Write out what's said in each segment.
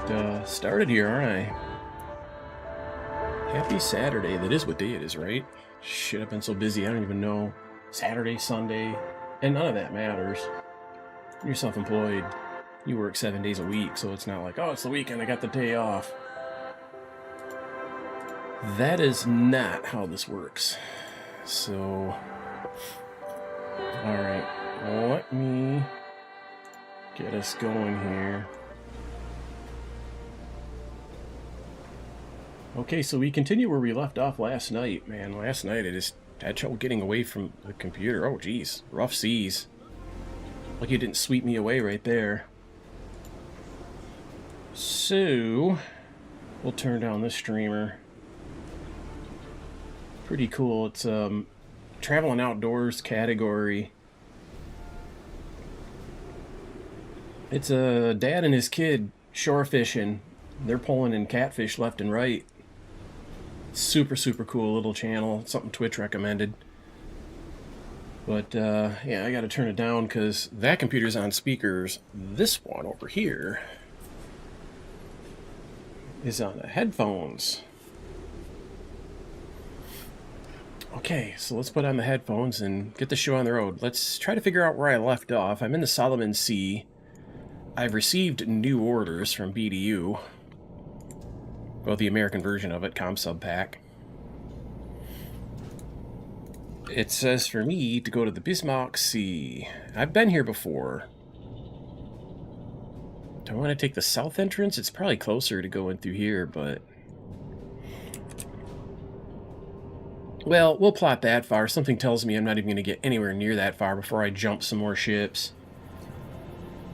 get started here, aren't I? Happy Saturday. That is what day it is, right? Shit, I've been so busy, I don't even know. Saturday, Sunday, and none of that matters. You're self-employed. You work 7 days a week, so it's not like, oh, it's the weekend, I got the day off. That is not how this works. So, alright, let me get us going here. Okay, so we continue where we left off last night. Man, last night I just had trouble getting away from the computer. Oh, geez. Rough seas. Like you didn't sweep me away right there. So, we'll turn down this streamer. Pretty cool. It's traveling outdoors category. It's a dad and his kid shore fishing. They're pulling in catfish left and right. Super, super cool little channel. Something Twitch recommended. But, yeah, I gotta turn it down because that computer's on speakers. This one over here is on the headphones. Okay, so let's put on the headphones and get the show on the road. Let's try to figure out where I left off. I'm in the Solomon Sea. I've received new orders from BDU. Well, the American version of it, ComSub Pack. It says for me to go to the Bismarck Sea. I've been here before. Do I want to take the south entrance? It's probably closer to going through here, but... well, we'll plot that far. Something tells me I'm not even going to get anywhere near that far before I jump some more ships.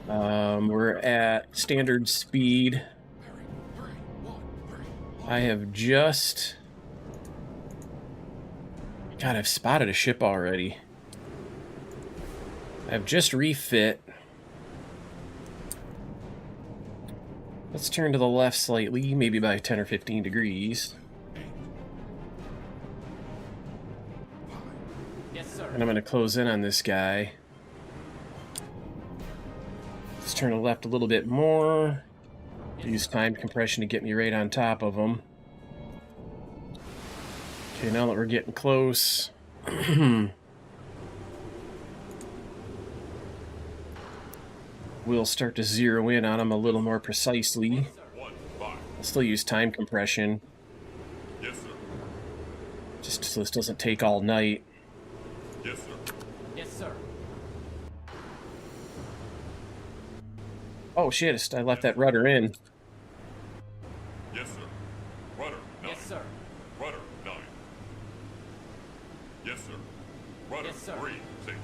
We're at standard speed. I have just... God, I've spotted a ship already. I've just refit. Let's turn to the left slightly, maybe by 10 or 15 degrees. Yes, sir. And I'm going to close in on this guy. Let's turn to the left a little bit more. Use time compression to get me right on top of them. Okay, now that we're getting close, we'll start to zero in on them a little more precisely. I'll still use time compression. Yes, sir. Just so this doesn't take all night. Yes, sir. Yes, sir. Oh shit, I left that rudder in. Yes, sir. Rudder 9. Yes, sir. Rudder 9. Yes, sir. Rudder Yes, sir. 3 6.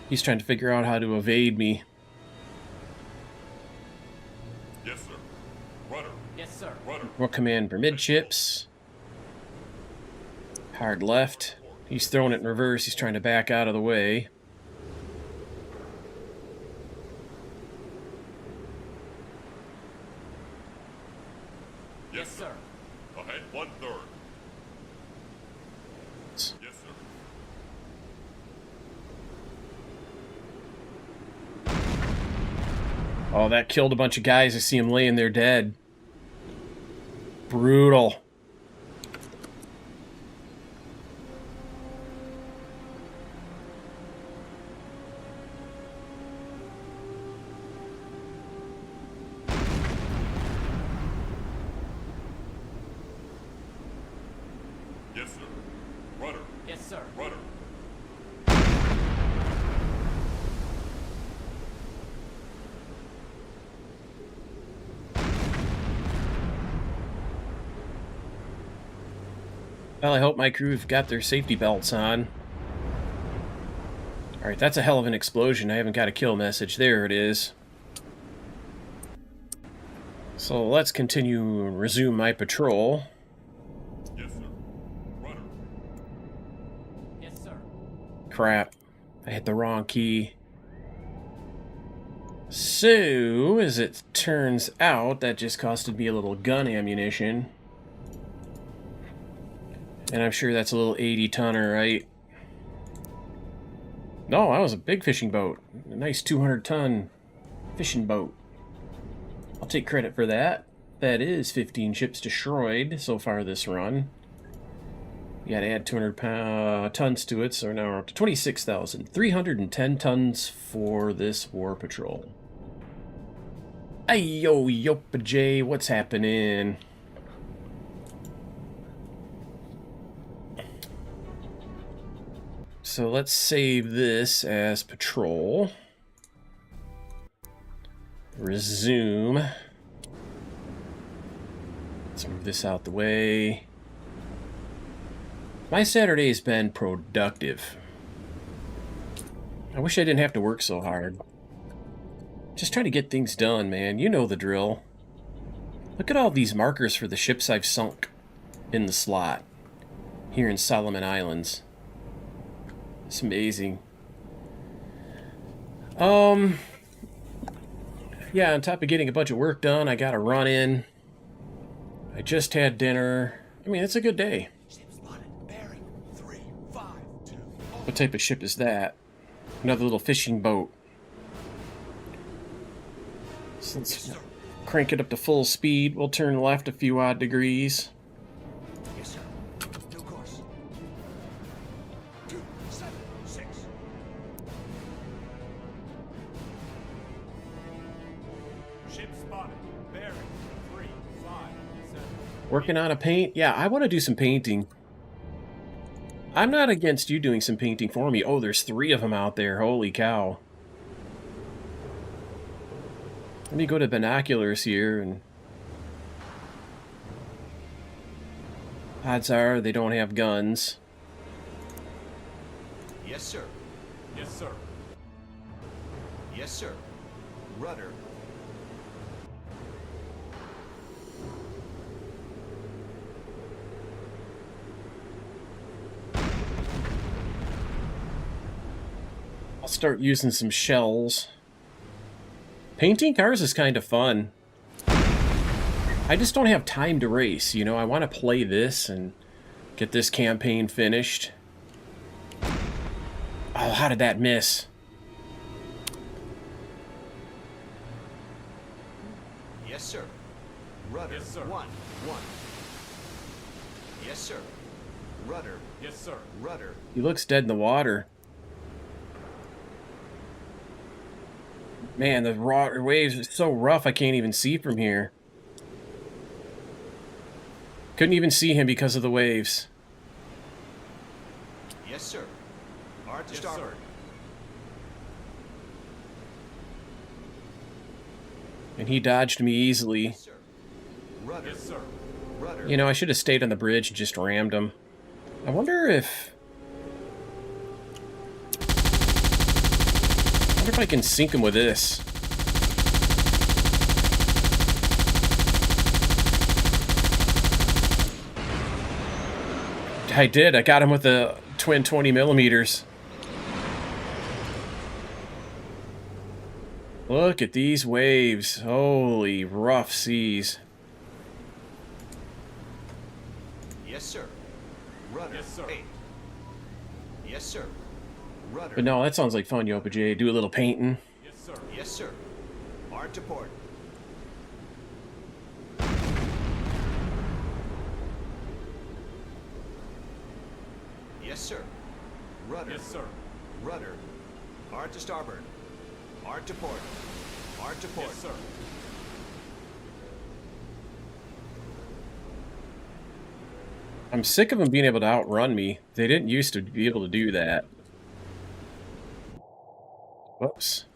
He's trying to figure out how to evade me. Yes, sir. Rudder. Yes, sir. Rudder. More command for midchips. Hard left. He's throwing it in reverse. He's trying to back out of the way. Yes, Yes, sir. Ahead 1/3. Yes, sir. Oh, that killed a bunch of guys. I see them laying there dead. Brutal. Yes, sir. Rudder. Yes, sir. Rudder. Well, I hope my crew have got their safety belts on. Alright, that's a hell of an explosion. I haven't got a kill message. There it is. So let's continue and resume my patrol. Yes, sir. Rudder. Yes, sir. Crap. I hit the wrong key. So, as it turns out, that just costed me a little gun ammunition. And I'm sure that's a little 80-tonner, right? No, that was a big fishing boat. A nice 200-ton fishing boat. I'll take credit for that. That is 15 ships destroyed so far this run. You gotta add 200 tons to it, so now we're up to 26,000. 310 tons for this war patrol. Hey, yo, Yopa J, what's happening? So let's save this as patrol. Resume. Let's move this out the way. My Saturday's been productive. I wish I didn't have to work so hard. Just trying to get things done, man. You know the drill. Look at all these markers for the ships I've sunk in the slot here in Solomon Islands. It's amazing. Yeah, on top of getting a bunch of work done, I got a run in. I just had dinner. I mean, it's a good day. What type of ship is that? Another little fishing boat. So let's crank it up to full speed. We'll turn left a few odd degrees. Yes, sir. New course. 276. Ship spotted. Bearing 357. Working on a paint? Yeah, I want to do some painting. I'm not against you doing some painting for me. Oh, there's 3 of them out there. Holy cow. Let me go to binoculars here, and odds are they don't have guns. Yes, sir. Yes, sir. Yes, sir. Rudder. I'll start using some shells. Painting cars is kind of fun. I just don't have time to race, you know? I want to play this and get this campaign finished. Oh, how did that miss? Yes, sir. Rudder. Yes, sir. 1. Yes, sir. Rudder. Yes, sir. Rudder. He looks dead in the water. Man, the waves are so rough I can't even see from here. Couldn't even see him because of the waves. Yes, sir. Hard to Yes, starboard. sir. And he dodged me easily. Yes, sir. Rudder. Yes, sir. Rudder. You know, I should have stayed on the bridge and just rammed him. I wonder if I can sink him with this. I did. I got him with the twin 20 millimeters. Look at these waves. Holy rough seas. Yes, sir. Rudder. Yes, sir. 8. Yes, sir. Rudder. But no, that sounds like fun, Yopa J. Do a little painting. Yes, sir. Yes, sir. Hard to port. Yes, sir. Rudder. Yes, sir. Rudder. Hard to starboard. Hard to port. Hard to port. Yes, sir. I'm sick of them being able to outrun me. They didn't used to be able to do that. Whoops.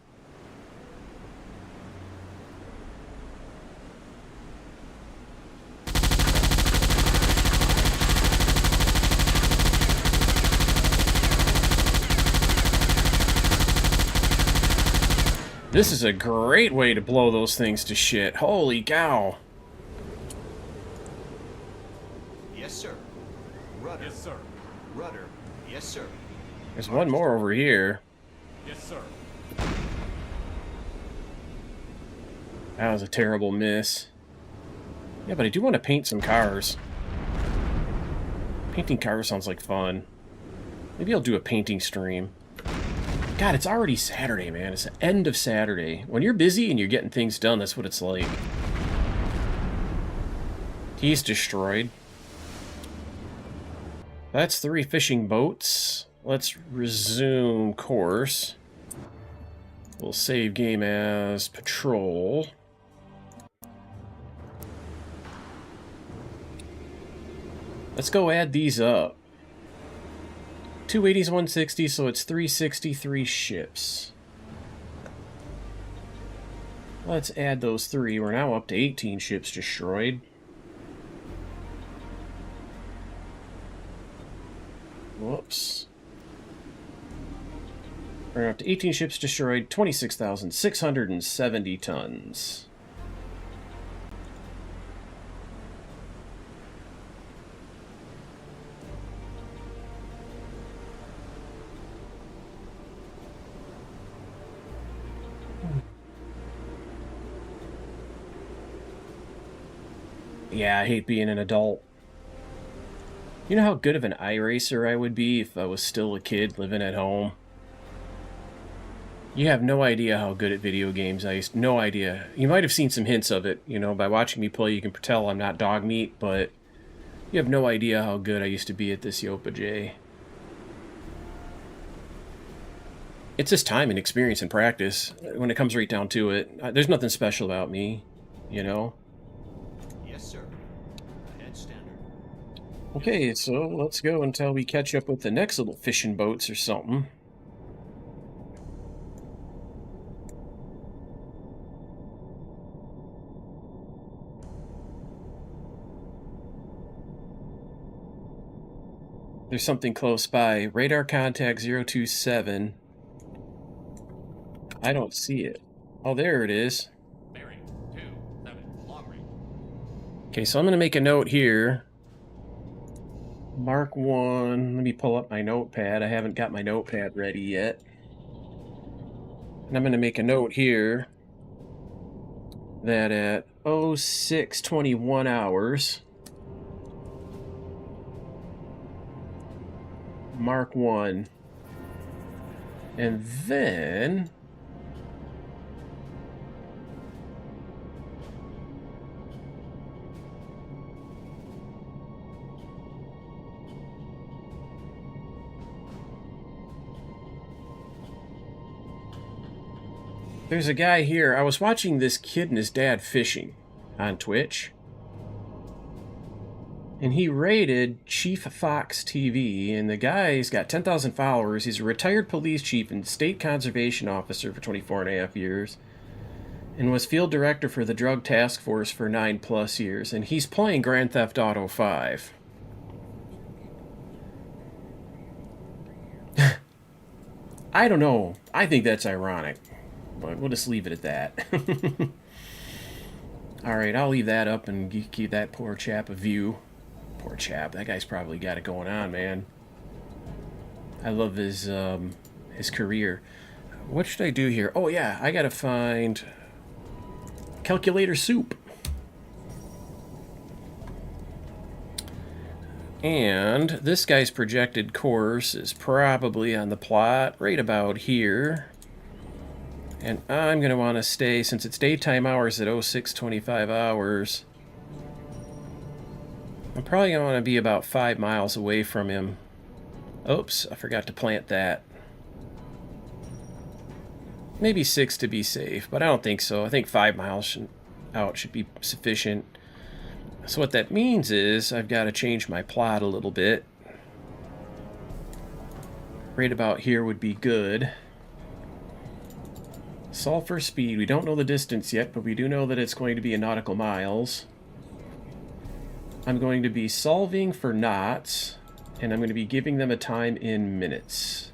This is a great way to blow those things to shit. Holy cow. Yes, sir. Rudder. Yes, sir. Rudder. Yes, sir. There's one more over here. Yes, sir. That was a terrible miss. Yeah, but I do want to paint some cars. Painting cars sounds like fun. Maybe I'll do a painting stream. God, it's already Saturday, man. It's the end of Saturday. When you're busy and you're getting things done, that's what it's like. He's destroyed. That's 3 fishing boats. Let's resume course. We'll save game as patrol. Let's go add these up. 280s, 160, so it's 363 ships. Let's add those 3. We're now up to 18 ships destroyed. Whoops. We're up to 18 ships destroyed, 26,670 tons. Yeah, I hate being an adult. You know how good of an iRacer I would be if I was still a kid living at home? You have no idea how good at video games I used to. No idea. You might have seen some hints of it, you know, by watching me play. You can tell I'm not dog meat, but you have no idea how good I used to be at this Yopa J. It's just time and experience and practice. When it comes right down to it, there's nothing special about me, you know? Yes, sir. Ahead standard. Okay, so let's go until we catch up with the next little fishing boats or something. There's something close by. Radar contact 027. I don't see it. Oh, there it is. Bearing 27, long range. Okay, so I'm going to make a note here. Mark 1. Let me pull up my notepad. I haven't got my notepad ready yet. And I'm going to make a note here that at 06:21 hours, Mark 1. And then there's a guy here. I was watching this kid and his dad fishing on Twitch. And he rated Chief Fox TV, and the guy's got 10,000 followers. He's a retired police chief and state conservation officer for 24.5 years, and was field director for the drug task force for 9+ years, and he's playing Grand Theft Auto 5. I don't know. I think that's ironic, but we'll just leave it at that. Alright, I'll leave that up and give that poor chap a view. Poor chap. That guy's probably got it going on, man. I love his career. What should I do here? Oh, yeah. I gotta find calculator soup. And this guy's projected course is probably on the plot right about here. And I'm going to want to stay, since it's daytime hours at 06:25 hours, I'm probably going to want to be about 5 miles away from him. Oops, I forgot to plant that. Maybe 6 to be safe, but I don't think so. I think 5 miles out should be sufficient. So what that means is I've got to change my plot a little bit. Right about here would be good. Sulfur speed. We don't know the distance yet, but we do know that it's going to be in nautical miles. I'm going to be solving for knots, and I'm going to be giving them a time in minutes.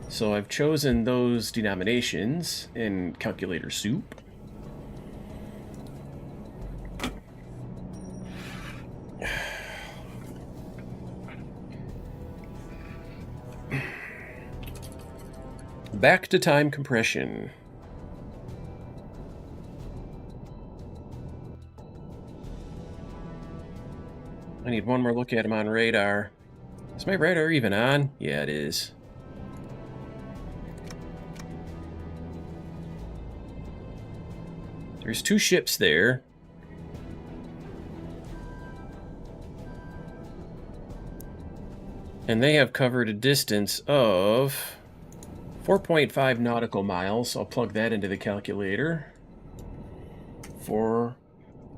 So I've chosen those denominations in calculator soup. Back to time compression. I need one more look at him on radar. Is my radar even on? Yeah, it is. There's 2 ships there. And they have covered a distance of 4.5 nautical miles. I'll plug that into the calculator. I'm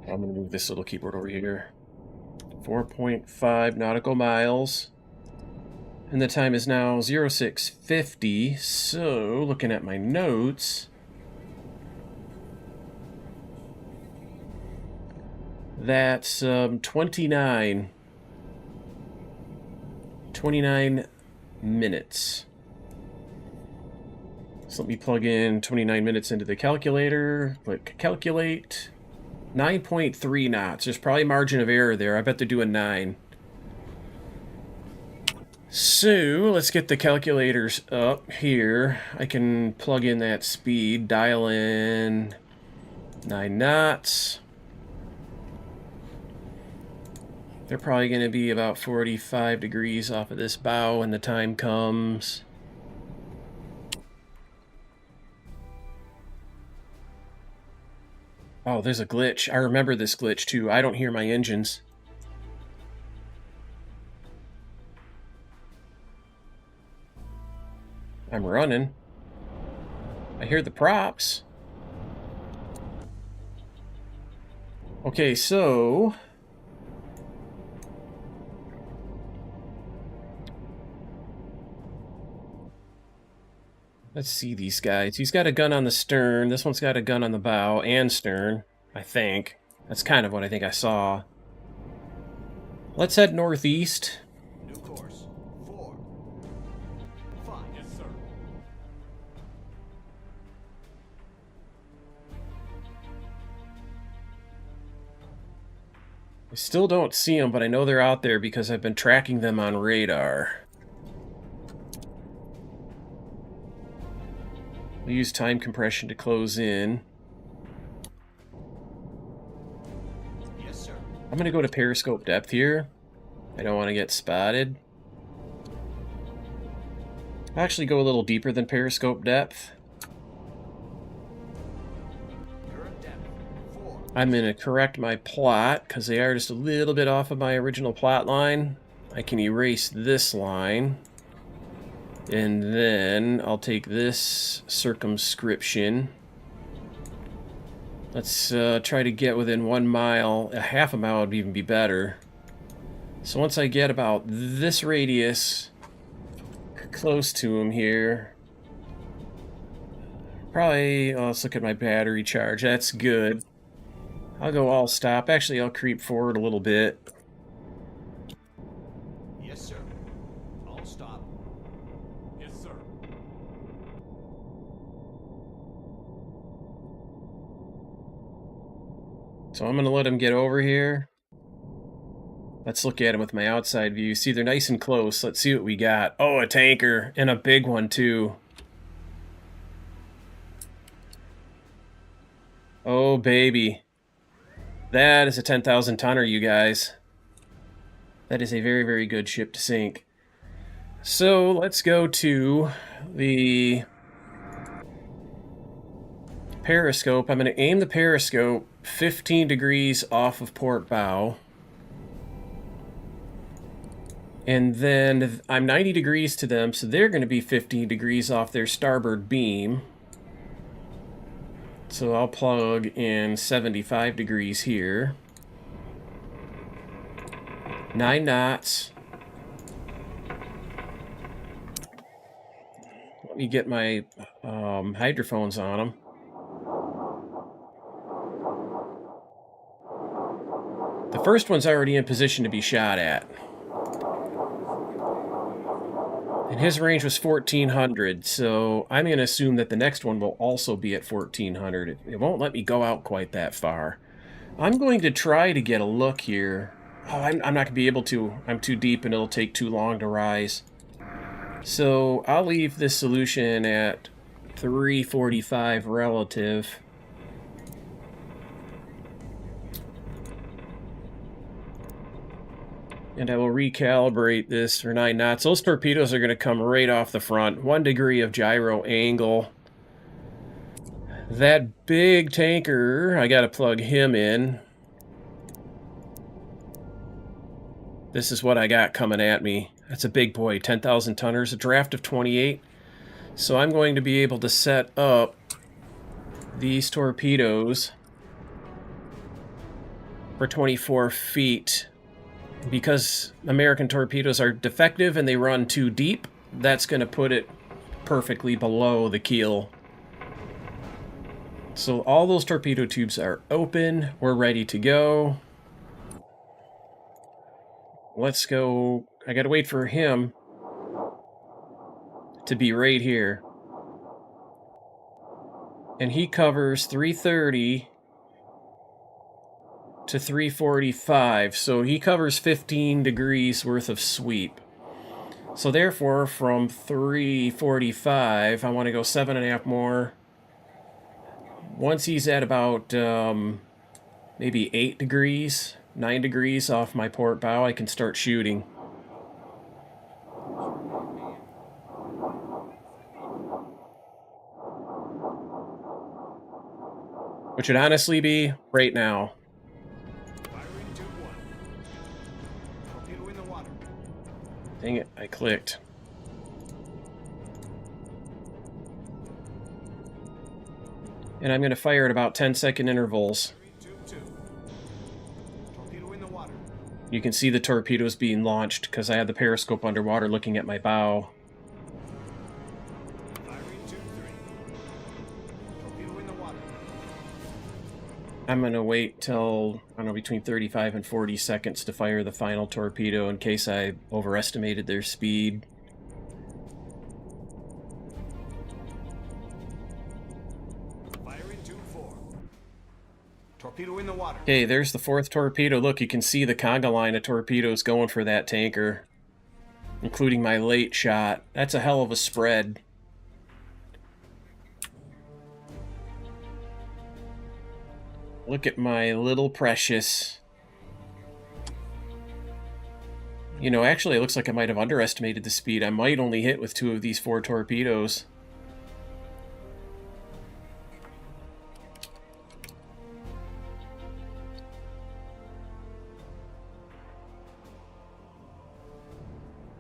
going to move this little keyboard over here. 4.5 nautical miles. And the time is now 0650. So, looking at my notes, that's 29 minutes. So let me plug in 29 minutes into the calculator. Click calculate. 9.3 knots. There's probably margin of error there. I bet they're doing 9. So let's get the calculators up here. I can plug in that speed, dial in 9 knots. They're probably going to be about 45 degrees off of this bow when the time comes. Oh, there's a glitch. I remember this glitch too. I don't hear my engines. I'm running. I hear the props. Okay, so let's see these guys. He's got a gun on the stern. This one's got a gun on the bow and stern, I think. That's kind of what I think I saw. Let's head northeast. New course. 4, 5. Yes, sir. I still don't see them, but I know they're out there because I've been tracking them on radar. I'll use time compression to close in. Yes, sir. I'm going to go to periscope depth here. I don't want to get spotted. I'll actually go a little deeper than periscope depth. Current depth. 4. I'm going to correct my plot because they are just a little bit off of my original plot line. I can erase this line. And then I'll take this circumscription. Let's try to get within 1 mile. A half a mile would even be better. So once I get about this radius close to him here, probably, let's look at my battery charge. That's good. I'll go all stop. Actually, I'll creep forward a little bit. Yes, sir. All stop. Yes, sir. So I'm going to let him get over here. Let's look at him with my outside view. See, they're nice and close. Let's see what we got. Oh, a tanker. And a big one, too. Oh, baby. That is a 10,000 tonner, you guys. That is a very, very good ship to sink. So let's go to the periscope. I'm going to aim the periscope 15 degrees off of port bow. And then I'm 90 degrees to them, so they're going to be 15 degrees off their starboard beam. So I'll plug in 75 degrees here. 9 knots. Let me get my hydrophones on them. The first one's already in position to be shot at. And his range was 1,400, so I'm going to assume that the next one will also be at 1,400. It won't let me go out quite that far. I'm going to try to get a look here. Oh, I'm not going to be able to. I'm too deep and it'll take too long to rise. So I'll leave this solution at 345 relative. And I will recalibrate this for 9 knots. Those torpedoes are going to come right off the front. 1 degree of gyro angle. That big tanker, I got to plug him in. This is what I got coming at me. That's a big boy, 10,000 tonners, a draft of 28. So I'm going to be able to set up these torpedoes for 24 feet. Because American torpedoes are defective and they run too deep, that's going to put it perfectly below the keel. So all those torpedo tubes are open. We're ready to go. Let's go. I gotta wait for him to be right here. And he covers 330 to 345. So he covers 15 degrees worth of sweep. So therefore, from 345, I want to go 7.5 more. Once he's at about maybe 8 degrees, 9 degrees off my port bow, I can start shooting. Which would honestly be right now. Firing tube 1. Torpedo in the water. Dang it, I clicked. And I'm going to fire at about 10-second intervals. Firing tube 2. Torpedo in the water. You can see the torpedoes being launched because I have the periscope underwater looking at my bow. Firing tube 3. Torpedo in the water. I'm going to wait till, I don't know, between 35 and 40 seconds to fire the final torpedo in case I overestimated their speed. Firing tube 4. Torpedo in the water. Okay, there's the 4th torpedo. Look, you can see the conga line of torpedoes going for that tanker, including my late shot. That's a hell of a spread. Look at my little precious. You know, actually, it looks like I might have underestimated the speed. I might only hit with 2 of these 4 torpedoes.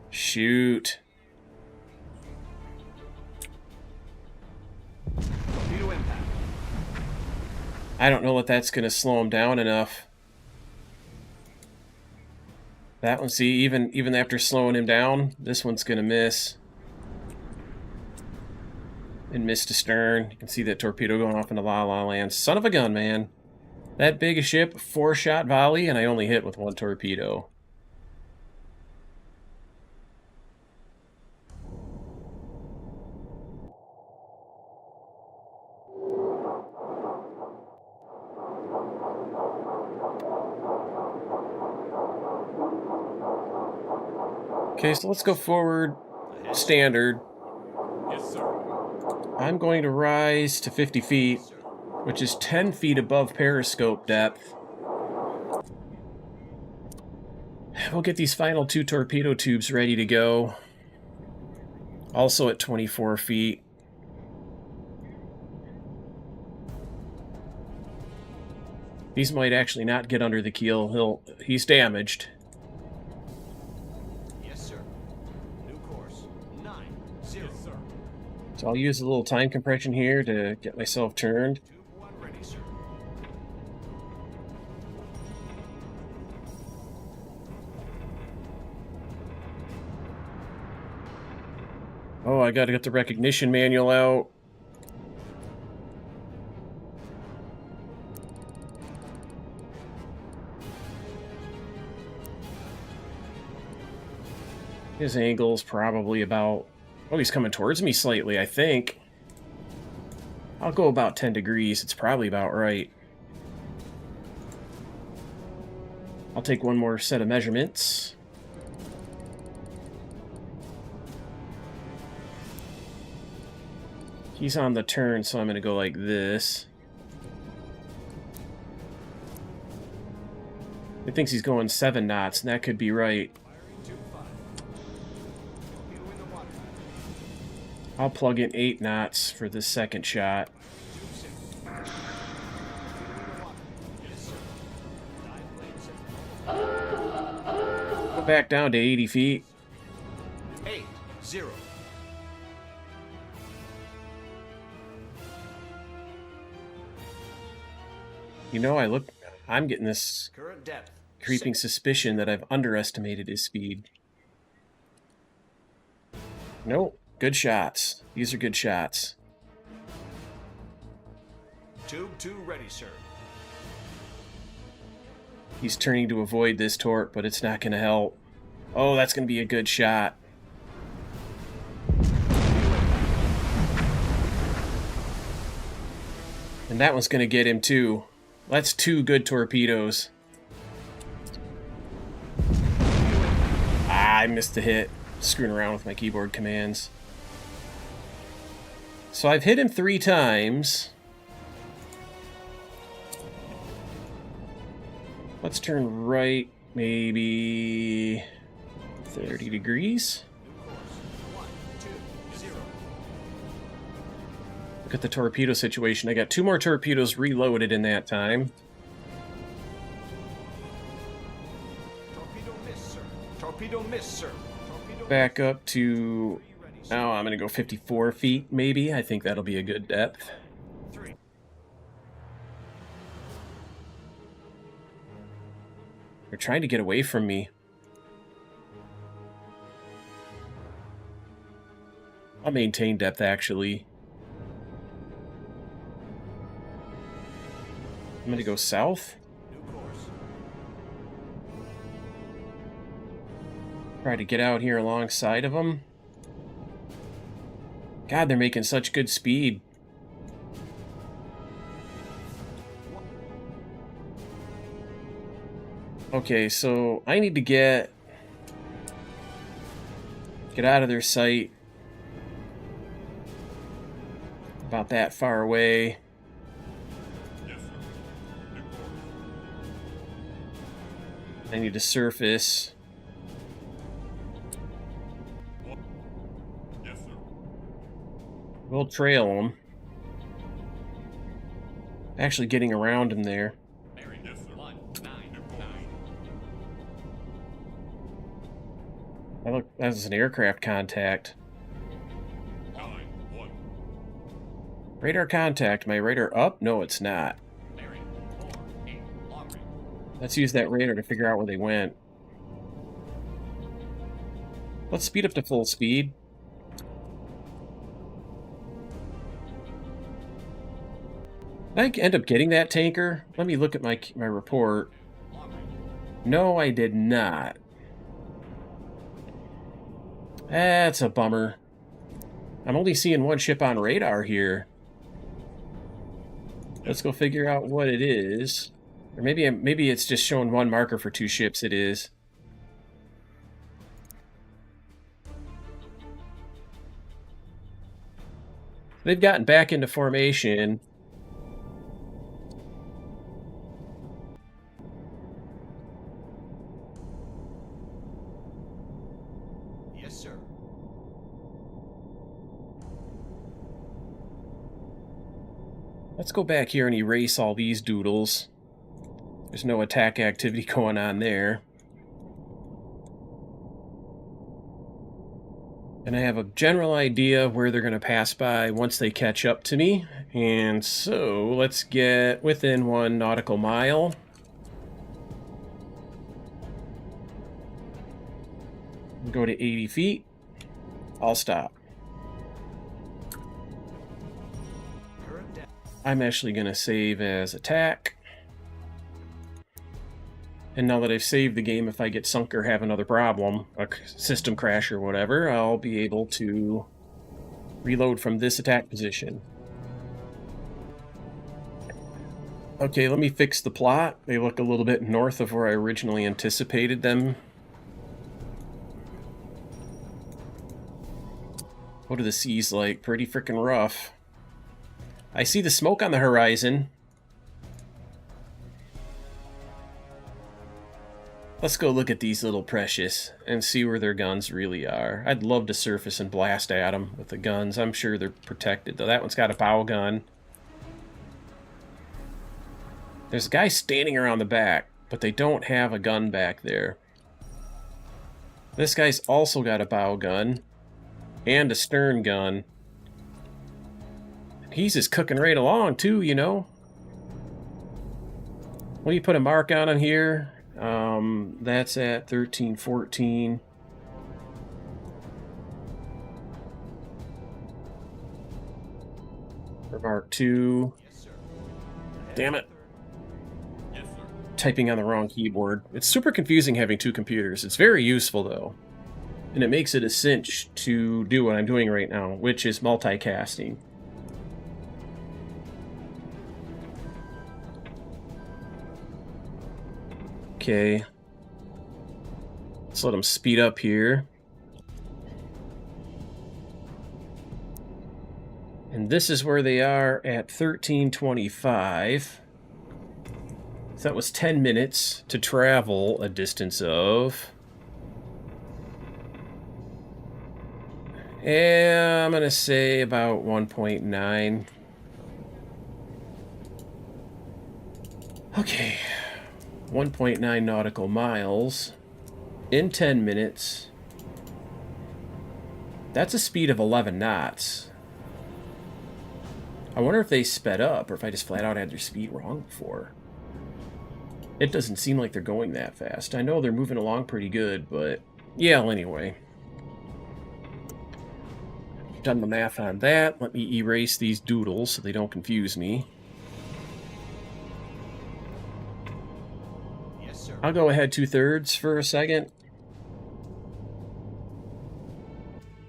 Shoot. Torpedo impact. I don't know if that's going to slow him down enough. That one, see, even after slowing him down, this one's going to miss. And missed astern. You can see that torpedo going off into La La Land. Son of a gun, man. That big a ship, 4-shot volley, and I only hit with 1 torpedo. Okay, so let's go forward standard. Yes, sir. I'm going to rise to 50 feet, which is 10 feet above periscope depth. We'll get these final 2 torpedo tubes ready to go. Also at 24 feet. These might actually not get under the keel. He's damaged. Yes, sir. So I'll use a little time compression here to get myself turned. Tube 1 ready, sir. Oh, I gotta get the recognition manual out. His angle's probably about... Oh, he's coming towards me slightly, I think. I'll go about 10 degrees. It's probably about right. I'll take one more set of measurements. He's on the turn, so I'm going to go like this. It thinks he's going 7 knots, and that could be right. Firing 2-5. Torpedo in the water. I'll plug in 8 knots for the second shot. 2-6. Torpedo in the water. Yes, sir. Dive plane set. Go back down to 80 feet. 8-0. You know, I'm getting this Current depth. creeping suspicion that I've underestimated his speed. Nope. Good shots. These are good shots. Tube 2 ready, sir. He's turning to avoid this torque, but it's not going to help. Oh, that's going to be a good shot. And that one's going to get him too. That's 2 good torpedoes. Ah, I missed the hit. Screwing around with my keyboard commands. So I've hit him 3 times. Let's turn right, maybe 30 degrees. New course. 1-2-0. Look at the torpedo situation. I got 2 more torpedoes reloaded in that time. Torpedo miss, sir. Torpedo miss, sir. Torpedo Back up to... Now I'm going to go 54 feet, maybe. I think that'll be a good depth. 3. They're trying to get away from me. I'll maintain depth, actually. I'm going to go south. New course. Try to get out here alongside of them. God, they're making such good speed. Okay, so I need to get out of their sight. About that far away. Yes, sir. New course. I need to surface. Yes, sir. We'll trail them. Actually getting around him there. Bearing Yes, sir. 199. That was an aircraft contact. 9-1. Radar contact. My radar up? No, it's not. Bearing 48. Long range. Let's use that radar to figure out where they went. Let's speed up to full speed. Did I end up getting that tanker? Let me look at my report. Long range. No, I did not. That's a bummer. I'm only seeing 1 ship on radar here. Let's go figure out what it is. Or maybe it's just showing 1 marker for 2 ships. It is. They've gotten back into formation. Yes, sir. Let's go back here and erase all these doodles. There's no attack activity going on there. And I have a general idea where they're going to pass by once they catch up to me. And so let's get within 1 nautical mile. Go to 80 feet. I'll stop. Current depth. I'm actually going to save as attack. And now that I've saved the game, if I get sunk or have another problem, a system crash or whatever, I'll be able to reload from this attack position. Okay, let me fix the plot. They look a little bit north of where I originally anticipated them. What are the seas like? Pretty freaking rough. I see the smoke on the horizon. Let's go look at these little precious and see where their guns really are. I'd love to surface and blast at them with the guns. I'm sure they're protected, though. That one's got a bow gun. There's a guy standing around the back, but they don't have a gun back there. This guy's also got a bow gun and a stern gun. He's just cooking right along, too, you know. Let me put a mark on here. That's at 1314. For Mark 2. Yes, sir. Damn it. Yes, sir. Typing on the wrong keyboard. It's super confusing having two computers. It's very useful, though. And it makes it a cinch to do what I'm doing right now, which is multicasting. Okay. Let's let them speed up here. And this is where they are at 1325. So that was 10 minutes to travel a distance of... Yeah, I'm going to say about 1.9. Okay. 1.9 nautical miles in 10 minutes. That's a speed of 11 knots. I wonder if they sped up or if I just flat out had their speed wrong before. It doesn't seem like they're going that fast. I know they're moving along pretty good, but yeah, well, anyway. Done the math on that. Let me erase these doodles so they don't confuse me. Yes, sir. I'll go ahead 2/3 for a second.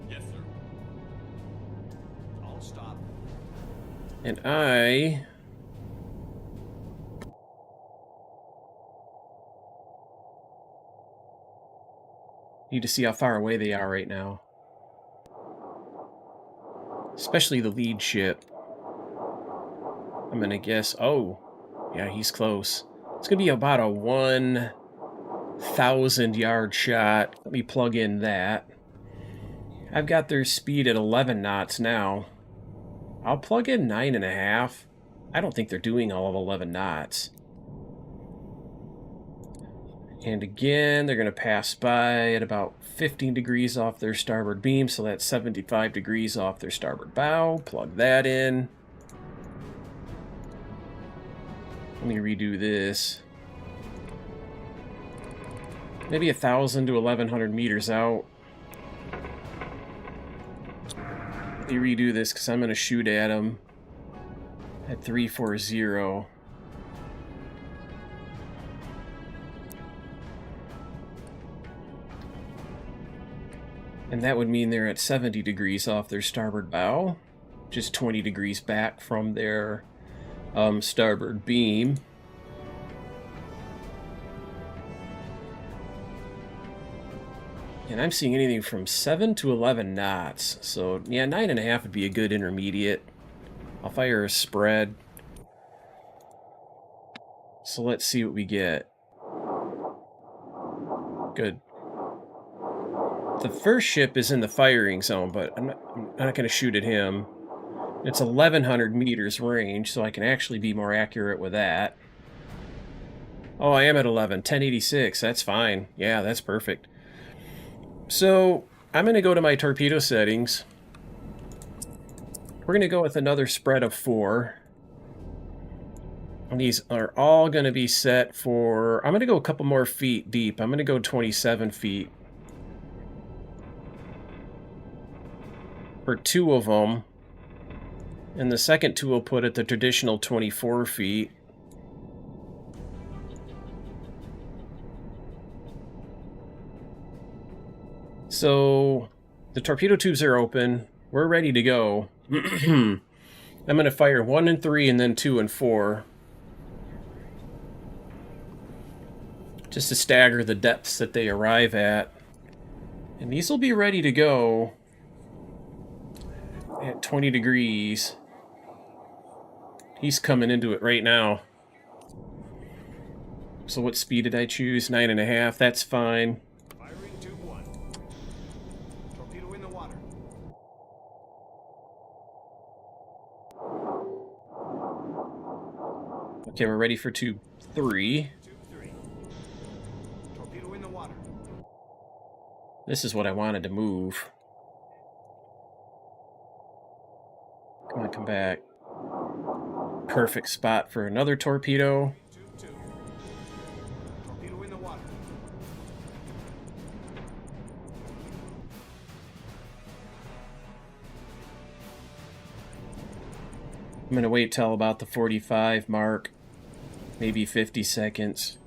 Yes, sir. I'll stop. And I... need to see how far away they are right now. Especially the lead ship. I'm gonna guess... Oh, yeah, he's close. It's gonna be about a 1,000-yard shot. Let me plug in that. I've got their speed at 11 knots now. I'll plug in 9.5. I don't think they're doing all of 11 knots. And again, they're going to pass by at about 15 degrees off their starboard beam, so that's 75 degrees off their starboard bow. Plug that in. Let me redo this. Maybe 1,000 to 1,100 meters out. Let me redo this because I'm going to shoot at them at 340. And that would mean they're at 70 degrees off their starboard bow, just 20 degrees back from their starboard beam. And I'm seeing anything from 7 to 11 knots. So, yeah, 9.5 would be a good intermediate. I'll fire a spread. So let's see what we get. Good. The first ship is in the firing zone, but I'm not going to shoot at him. It's 1,100 meters range, so I can actually be more accurate with that. Oh, I am at 11. 1086. That's fine. Yeah, that's perfect. So, I'm going to go to my torpedo settings. We're going to go with another spread of 4. And these are all going to be set for... I'm going to go a couple more feet deep. I'm going to go 27 feet. For 2 of them. And the second 2 will put at the traditional 24 feet. So, the torpedo tubes are open. We're ready to go. I'm going to fire 1 and 3 and then 2 and 4. Just to stagger the depths that they arrive at. And these will be ready to go at 20 degrees. He's coming into it right now. So what speed did I choose? 9.5. That's fine. Firing tube 1. Torpedo in the water. Okay, we're ready for tube 3. Tube 3. Torpedo in the water. This is what I wanted to move. Come on, come back. Perfect spot for another torpedo. Tube 2. Torpedo in the water. I'm gonna wait till about the 45 mark. Maybe 50 seconds.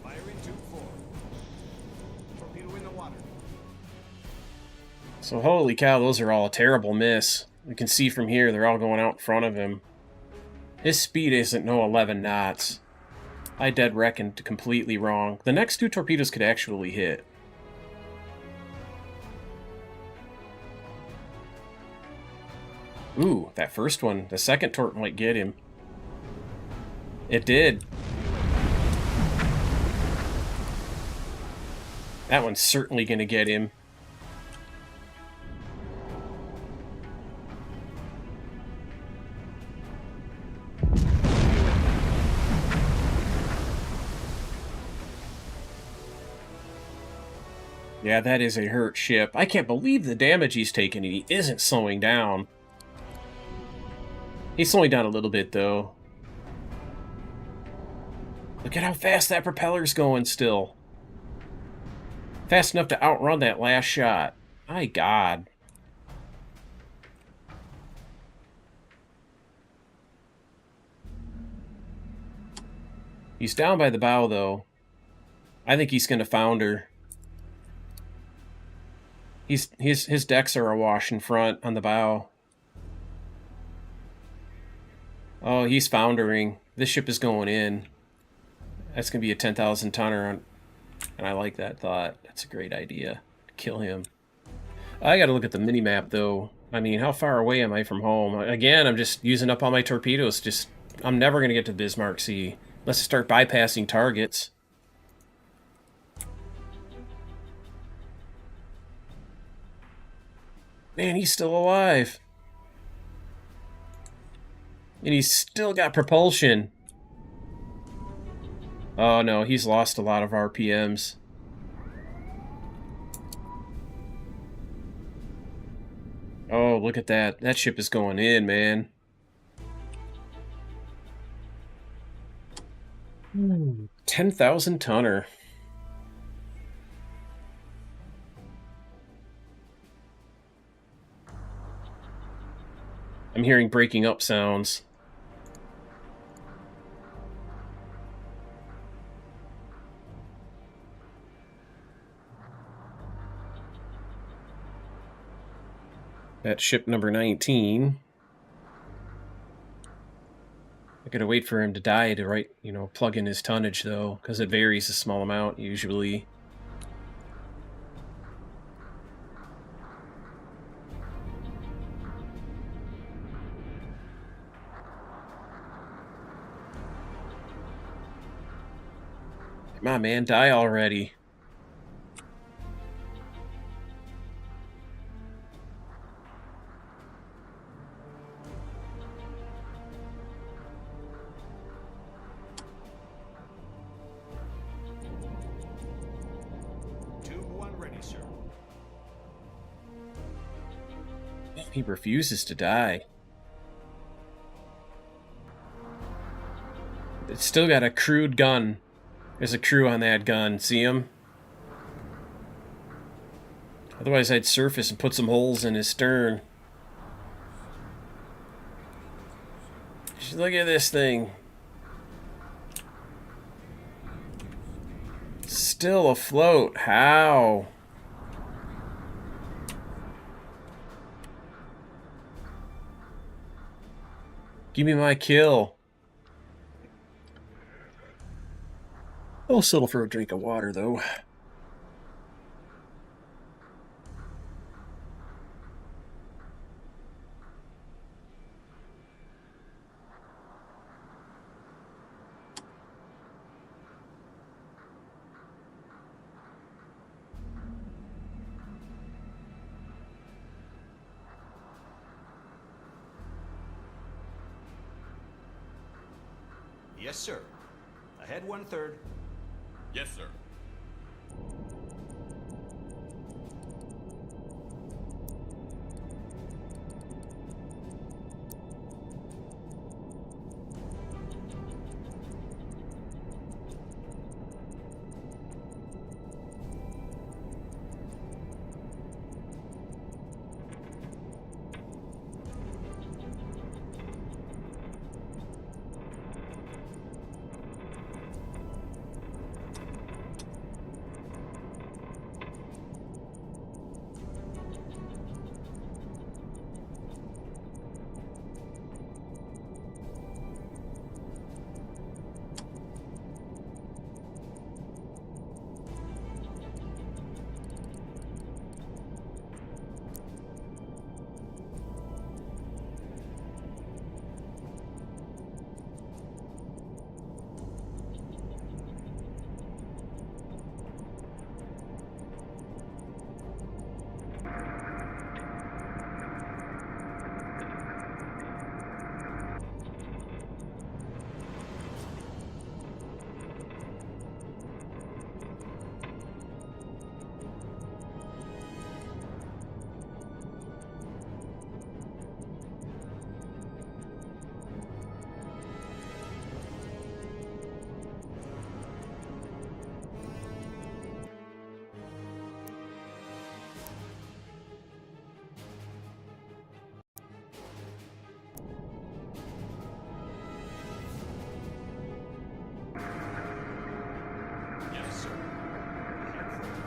Firing tube 4. Torpedo in the water. So holy cow, those are all a terrible miss. You can see from here they're all going out in front of him. His speed isn't no 11 knots. I dead reckoned completely wrong. The next 2 torpedoes could actually hit. Ooh, that first one. The second torp might get him. It did. That one's certainly gonna get him. Yeah, that is a hurt ship. I can't believe the damage he's taken, and he isn't slowing down. He's slowing down a little bit, though. Look at how fast that propeller's going still. Fast enough to outrun that last shot. My God. He's down by the bow, though. I think he's going to founder. His decks are awash in front on the bow. Oh, he's foundering. This ship is going in. That's going to be a 10,000 tonner, and I like that thought. That's a great idea. Kill him. I got to look at the mini-map, though. I mean, how far away am I from home? Again, I'm just using up all my torpedoes. I'm never going to get to Bismarck Sea. Let's start bypassing targets. Man, he's still alive. And he's still got propulsion. Oh no, he's lost a lot of RPMs. Oh, look at that. That ship is going in, man. 10,000 tonner. I'm hearing breaking up sounds. That's ship number 19. I gotta wait for him to die to plug in his tonnage, though, because it varies a small amount usually. Come on, man, die already. Tube 1 ready, sir. He refuses to die. It's still got a crewed gun. There's a crew on that gun. See him? Otherwise, I'd surface and put some holes in his stern. Just look at this thing. Still afloat. How? Give me my kill. I'll settle for a drink of water, though. Yes, sir. Ahead 1/3. Yes, sir. Yes, sir. Ahead 4.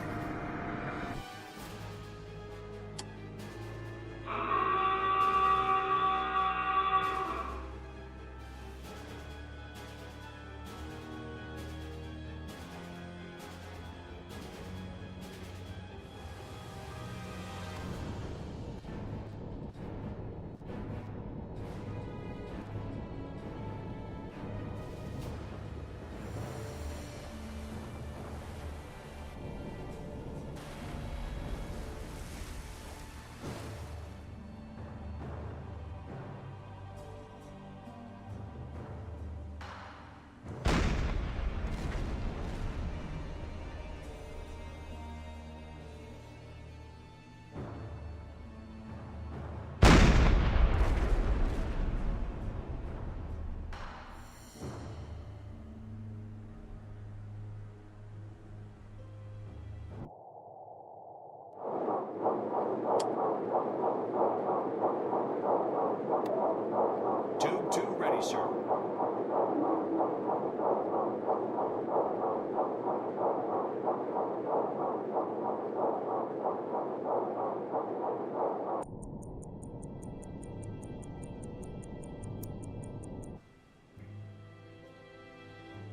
Tube 2 ready, sir.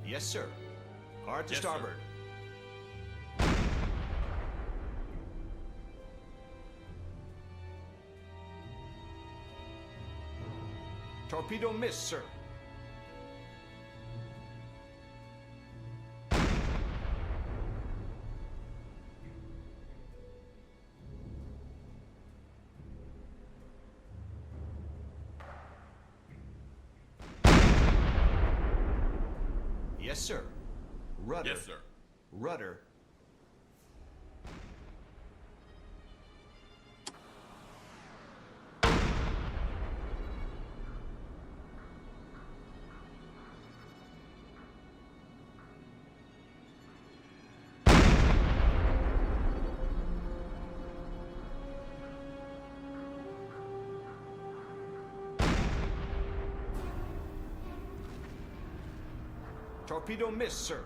Yes, sir. Hard to Yes, sir. starboard. Torpedo miss, sir. Yes, sir. Rudder. Yes, sir. Rudder. Torpedo miss, sir.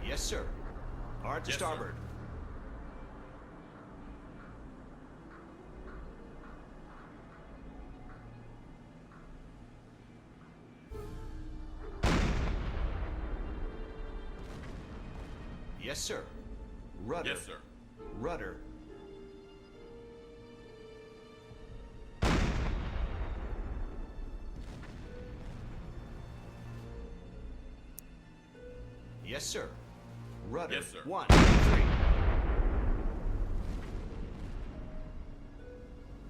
Yes, sir. Hard to Yes, sir. starboard. Yes, sir. Rudder. Yes, sir. Rudder. Yes, sir. Rudder. Yes, sir. 1, 3.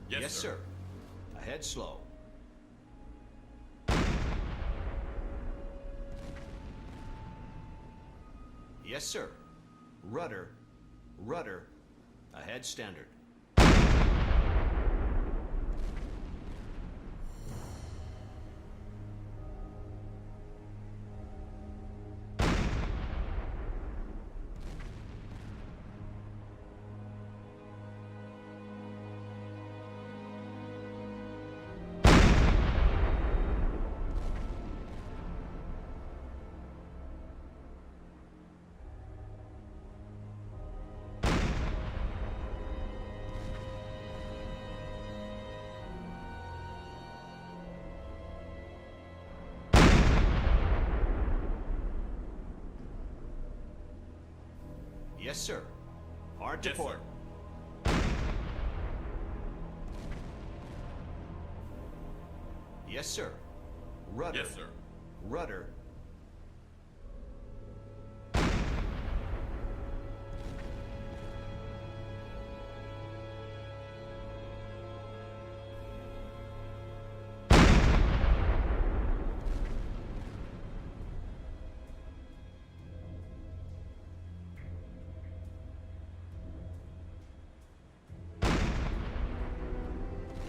Yes, sir. Ahead slow. Yes, sir. Rudder. Rudder. Ahead standard. Yes, sir. Hard to Yes, port. sir. Yes, sir. Rudder. Yes, sir. Rudder.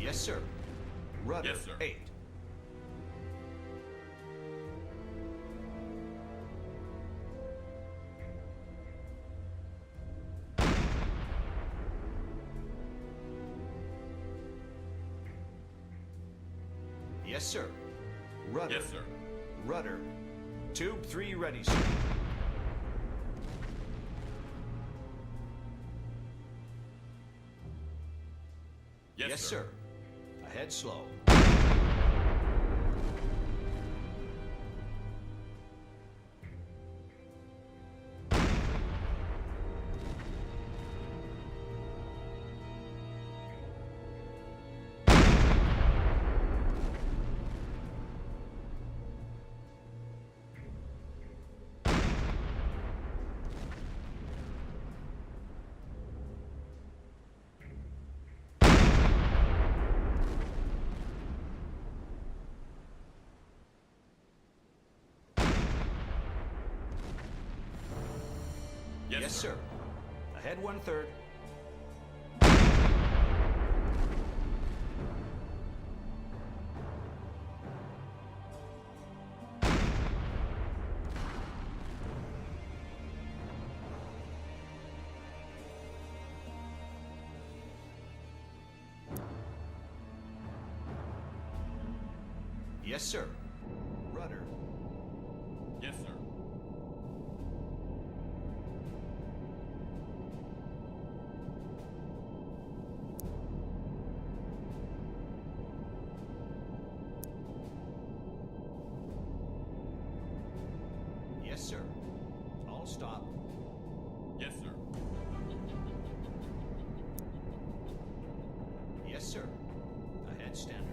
Yes, sir. Rudder. Yes, sir. 8. Yes, sir. Rudder. Yes, sir. Rudder. Tube 3 ready, sir. Yes, sir. Ahead slow. Yes, sir. Ahead 1/3. Yes, sir. Rudder. Yes, sir. Yes, sir. All stop. Yes, sir. Yes, sir. Ahead standard.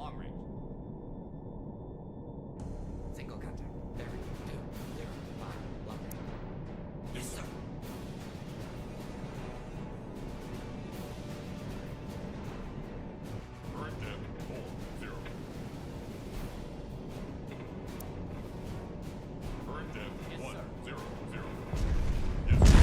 long range. Single contact. Bearing 205. Long range. Yes, sir. Current depth 40. Current depth Yes, 100. sir. Yes, sir.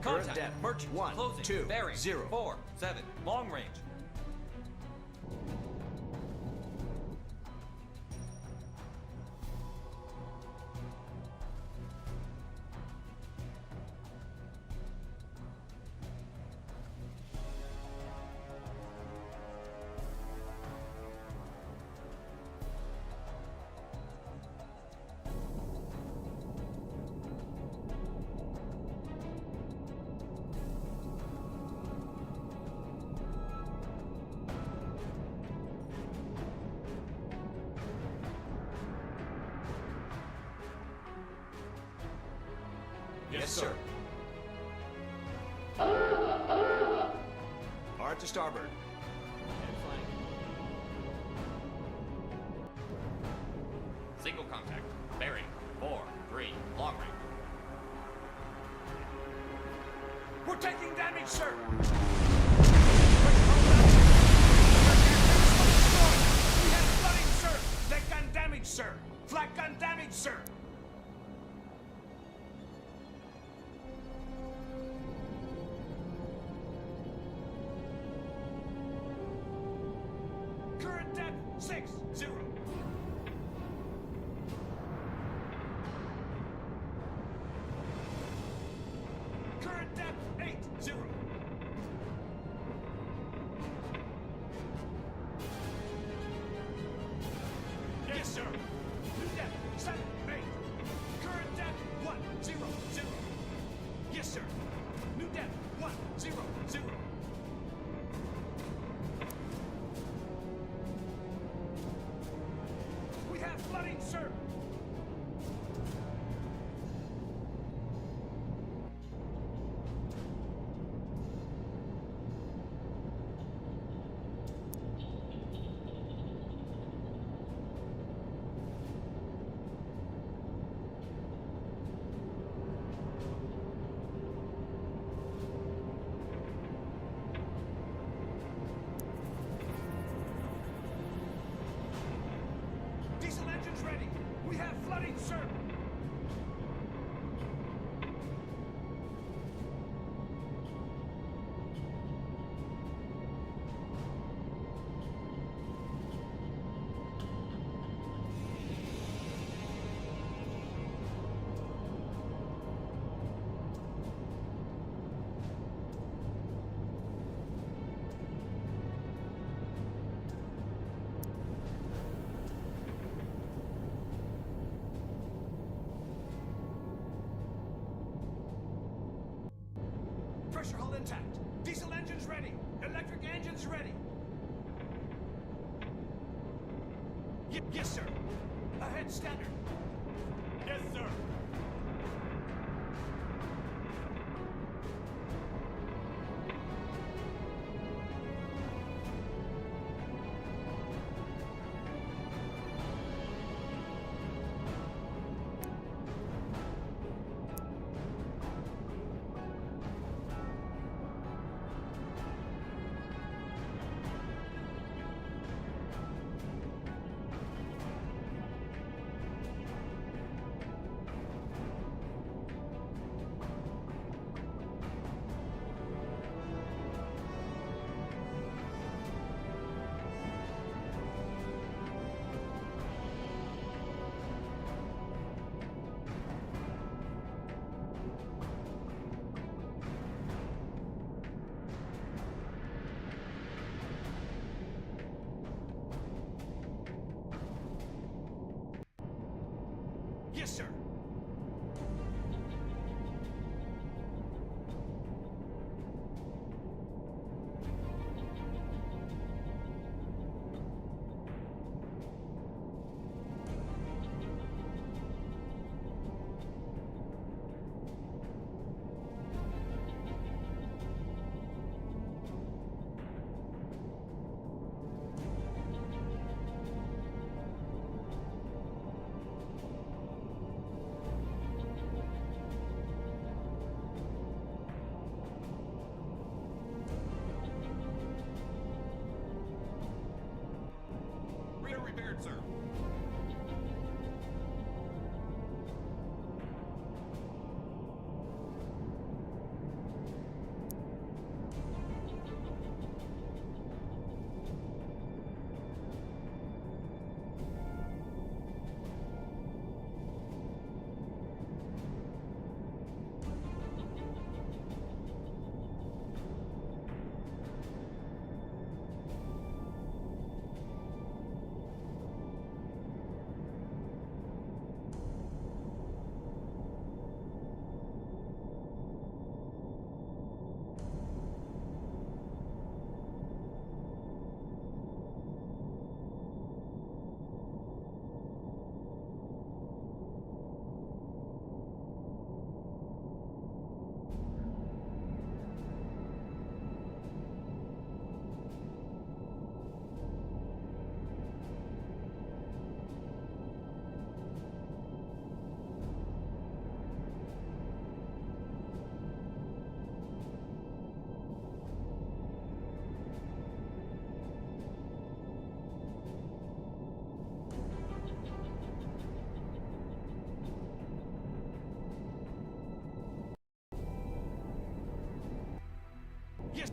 Current Contact. depth Merchant. 1, Closing. 2, Bearing 0. 47. Long range. Yes, sir. Hard to starboard. And flank. Single contact. Bearing 43. Long range. We're taking damage, sir. We have flooding, sir. Flag gun damage, sir. Flag gun damage, sir. Current depth 60. Current depth 80. Yes, sir. New depth 78. Current depth 100. Yes, sir. New depth 100. We have flooding, sir. Diesel engines ready. We have flooding, sir. Pressure hull intact. Diesel engines ready. Electric engines ready. Yes, sir. Ahead standard. Yes, sir. Yes, sir. Rear repaired, sir.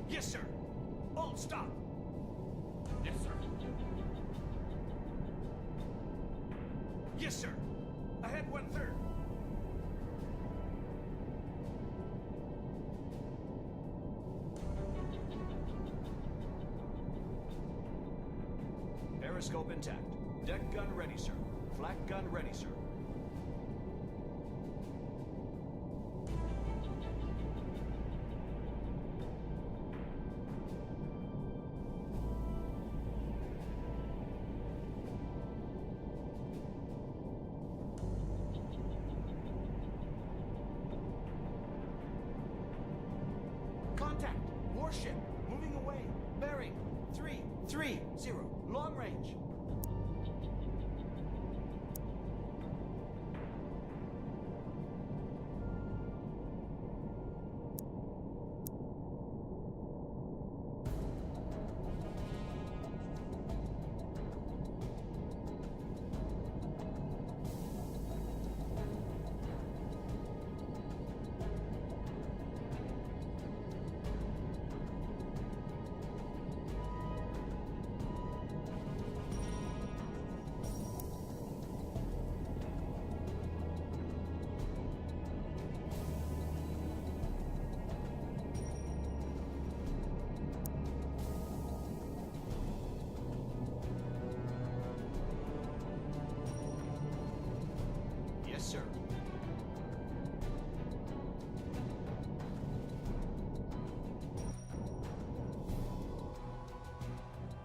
Yes, sir. All stop. Yes, sir. Yes, sir. Ahead 1/3. Periscope intact. Deck gun ready, sir. Flak gun ready, sir. Contact! Warship! Moving away! Bearing 330. Long range! Yes, sir.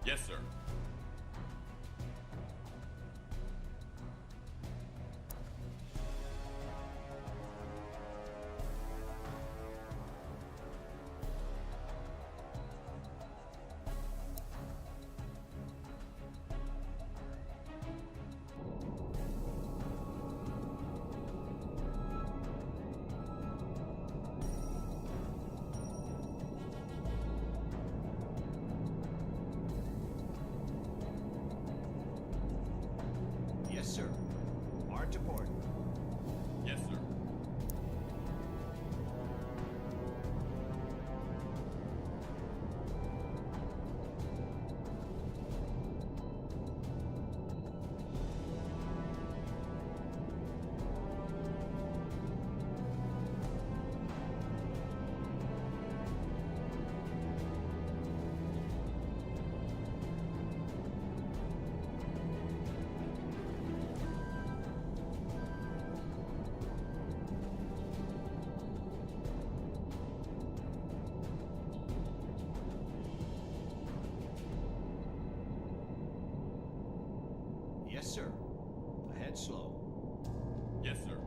Yes, sir. Yes, sir. Hard to port. Yes, sir. Yes, sir. Ahead slow. Yes, sir.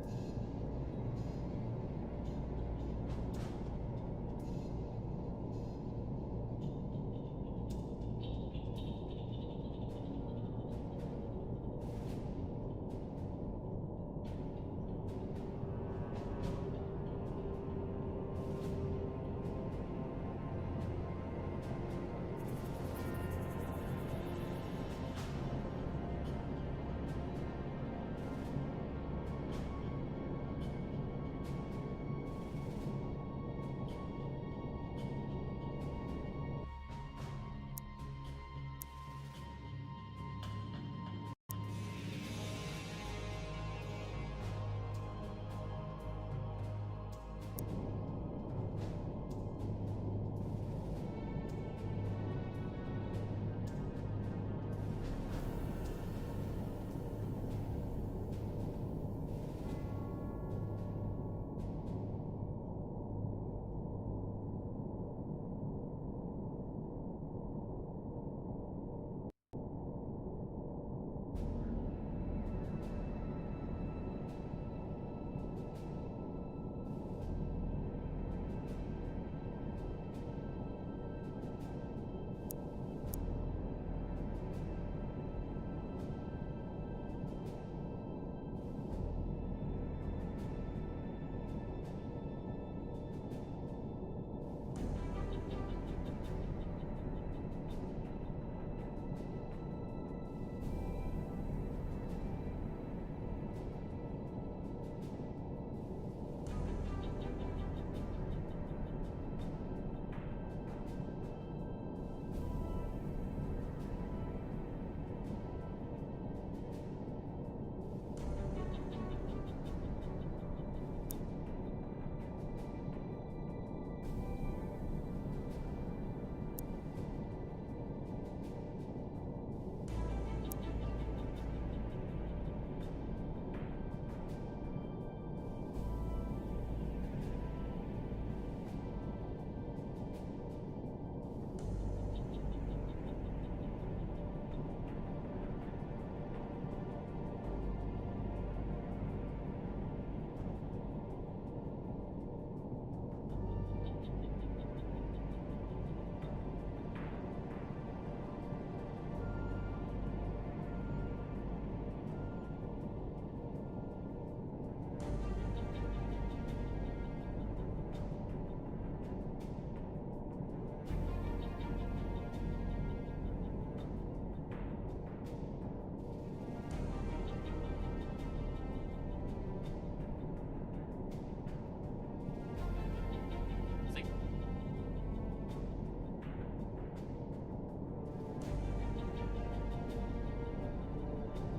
Sig.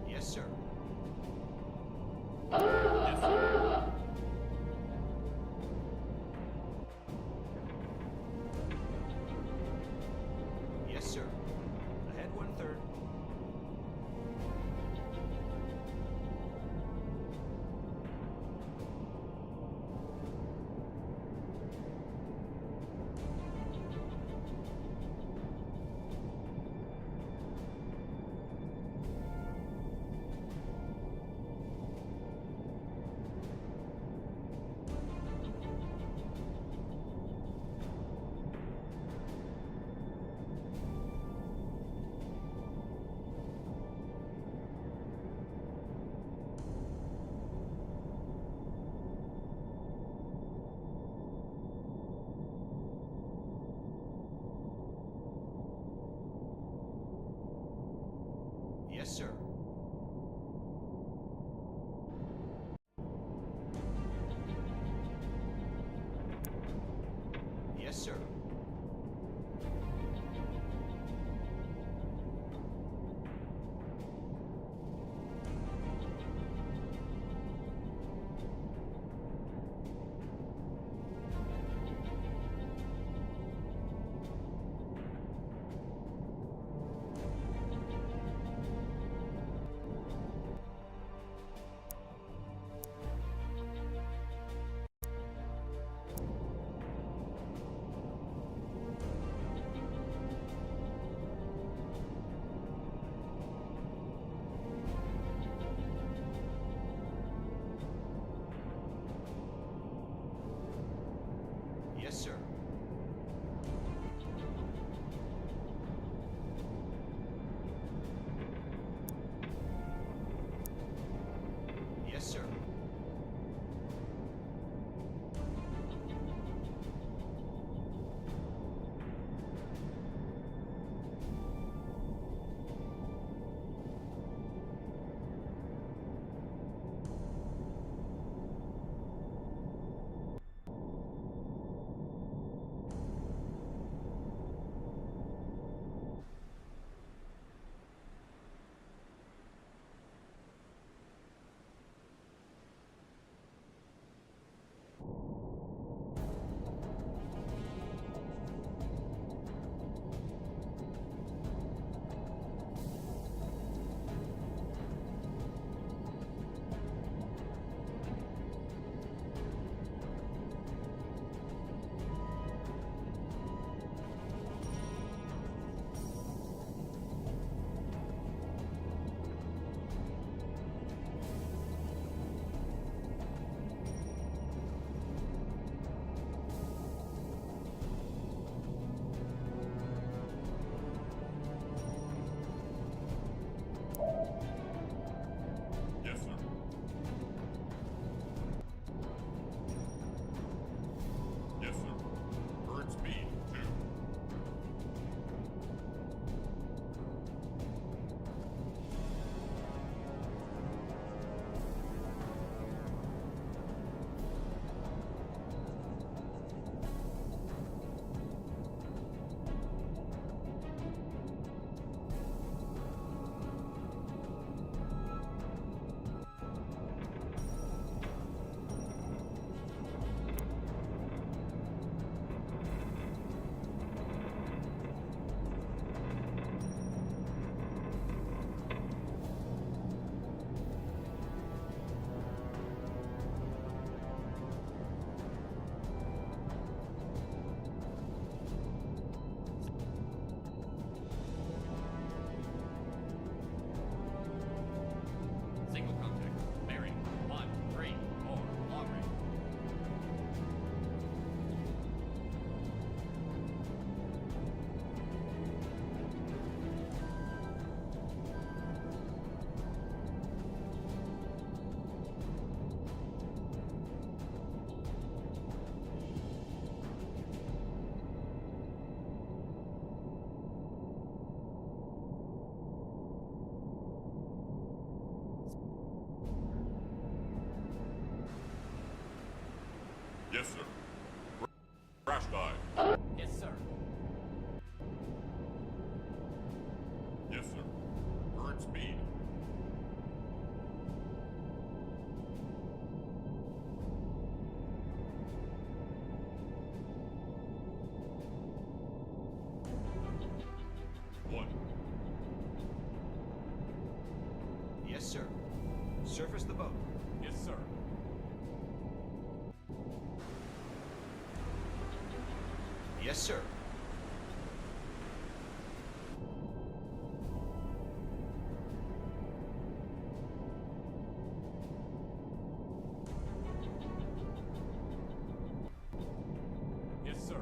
Yes, sir. Yes, sir. Yes, sir. Ahead 1/3. Yes, sir. Yes, sir. Yes, sir. Crash dive. Yes, sir. Yes, sir. Current speed. One. Yes, sir. Surface the boat. Yes, sir. Yes, sir. Yes, sir.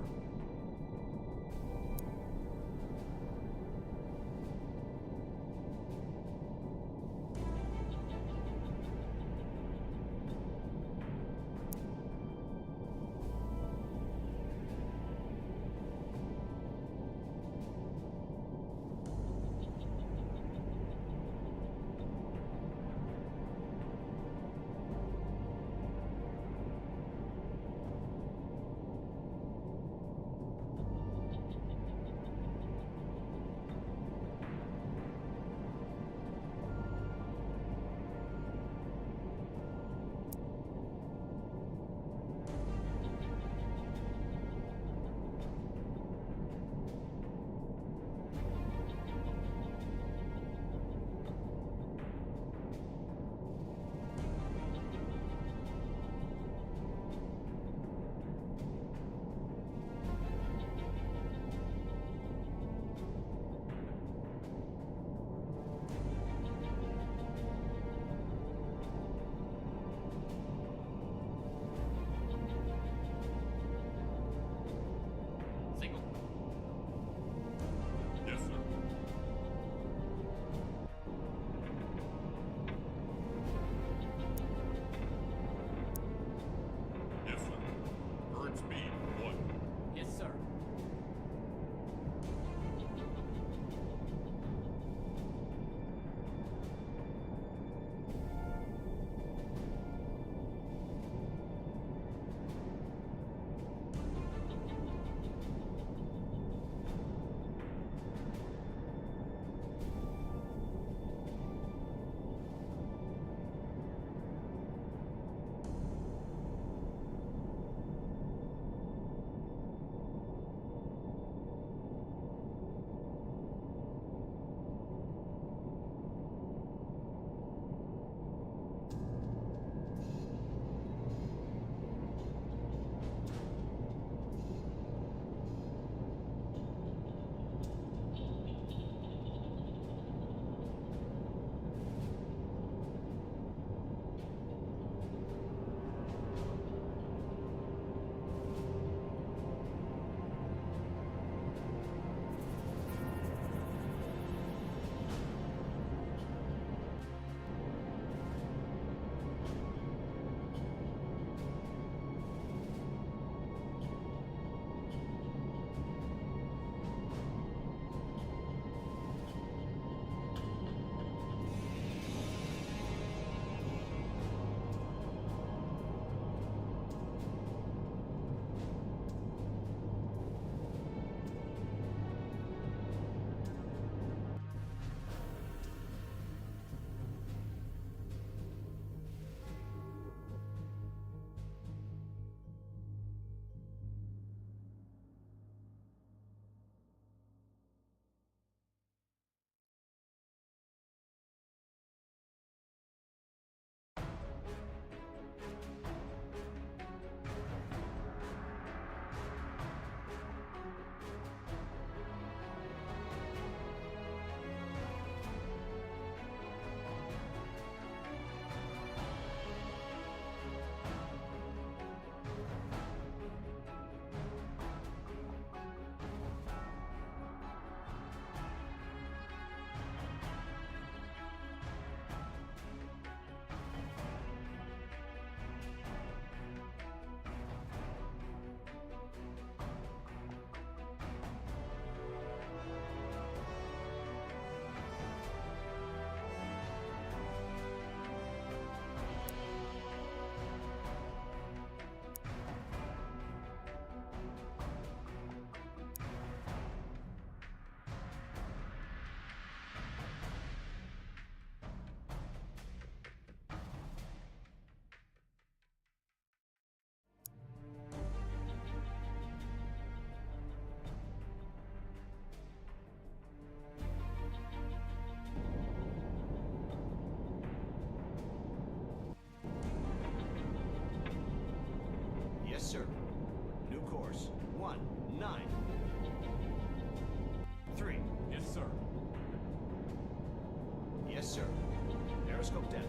Periscope depth.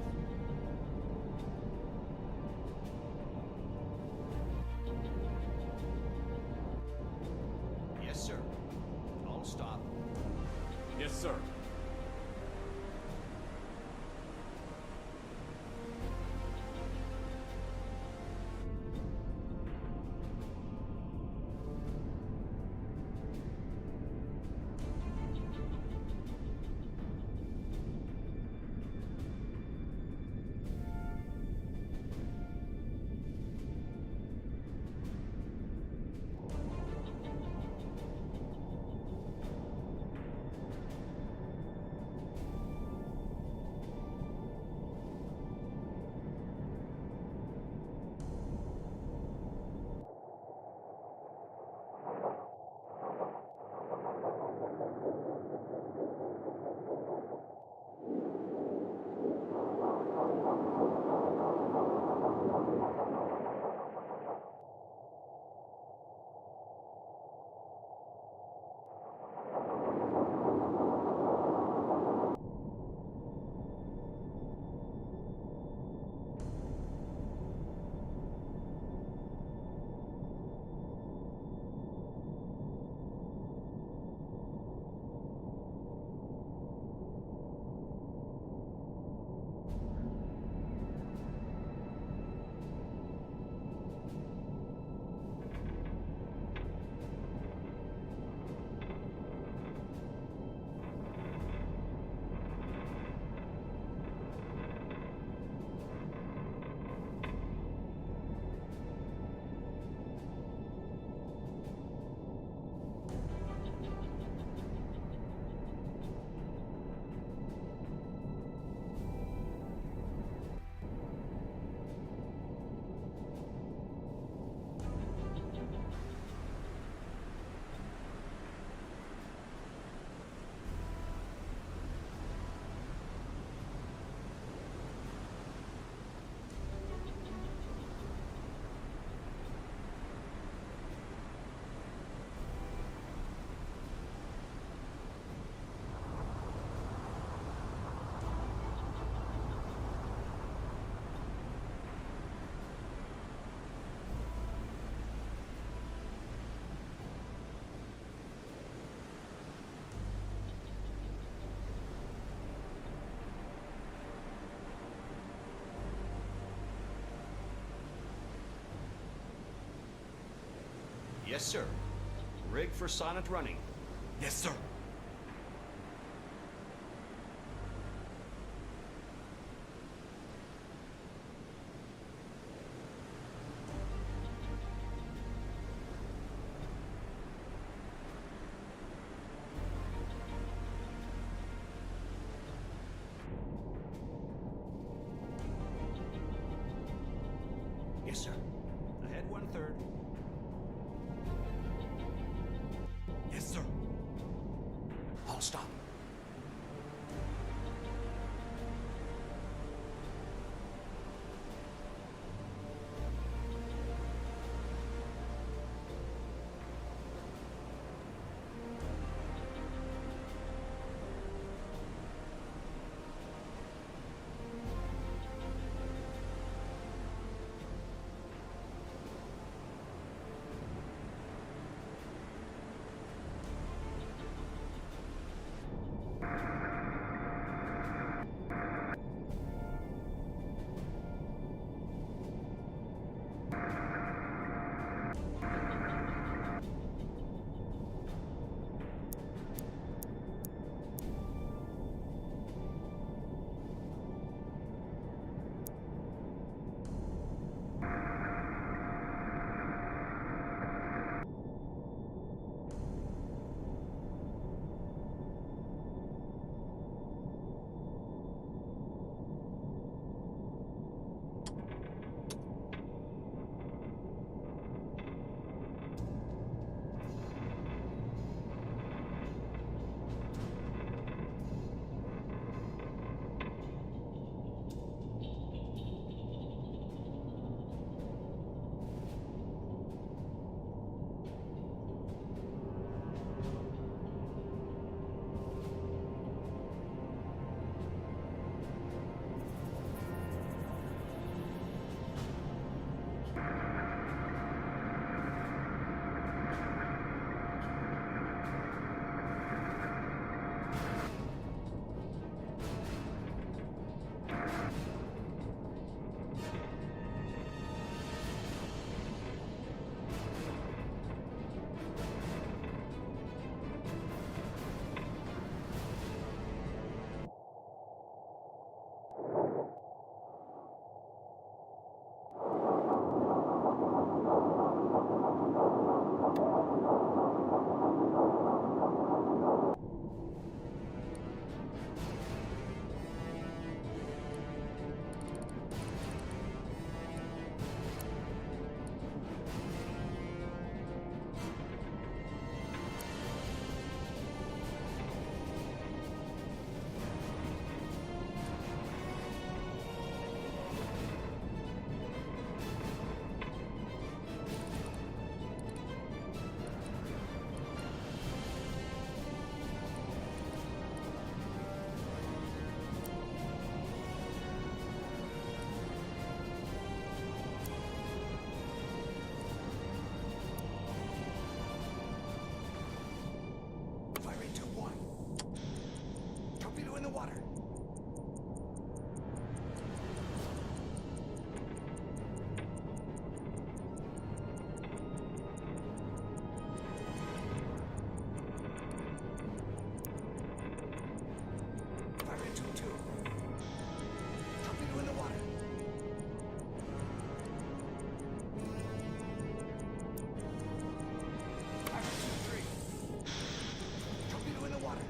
Yes, sir. All stop. Yes, sir. Yes, sir. Rig for silent running. Yes, sir. Yes, sir. Ahead 1/3. Yes, sir. All stop. water. Fire at 2-2. Torpedo in the water. Fire at 2-3. Torpedo in the water.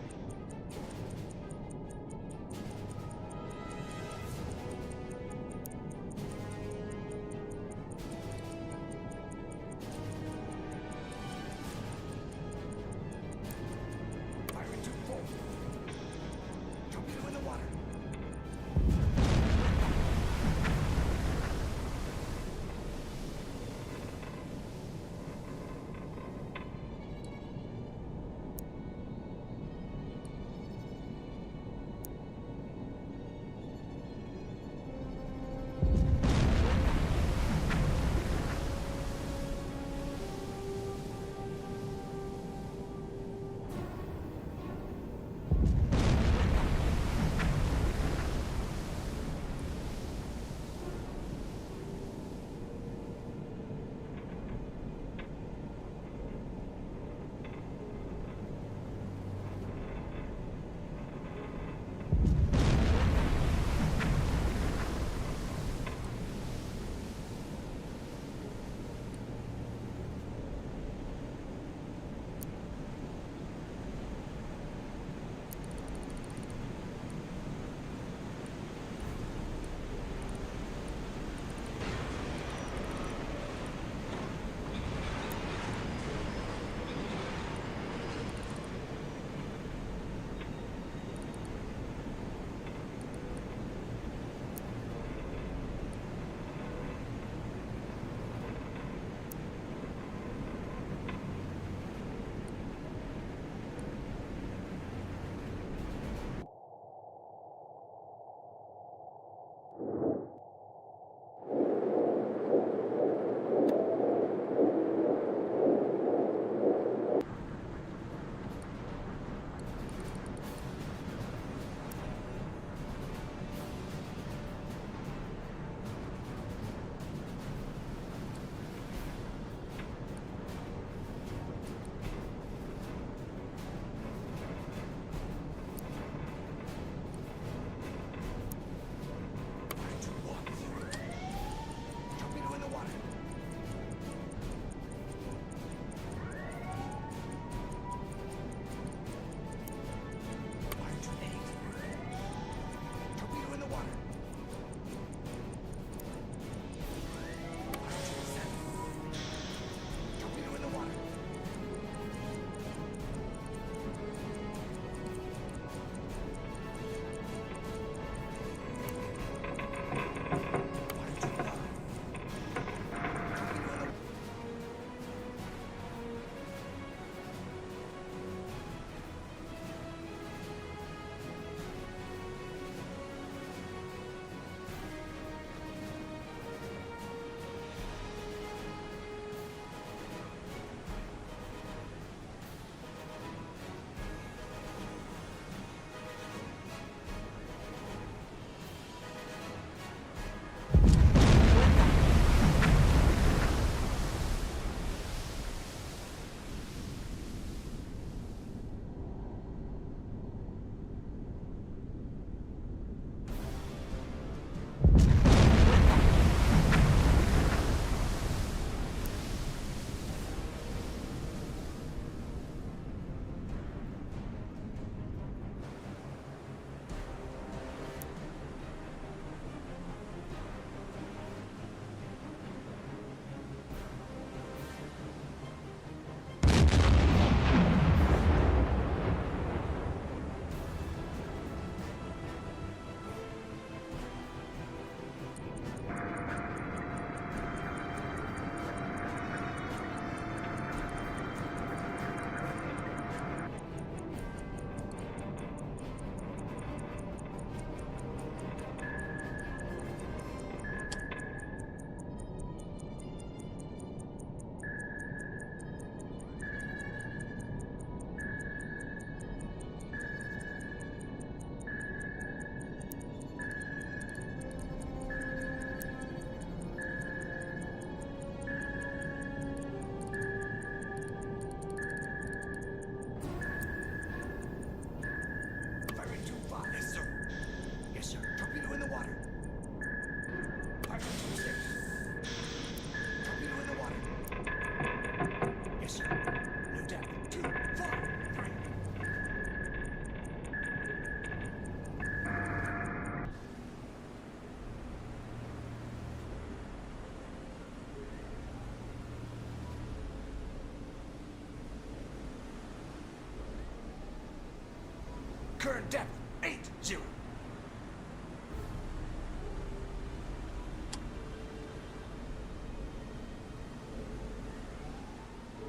Current depth 80.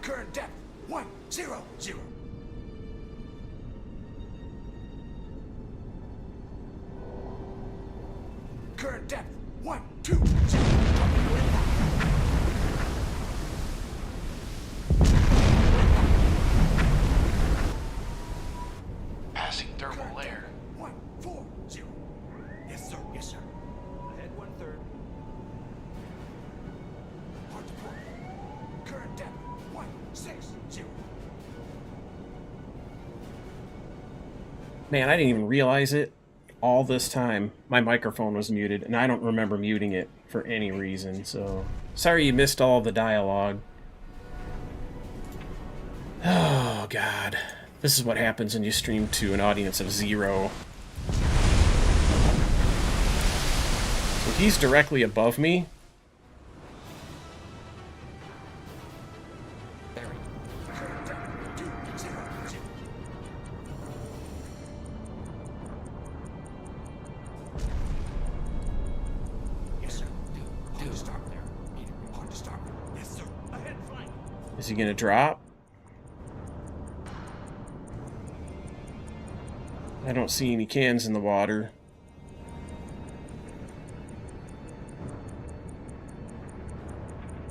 Current depth 100. Current depth 120. Passing thermal layer. 140. Yes, sir. Yes, sir. Ahead 1/3. Hard to port. Current depth 160. Man, I didn't even realize it. All this time, my microphone was muted, and I don't remember muting it for any reason, so... Sorry you missed all the dialogue. Oh, God. This is what happens when you stream to an audience of 0. So he's directly above me. Bearing. Current depth 200. Yes, sir. Hard to start there. Hard to start. Yes, sir. Ahead flank. Is he gonna drop? I don't see any cans in the water.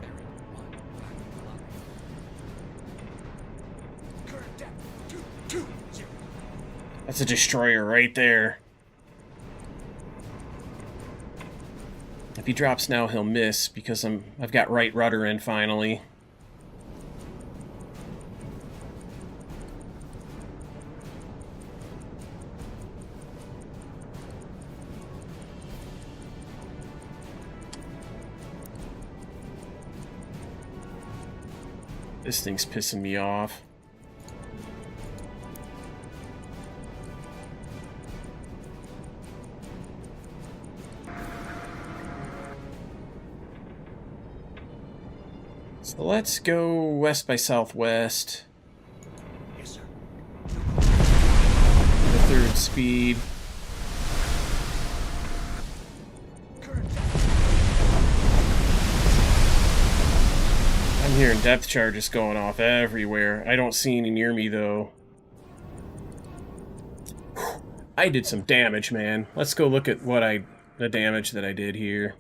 Bearing. 1 Current depth 220. That's a destroyer right there. If he drops now, he'll miss because I've got right rudder in finally. This thing's pissing me off. So let's go west by southwest. Yes, sir. The 3rd speed. Current depth. I'm hearing depth charges going off everywhere. I don't see any near me though. I did some damage, man. Let's go look at the damage that I did here.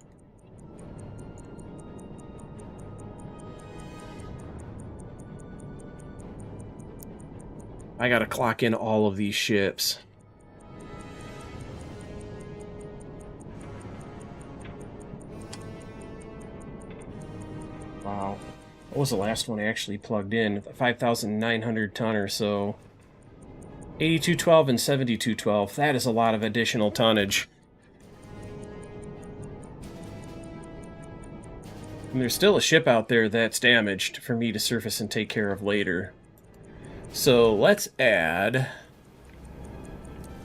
I gotta clock in all of these ships. Wow. What was the last one I actually plugged in? 5,900 ton or so. 8212 and 7212. That is a lot of additional tonnage. And there's still a ship out there that's damaged for me to surface and take care of later. So let's add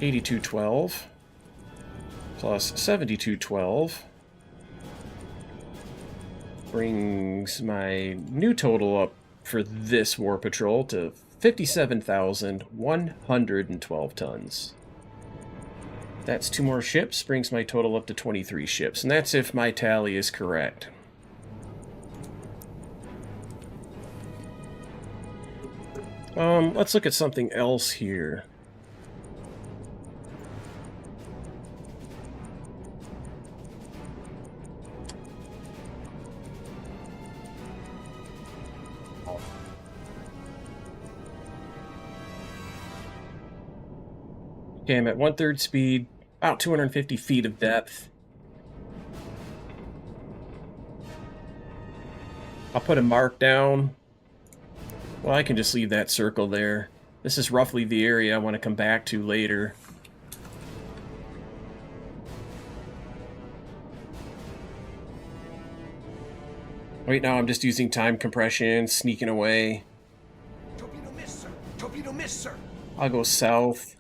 8212 plus 7212. Brings my new total up for this war patrol to 57,112 tons. That's 2 more ships, brings my total up to 23 ships, and that's if my tally is correct. Let's look at something else here. Okay, I'm at 1/3 speed, about 250 feet of depth. I'll put a mark down. Well, I can just leave that circle there. This is roughly the area I want to come back to later. Right now I'm just using time compression, sneaking away. Torpedo miss, sir. Torpedo miss, sir. I'll go south.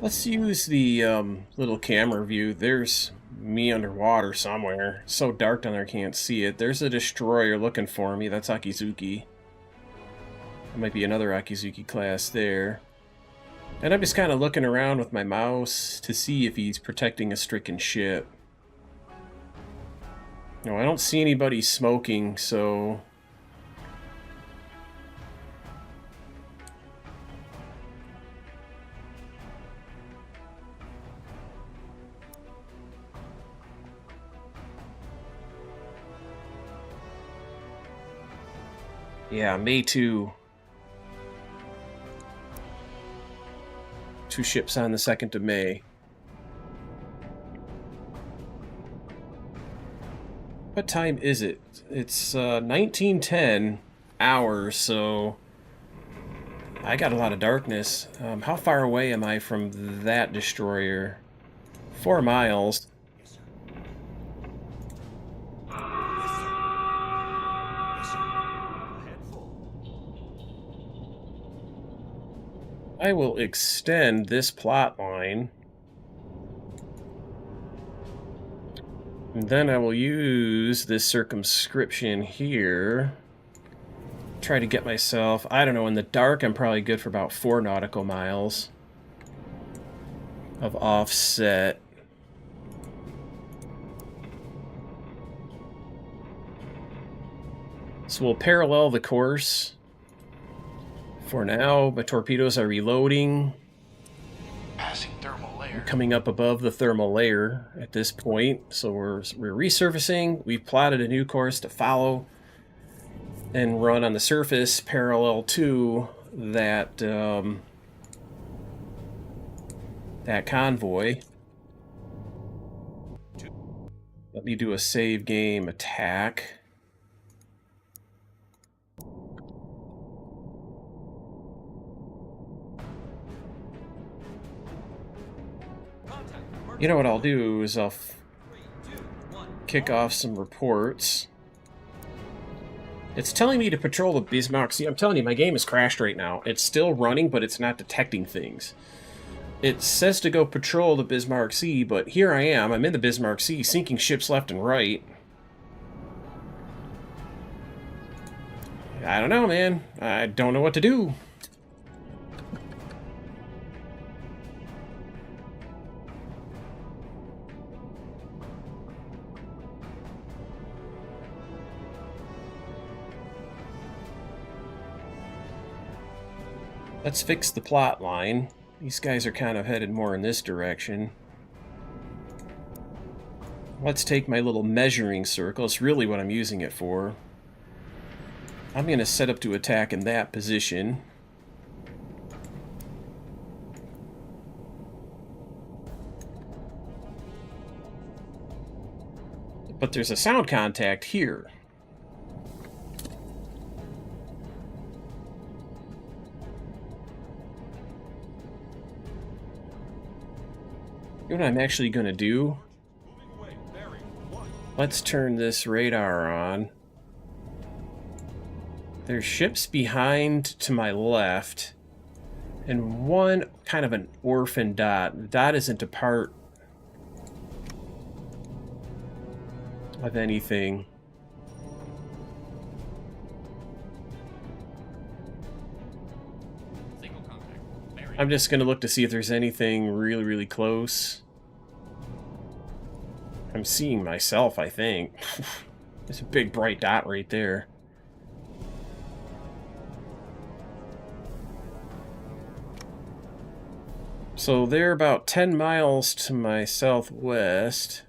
Let's use the little camera view. There's me underwater somewhere. So dark down there I can't see it. There's a destroyer looking for me. That's Akizuki. There might be another Akizuki class there. And I'm just kind of looking around with my mouse to see if he's protecting a stricken ship. No, I don't see anybody smoking, so... Yeah, May 2. 2 ships on the 2nd of May. What time is it? It's 1910 hours, so I got a lot of darkness. How far away am I from that destroyer? 4 miles. Yes, sir. Yes, sir. Yes, sir. Ahead full. I will extend this plot line. And then I will use this circumscription here. Try to get myself, I don't know, in the dark I'm probably good for about 4 nautical miles of offset. So we'll parallel the course. For now, my torpedoes are reloading. Passing thermal layer. Coming up above the thermal layer at this point, so we're resurfacing. We've plotted a new course to follow and run on the surface parallel to that that convoy. Let me do a save game attack. You know what I'll do is I'll kick off some reports. It's telling me to patrol the Bismarck Sea. I'm telling you, my game is crashed right now. It's still running, but it's not detecting things. It says to go patrol the Bismarck Sea, but here I am. I'm in the Bismarck Sea, sinking ships left and right. I don't know, man. I don't know what to do. Let's fix the plot line. These guys are kind of headed more in this direction. Let's take my little measuring circle. It's really what I'm using it for. I'm going to set up to attack in that position. But there's a sound contact here. You know what I'm actually going to do? Moving away. Bearing 1. Let's turn this radar on. There's ships behind to my left, and one kind of an orphan dot. The dot isn't a part of anything. Single contact. Bearing. I'm just going to look to see if there's anything really, really close. I'm seeing myself, I think. There's a big bright dot right there. So they're about 10 miles to my southwest.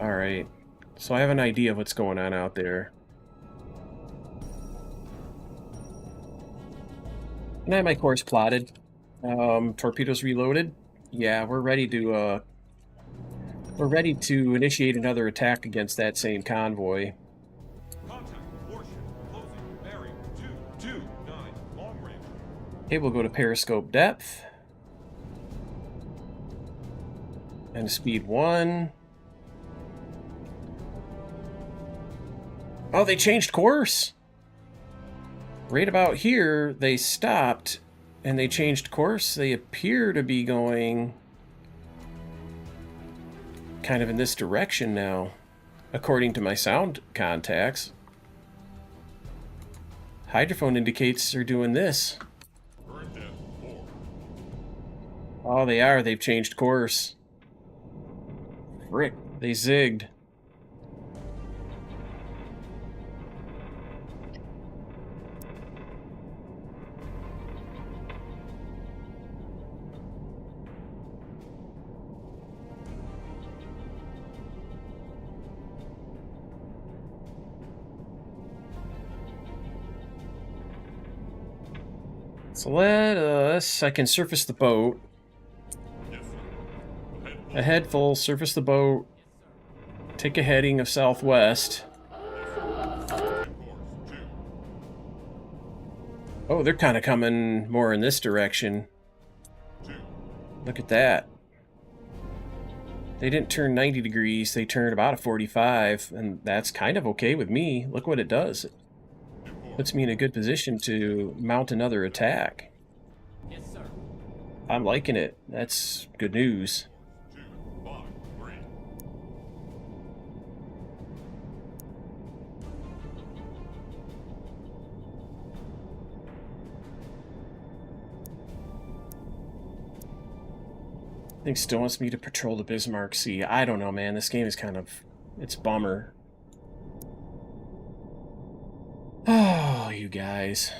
Alright. So I have an idea of what's going on out there. And I have my course plotted. Torpedoes reloaded. Yeah, we're ready to initiate another attack against that same convoy. Contact. Warship. Closing. Bearing 229. Long range. Okay, we'll go to periscope depth. And speed 1. Oh, they changed course. right about here, they stopped and they changed course. They appear to be going kind of in this direction now, according to my sound contacts. Hydrophone indicates they're doing this. Current depth 4. Oh, they are. They've changed course. Frick, they zigged. So I can surface the boat. Yes, sir. Ahead full, surface the boat. Take a heading of southwest. Course 2. Oh, they're kind of coming more in this direction. 2. Look at that. They didn't turn 90 degrees, they turned about a 45, and that's kind of okay with me. Look what it does. It puts me in a good position to mount another attack. Yes, sir. I'm liking it. That's good news. 2, 5, 3. I think still wants me to patrol the Bismarck Sea. I don't know, man. This game is kind of... it's bummer. Oh, you guys.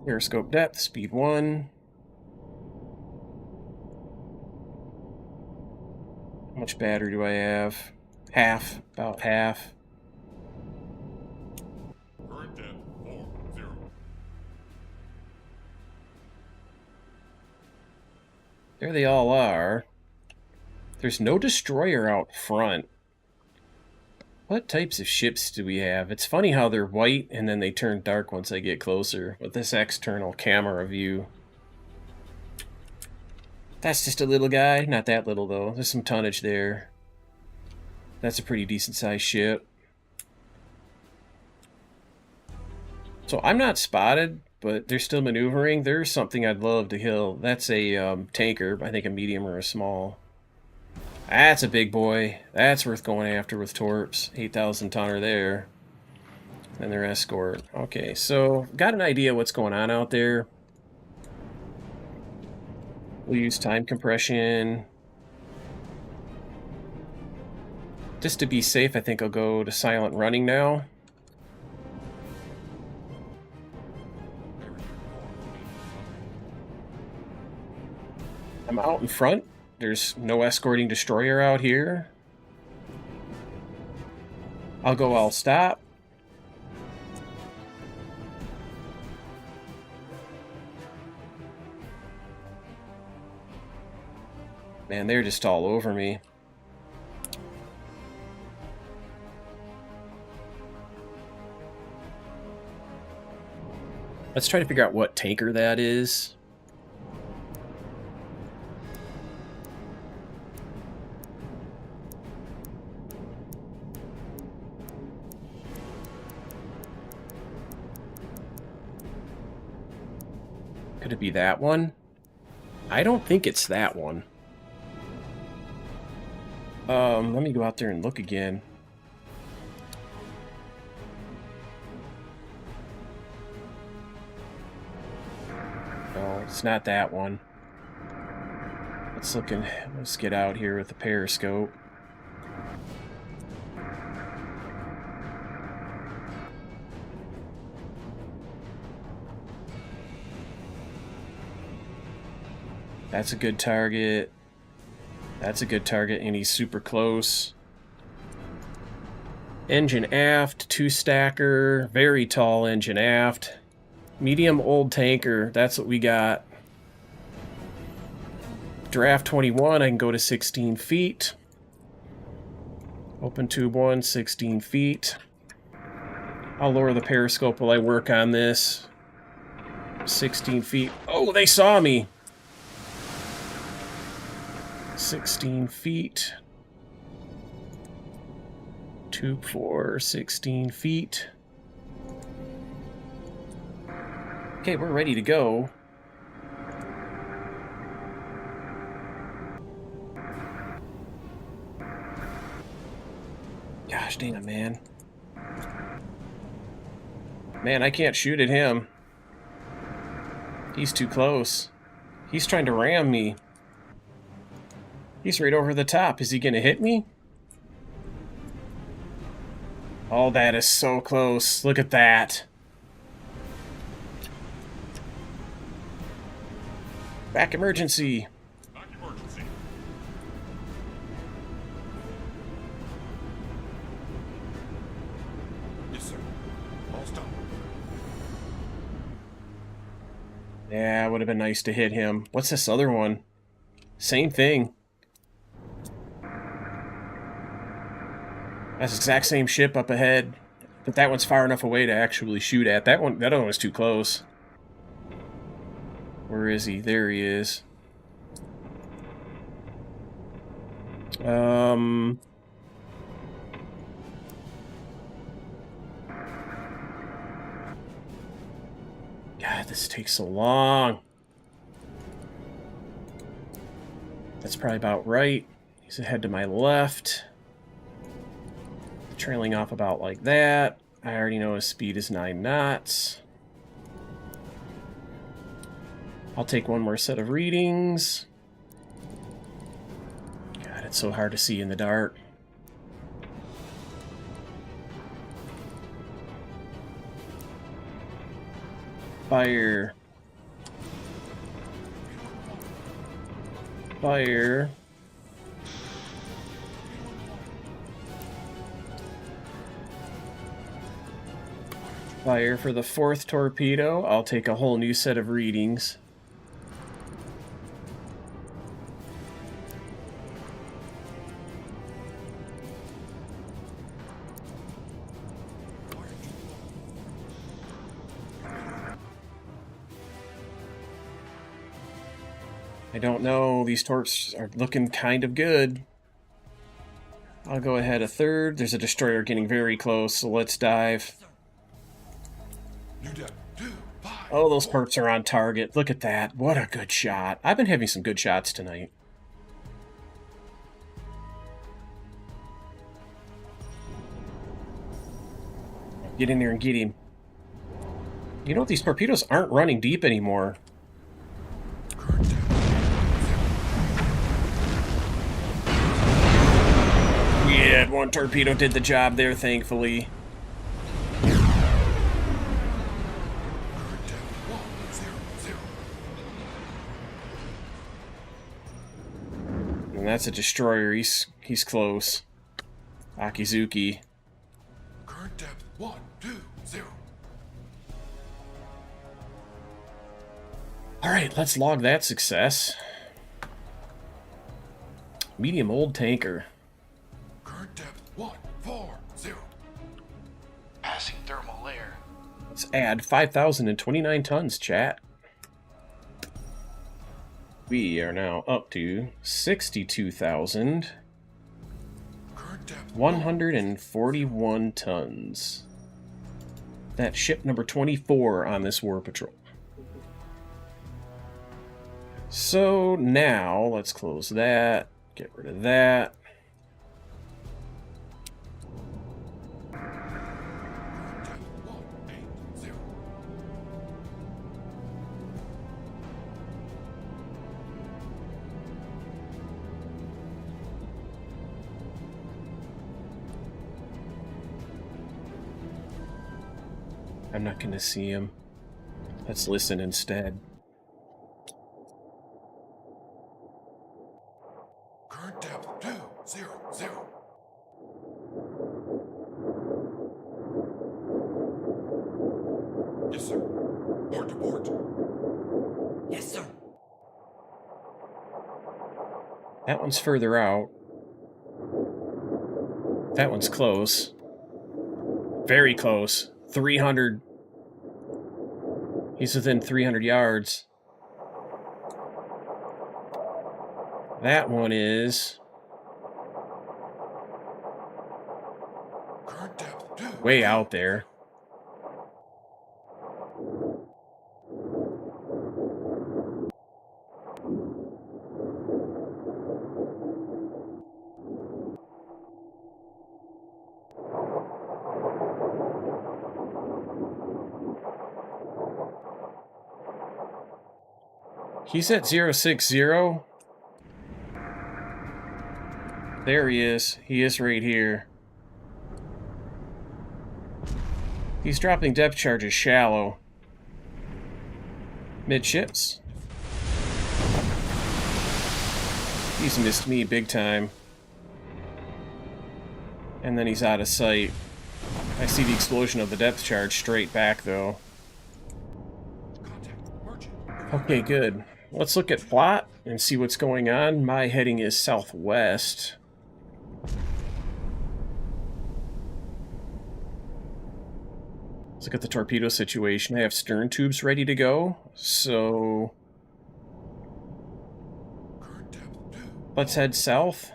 Periscope depth, speed 1. How much battery do I have? Half. About half. Current depth 4, 0. There they all are. There's no destroyer out front. What types of ships do we have? It's funny how they're white and then they turn dark once I get closer with this external camera view. That's just a little guy. Not that little, though. There's some tonnage there. That's a pretty decent sized ship. So I'm not spotted, but they're still maneuvering. There's something I'd love to kill. That's a tanker. I think a medium or a small. That's a big boy. That's worth going after with torps. 8,000 tonner there. And their escort. Okay, so got an idea what's going on out there. We'll use time compression. Just to be safe, I think I'll go to silent running now. I'm out in front. There's no escorting destroyer out here. I'll stop. Man, they're just all over me. Let's try to figure out what tanker that is. Could it be that one? I don't think it's that one. Let me go out there and look again. No, it's not that one. Let's get out here with the periscope. That's a good target. That's a good target, and he's super close. Engine aft, 2-stacker, very tall engine aft. Medium old tanker, that's what we got. Draft 21, I can go to 16 feet. Open tube 1, 16 feet. I'll lower the periscope while I work on this. 16 feet. Oh, they saw me! 16 feet. Tube 4, 16 feet. Okay, we're ready to go. Gosh damn, man. Man, I can't shoot at him. He's too close. He's trying to ram me. He's right over the top. Is he gonna hit me? Oh, that is so close. Look at that. Back emergency. Back emergency. Yes, sir. All stop. Yeah, it would have been nice to hit him. What's this other one? Same thing. That's the exact same ship up ahead, but that one's far enough away to actually shoot at. That other one was too close. Where is he? There he is. God, this takes so long. That's probably about right. He's ahead to my left. Trailing off about like that. I already know his speed is 9 knots. I'll take one more set of readings. God, it's so hard to see in the dark. Fire. Fire. Fire for the 4th torpedo. I'll take a whole new set of readings. I don't know. These torps are looking kind of good. I'll go ahead a 3rd. There's a destroyer getting very close, so let's dive. New depth. 2, 5. Oh, those perps are on target. Look at that. What a good shot. I've been having some good shots tonight. Get in there and get him. You know, these torpedoes aren't running deep anymore. Current depth. Yeah, one torpedo did the job there, thankfully. Current depth. 1, 0, 0. And that's a destroyer. He's close. Akizuki. Current depth. 1, 2, 0. Alright, let's log that success. Medium old tanker. Current depth. 1, 4, 0. Passing thermal layer. Let's add 5,029 tons, chat. We are now up to 62,141 Current depth. 141 tons. That's ship number 24 on this war patrol. So now, let's close that, get rid of that. Current depth. 1, 8, 0. I'm not going to see him. Let's listen instead. Current depth. 2, 0, 0. Yes, sir. Port to port. Yes, sir. That one's further out. That one's close. Very close. 300. He's within 300 yards. That one is way out there. He's at 060. There he is. He is right here. He's dropping depth charges shallow. Midships. He's missed me big time. And then he's out of sight. I see the explosion of the depth charge straight back, though. Okay, good. Let's look at plot and see what's going on. My heading is southwest. Let's look at the torpedo situation. I have stern tubes ready to go, so let's head south,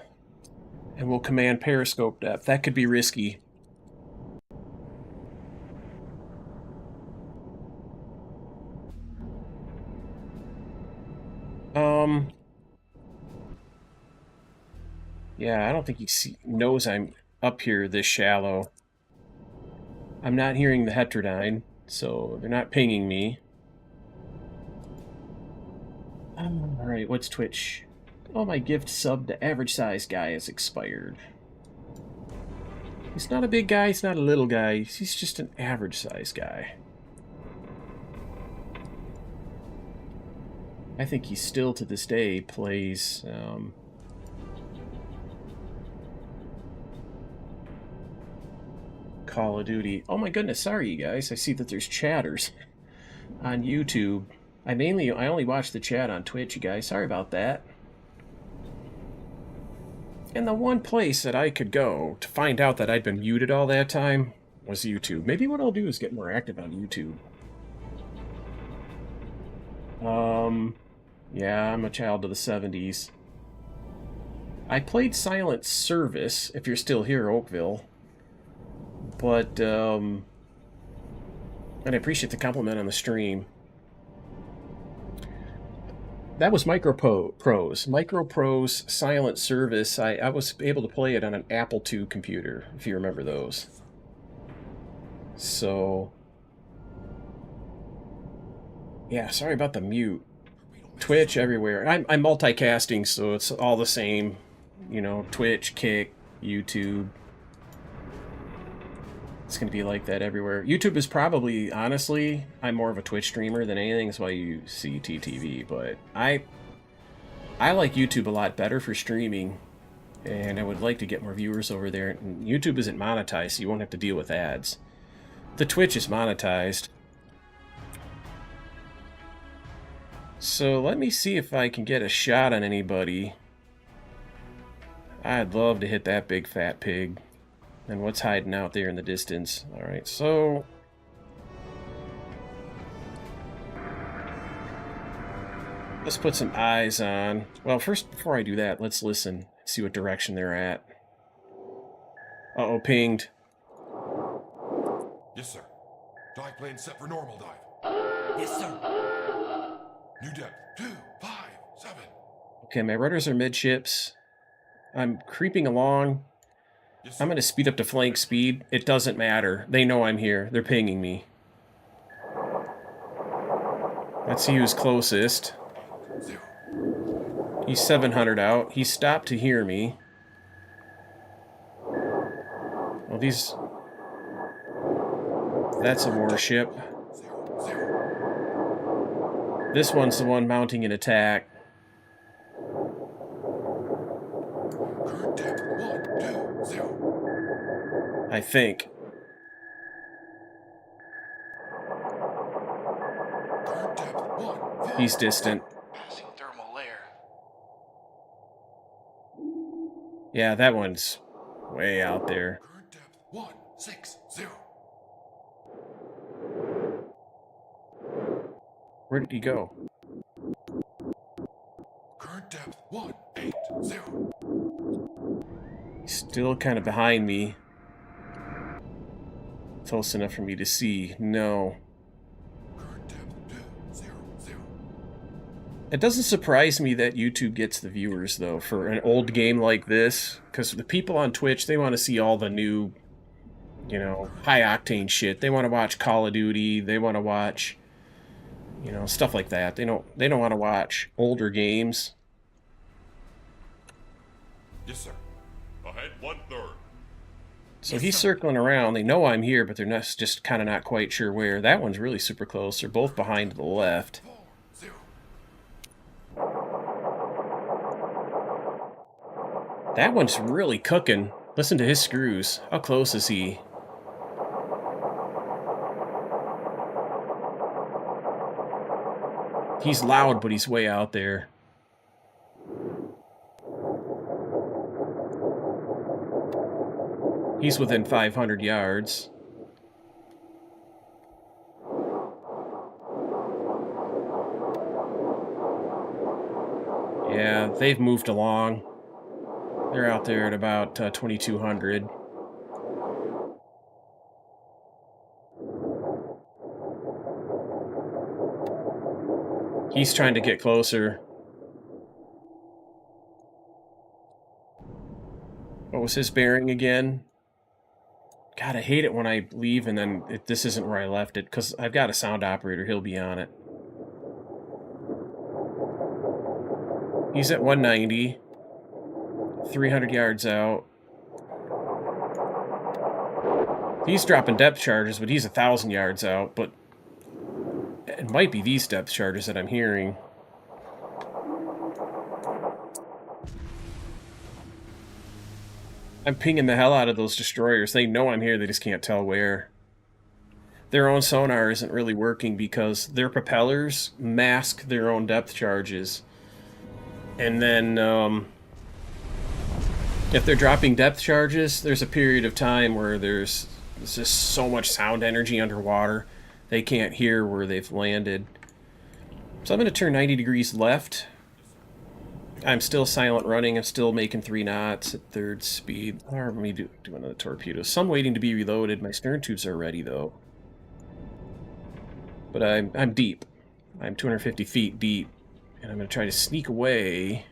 and we'll command periscope depth. That could be risky. Yeah, I don't think he knows I'm up here this shallow. I'm not hearing the heterodyne, so they're not pinging me. Alright, what's Twitch? Oh, my gift sub to average size guy has expired. He's not a big guy, he's not a little guy, he's just an average size guy. I think he still, to this day, plays Call of Duty. Oh my goodness, sorry you guys. I see that there's chatters on YouTube. I only watch the chat on Twitch, you guys. Sorry about that. And the one place that I could go to find out that I'd been muted all that time was YouTube. Maybe what I'll do is get more active on YouTube. Yeah, I'm a child of the 70s. I played Silent Service, if you're still here, Oakville. But, and I appreciate the compliment on the stream. That was Microprose Silent Service. I was able to play it on an Apple II computer, if you remember those. So, yeah, sorry about the mute. Twitch everywhere. I'm multicasting, so it's all the same. You know, Twitch, Kick, YouTube. It's going to be like that everywhere. YouTube is probably, honestly, I'm more of a Twitch streamer than anything. That's why you see TTV. But I like YouTube a lot better for streaming. And I would like to get more viewers over there. And YouTube isn't monetized, so you won't have to deal with ads. The Twitch is monetized. So let me see if I can get a shot on anybody. I'd love to hit that big fat pig. And what's hiding out there in the distance? Alright, so let's put some eyes on. Well, first, before I do that, let's listen. See what direction they're at. Uh-oh, pinged. Yes, sir. Dive plane set for normal dive. Yes, sir. New depth, 257. Okay, my rudders are midships. I'm creeping along. Yes, I'm going to speed up to flank speed. It doesn't matter. They know I'm here. They're pinging me. Let's see who's closest. 0. He's 700 out. He stopped to hear me. Well, these... That's a warship. 0, 0. This one's the one mounting an attack. Current depth, 120. I think. Current depth, 1. He's distant. Passing thermal layer. Yeah, that one's way out there. Current depth, 160. Where did he go? Current depth, 180. He's still kind of behind me. Close enough for me to see. No. Current depth 200. It doesn't surprise me that YouTube gets the viewers, though, for an old game like this. Because the people on Twitch, they want to see all the new, you know, high-octane shit. They want to watch Call of Duty. They want to watch, you know, stuff like that. They don't want to watch older games. Yes, sir. Ahead 1/3. So he's circling around. They know I'm here, but they're not, just kind of not quite sure where. That one's really super close. They're both behind to the left. 40. That one's really cooking. Listen to his screws. How close is he? He's loud, but he's way out there. He's within 500 yards. Yeah, they've moved along. They're out there at about 2200. He's trying to get closer. What was his bearing again? God, I hate it when I leave and then this isn't where I left it, because I've got a sound operator. He'll be on it. He's at 190. 300 yards out. He's dropping depth charges, but he's 1,000 yards out. But it might be these depth charges that I'm hearing. I'm pinging the hell out of those destroyers. They know I'm here, they just can't tell where. Their own sonar isn't really working because their propellers mask their own depth charges. And then, if they're dropping depth charges, there's a period of time where there's just so much sound energy underwater, they can't hear where they've landed. So I'm going to turn 90 degrees left. I'm still silent running. I'm still making 3 knots at third speed. Or let me do another torpedo. Some waiting to be reloaded. My stern tubes are ready, though. But I'm deep. I'm 250 feet deep. And I'm going to try to sneak away.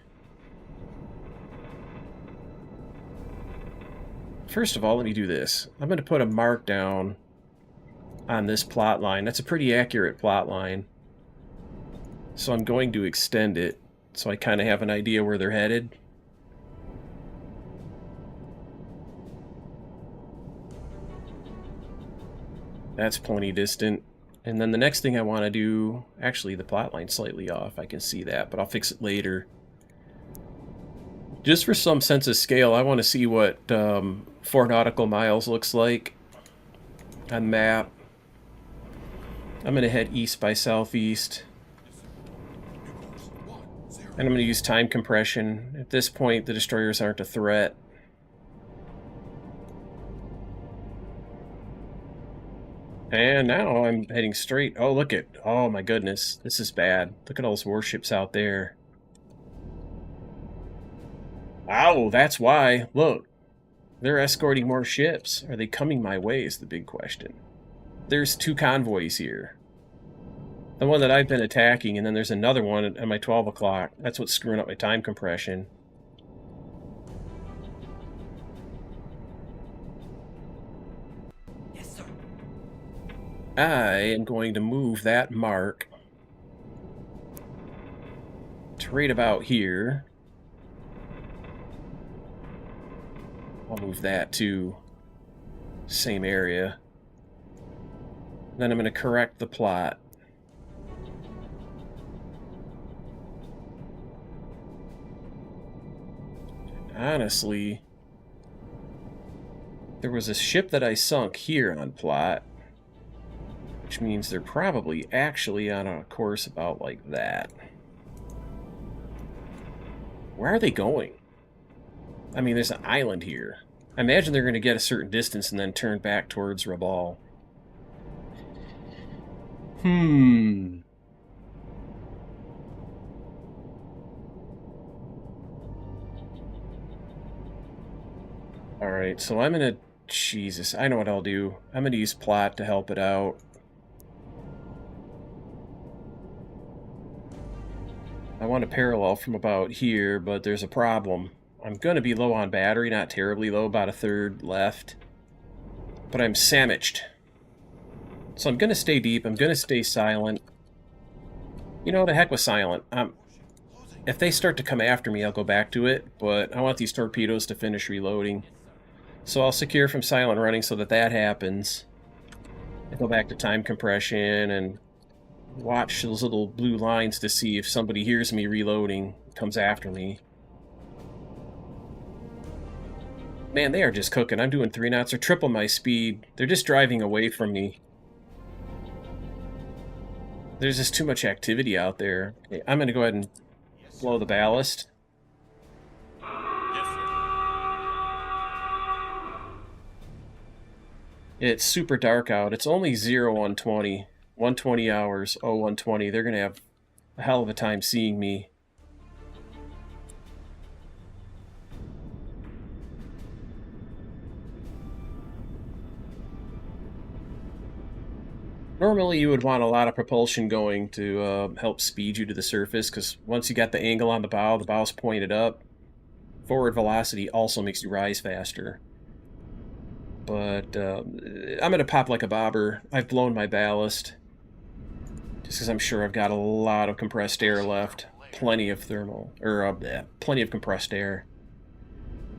First of all, let me do this. I'm going to put a mark down on this plot line. That's a pretty accurate plot line. So I'm going to extend it so I kind of have an idea where they're headed. That's plenty distant. And then the next thing I want to do, actually the plot line's slightly off, I can see that, but I'll fix it later. Just for some sense of scale, I want to see what 4 nautical miles looks like on the map. I'm going to head east by southeast. And I'm going to use time compression. At this point, the destroyers aren't a threat. And now I'm heading straight. Oh, look at... Oh, my goodness. This is bad. Look at all those warships out there. Oh, that's why. Look. They're escorting more ships. Are they coming my way is the big question. There's 2 convoys here. The one that I've been attacking, and then there's another one at my 12 o'clock. That's what's screwing up my time compression. Yes, sir. I am going to move that mark to right about here. I'll move that to same area. Then I'm going to correct the plot. Honestly, there was a ship that I sunk here on plot, which means they're probably actually on a course about like that. Where are they going? I mean, there's an island here. I imagine they're going to get a certain distance and then turn back towards Rabaul. Alright, so I'm going to Jesus, I know what I'll do. I'm going to use plot to help it out. I want to parallel from about here, but there's a problem. I'm going to be low on battery, not terribly low, about a third left. But I'm sandwiched. So I'm going to stay deep, I'm going to stay silent. You know, the heck with silent. If they start to come after me, I'll go back to it, but I want these torpedoes to finish reloading. So I'll secure from silent running so that that happens. I go back to time compression and watch those little blue lines to see if somebody hears me reloading, comes after me. Man, they are just cooking. I'm doing 3 knots or triple my speed. They're just driving away from me. There's just too much activity out there. Okay, I'm going to go ahead and blow the ballast. Yes, sir. It's super dark out. It's only 0120. 120 hours. Oh, 120. They're going to have a hell of a time seeing me. Normally you would want a lot of propulsion going to help speed you to the surface, because once you got the angle on the bow's pointed up, forward velocity also makes you rise faster. But I'm going to pop like a bobber. I've blown my ballast, just because I'm sure I've got a lot of compressed air left. Plenty of thermal, or plenty of compressed air.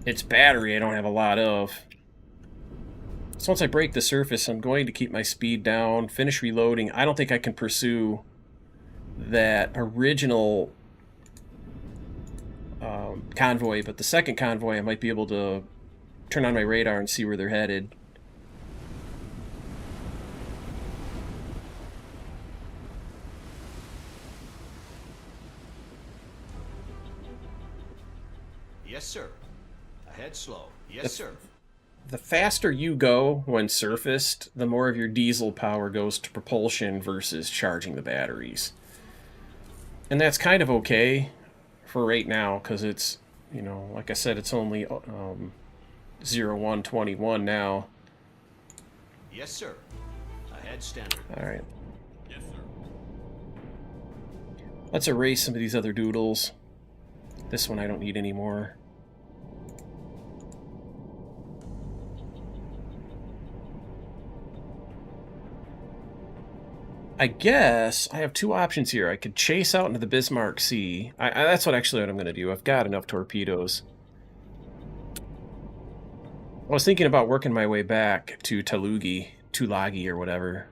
It's battery I don't have a lot of. So once I break the surface, I'm going to keep my speed down, finish reloading. I don't think I can pursue that original convoy, but the second convoy I might be able to turn on my radar and see where they're headed. Yes, sir. Ahead slow. Yes, sir. The faster you go when surfaced, the more of your diesel power goes to propulsion versus charging the batteries. And that's kind of okay for right now, because it's, you know, like I said, it's only 0121 now. Yes, sir. Ahead standard. Alright, Yes, sir. let's erase some of these other doodles. This one I don't need anymore. I guess I have two options here. I could chase out into the Bismarck Sea. That's what I'm going to do. I've got enough torpedoes. I was thinking about working my way back to Tulagi or whatever.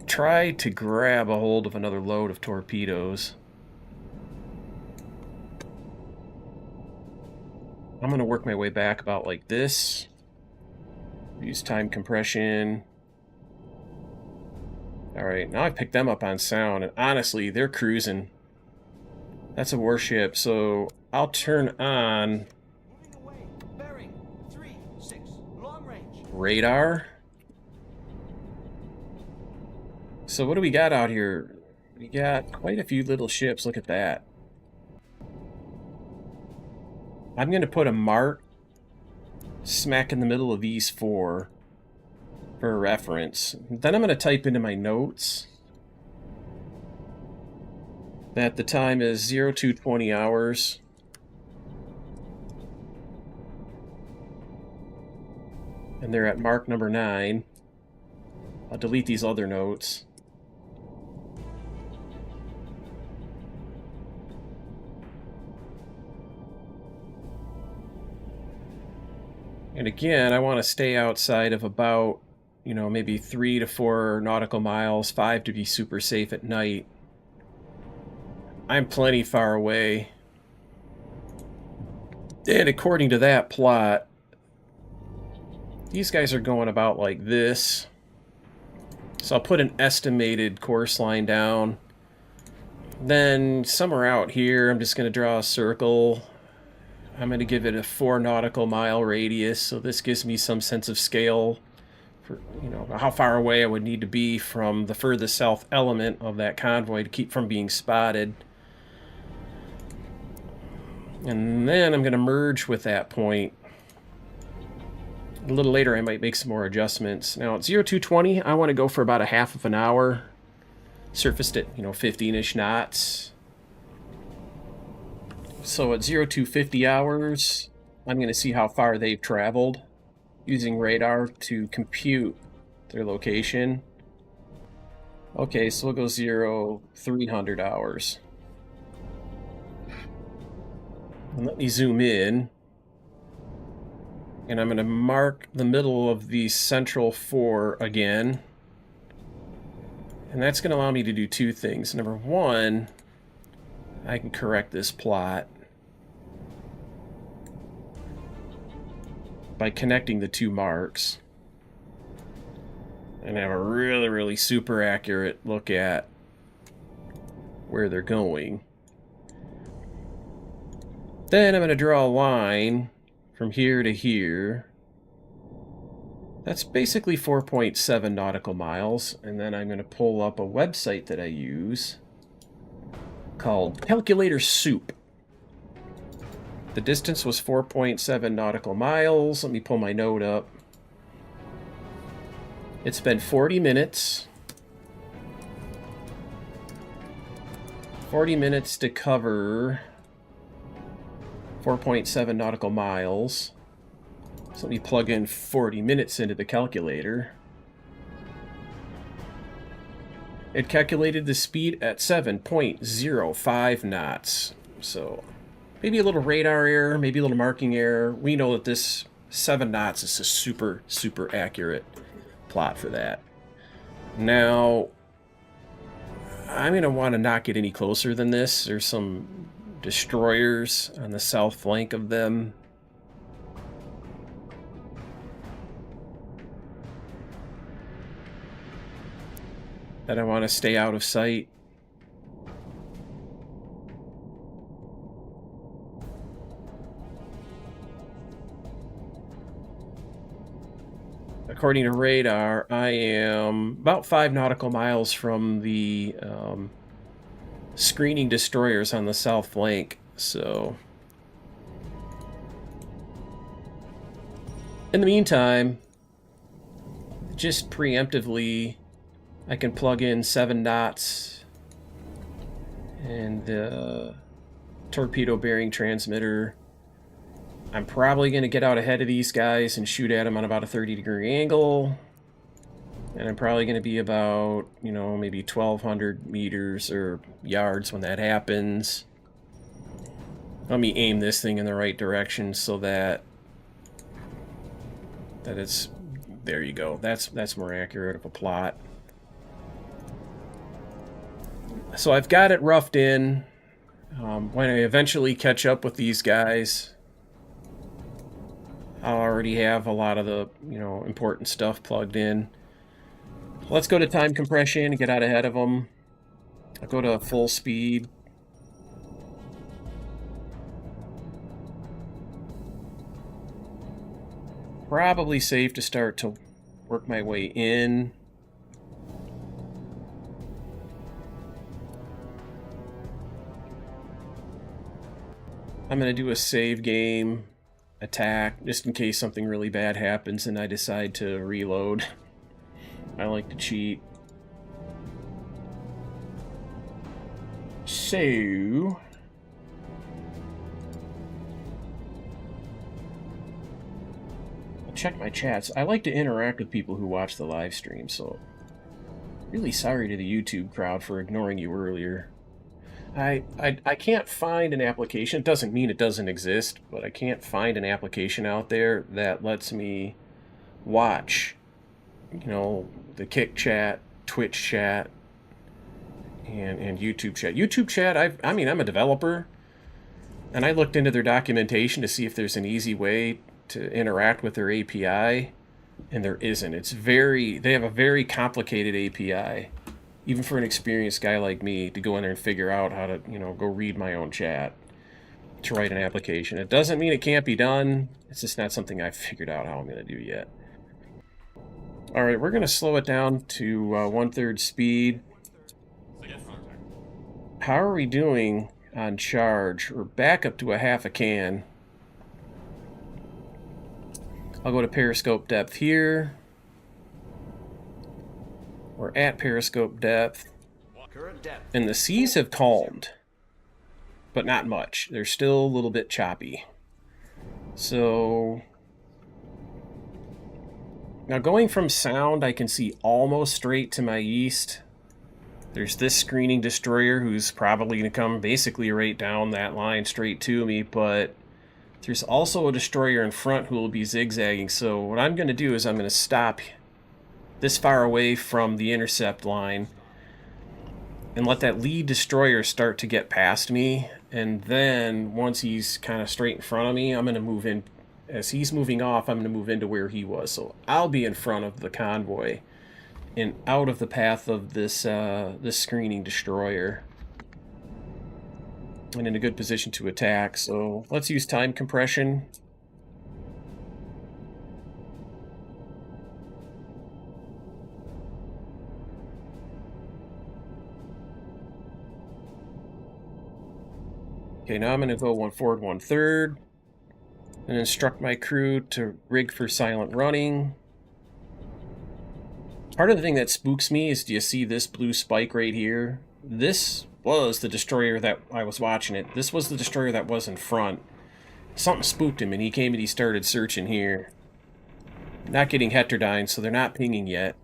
Try to grab a hold of another load of torpedoes. I'm going to work my way back about like this. Use time compression. Alright, now I've picked them up on sound, and honestly, they're cruising. That's a warship, so I'll turn on Moving away. Bearing 36. Long range. radar. So what do we got out here? We got quite a few little ships. Look at that. I'm going to put a mark smack in the middle of these four for reference. Then I'm going to type into my notes that the time is 0220 hours. And they're at mark number 9. I'll delete these other notes. And again, I want to stay outside of about, you know, maybe 3 to 4 nautical miles, 5 to be super safe at night. I'm plenty far away. And according to that plot, these guys are going about like this. So I'll put an estimated course line down. Then somewhere out here, I'm just going to draw a circle. I'm going to give it a 4 nautical mile radius, so this gives me some sense of scale for, you know, how far away I would need to be from the furthest south element of that convoy to keep from being spotted. And then I'm going to merge with that point. A little later, I might make some more adjustments. Now, at 0220, I want to go for about a half of an hour. Surfaced at, 15-ish knots. So at 0250 hours, I'm going to see how far they've traveled using radar to compute their location. Okay, so we'll go 0300 hours. And let me zoom in. And I'm going to mark the middle of the central 4 again. And that's going to allow me to do two things. Number one, I can correct this plot by connecting the two marks. And have a really, really super accurate look at where they're going. Then I'm going to draw a line from here to here. That's basically 4.7 nautical miles. And then I'm going to pull up a website that I use called Calculator Soup. The distance was 4.7 nautical miles. Let me pull my note up. It's been 40 minutes. 40 minutes to cover 4.7 nautical miles. So let me plug in 40 minutes into the calculator. It calculated the speed at 7.05 knots. So maybe a little radar error, maybe a little marking error. We know that this 7 knots is a super, super accurate plot for that. Now, I'm going to want to not get any closer than this. There's some destroyers on the south flank of them. That I want to stay out of sight. According to radar, I am about 5 nautical miles from the screening destroyers on the south flank, so... In the meantime, just preemptively, I can plug in 7 knots and the torpedo bearing transmitter. I'm probably going to get out ahead of these guys and shoot at them on about a 30-degree angle. And I'm probably going to be about, maybe 1,200 meters or yards when that happens. Let me aim this thing in the right direction so that it's... There you go. That's more accurate of a plot. So I've got it roughed in. When I eventually catch up with these guys, I'll already have a lot of the, important stuff plugged in. Let's go to time compression and get out ahead of them. I'll go to full speed. Probably safe to start to work my way in. I'm going to do a save game attack, just in case something really bad happens and I decide to reload. I like to cheat. So... I'll check my chats. I like to interact with people who watch the live stream, so... Really sorry to the YouTube crowd for ignoring you earlier. I can't find an application. It doesn't mean it doesn't exist, but I can't find an application out there that lets me watch, the Kick chat, Twitch chat, and YouTube chat. YouTube chat, I'm a developer, and I looked into their documentation to see if there's an easy way to interact with their API, and there isn't. They have a very complicated API. Even for an experienced guy like me to go in there and figure out how to, go read my own chat to write an application. It doesn't mean it can't be done. It's just not something I've figured out how I'm going to do yet. All right, we're going to slow it down to 1/3 speed. Yes, sir. How are we doing on charge? We're back up to a half a can. I'll go to periscope depth here. We're at periscope depth. Current depth. And the seas have calmed. But not much. They're still a little bit choppy. So... Now going from sound, I can see almost straight to my east. There's this screening destroyer who's probably going to come basically right down that line straight to me, but there's also a destroyer in front who will be zigzagging. So what I'm going to do is I'm going to stop this far away from the intercept line and let that lead destroyer start to get past me. And then once he's kind of straight in front of me, I'm going to move in. As he's moving off, I'm going to move into where he was. So I'll be in front of the convoy and out of the path of this this screening destroyer. And in a good position to attack. So let's use time compression. Okay, now I'm going to go 1 forward, 1 third. And instruct my crew to rig for silent running. Part of the thing that spooks me is, do you see this blue spike right here? This was the destroyer that I was watching it. This was the destroyer that was in front. Something spooked him and he came and he started searching here. Not getting heterodyne, so they're not pinging yet.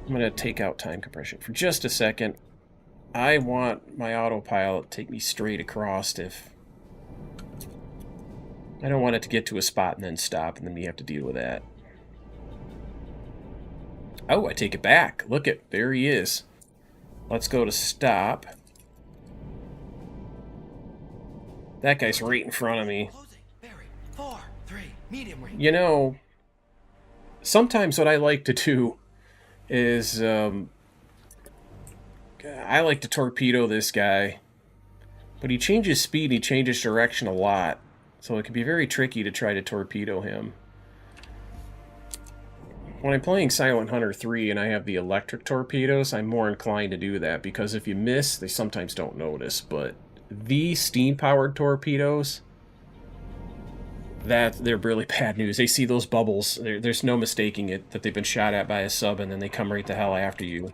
I'm going to take out time compression for just a second. I want my autopilot to take me straight across if... I don't want it to get to a spot and then stop, and then we have to deal with that. Oh, I take it back. Look at, there he is. Let's go to stop. That guy's right in front of me. Closing. Barry. 4, 3. Medium range. You know, sometimes what I like to do is... I like to torpedo this guy, but he changes speed and he changes direction a lot, so it can be very tricky to try to torpedo him. When I'm playing Silent Hunter 3 and I have the electric torpedoes, I'm more inclined to do that, because if you miss, they sometimes don't notice, but the steam-powered torpedoes, they're really bad news. They see those bubbles, there's no mistaking it, that they've been shot at by a sub, and then they come right the hell after you.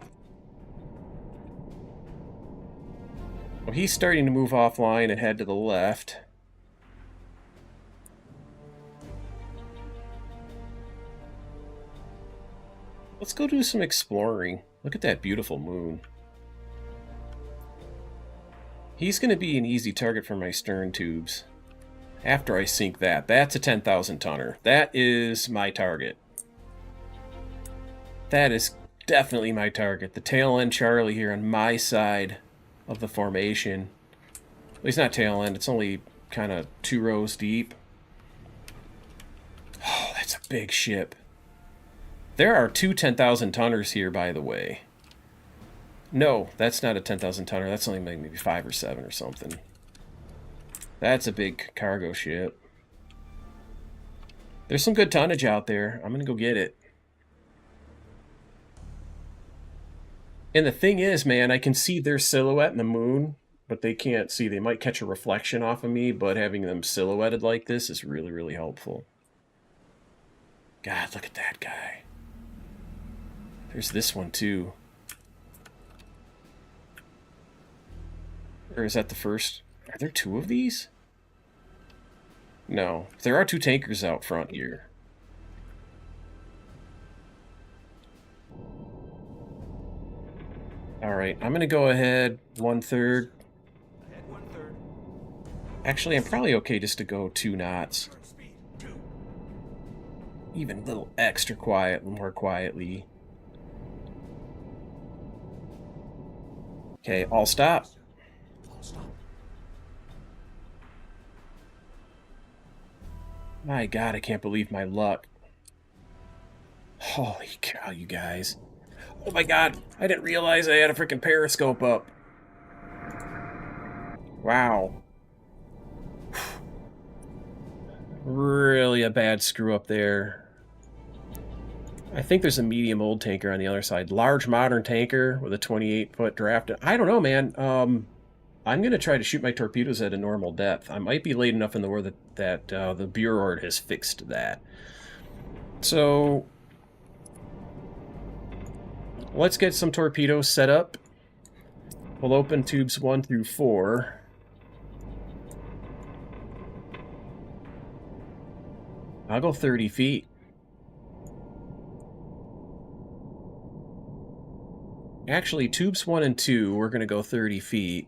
Well, he's starting to move offline and head to the left. Let's go do some exploring. Look at that beautiful moon. He's going to be an easy target for my stern tubes. After I sink that. That's a 10,000 tonner. That is my target. That is definitely my target. The tail end Charlie here on my side of the formation. Well, he's not tail end, it's only kind of 2 rows deep. Oh, that's a big ship. There are 2 10,000 tonners here, by the way. No, that's not a 10,000 tonner, that's only maybe 5 or 7 or something. That's a big cargo ship. There's some good tonnage out there. I'm gonna go get it. And the thing is, man, I can see their silhouette in the moon, but they can't see. They might catch a reflection off of me, but having them silhouetted like this is really, really helpful. God, look at that guy. There's this one, too. Or is that the first? Are there 2 of these? No. There are 2 tankers out front here. Alright, I'm going to go ahead 1 third. Ahead 1 third. Actually, I'm probably okay just to go 2 knots. Current speed 2. Even a little extra quiet, more quietly. Okay, I'll stop. I'll stop. My God, I can't believe my luck. Holy cow, you guys. Oh my God, I didn't realize I had a freaking periscope up. Wow. Really a bad screw up there. I think there's a medium old tanker on the other side. Large modern tanker with a 28-foot draft. I don't know, man. I'm going to try to shoot my torpedoes at a normal depth. I might be late enough in the war that the Bureau has fixed that. So let's get some torpedoes set up. We'll open tubes 1 through 4. I'll go 30 feet. Actually, tubes 1 and 2, we're going to go 30 feet.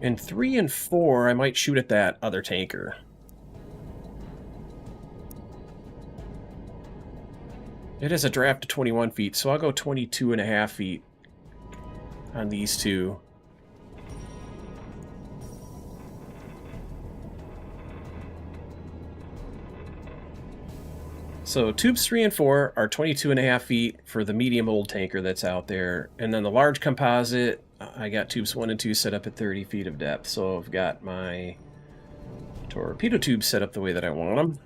And 3 and 4, I might shoot at that other tanker. It has a draft of 21 feet, so I'll go 22.5 feet on these two. So tubes 3 and 4 are 22.5 feet for the medium old tanker that's out there. And then the large composite, I got tubes 1 and 2 set up at 30 feet of depth. So I've got my torpedo tubes set up the way that I want them.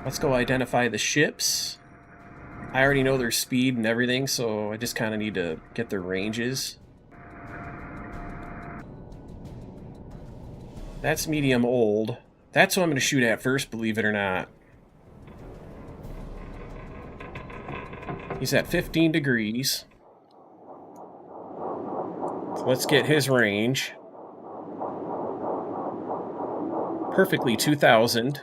Let's go identify the ships. I already know their speed and everything, so I just kind of need to get their ranges. That's medium old. That's what I'm going to shoot at first, believe it or not. He's at 15 degrees. So let's get his range. Perfectly 2,000.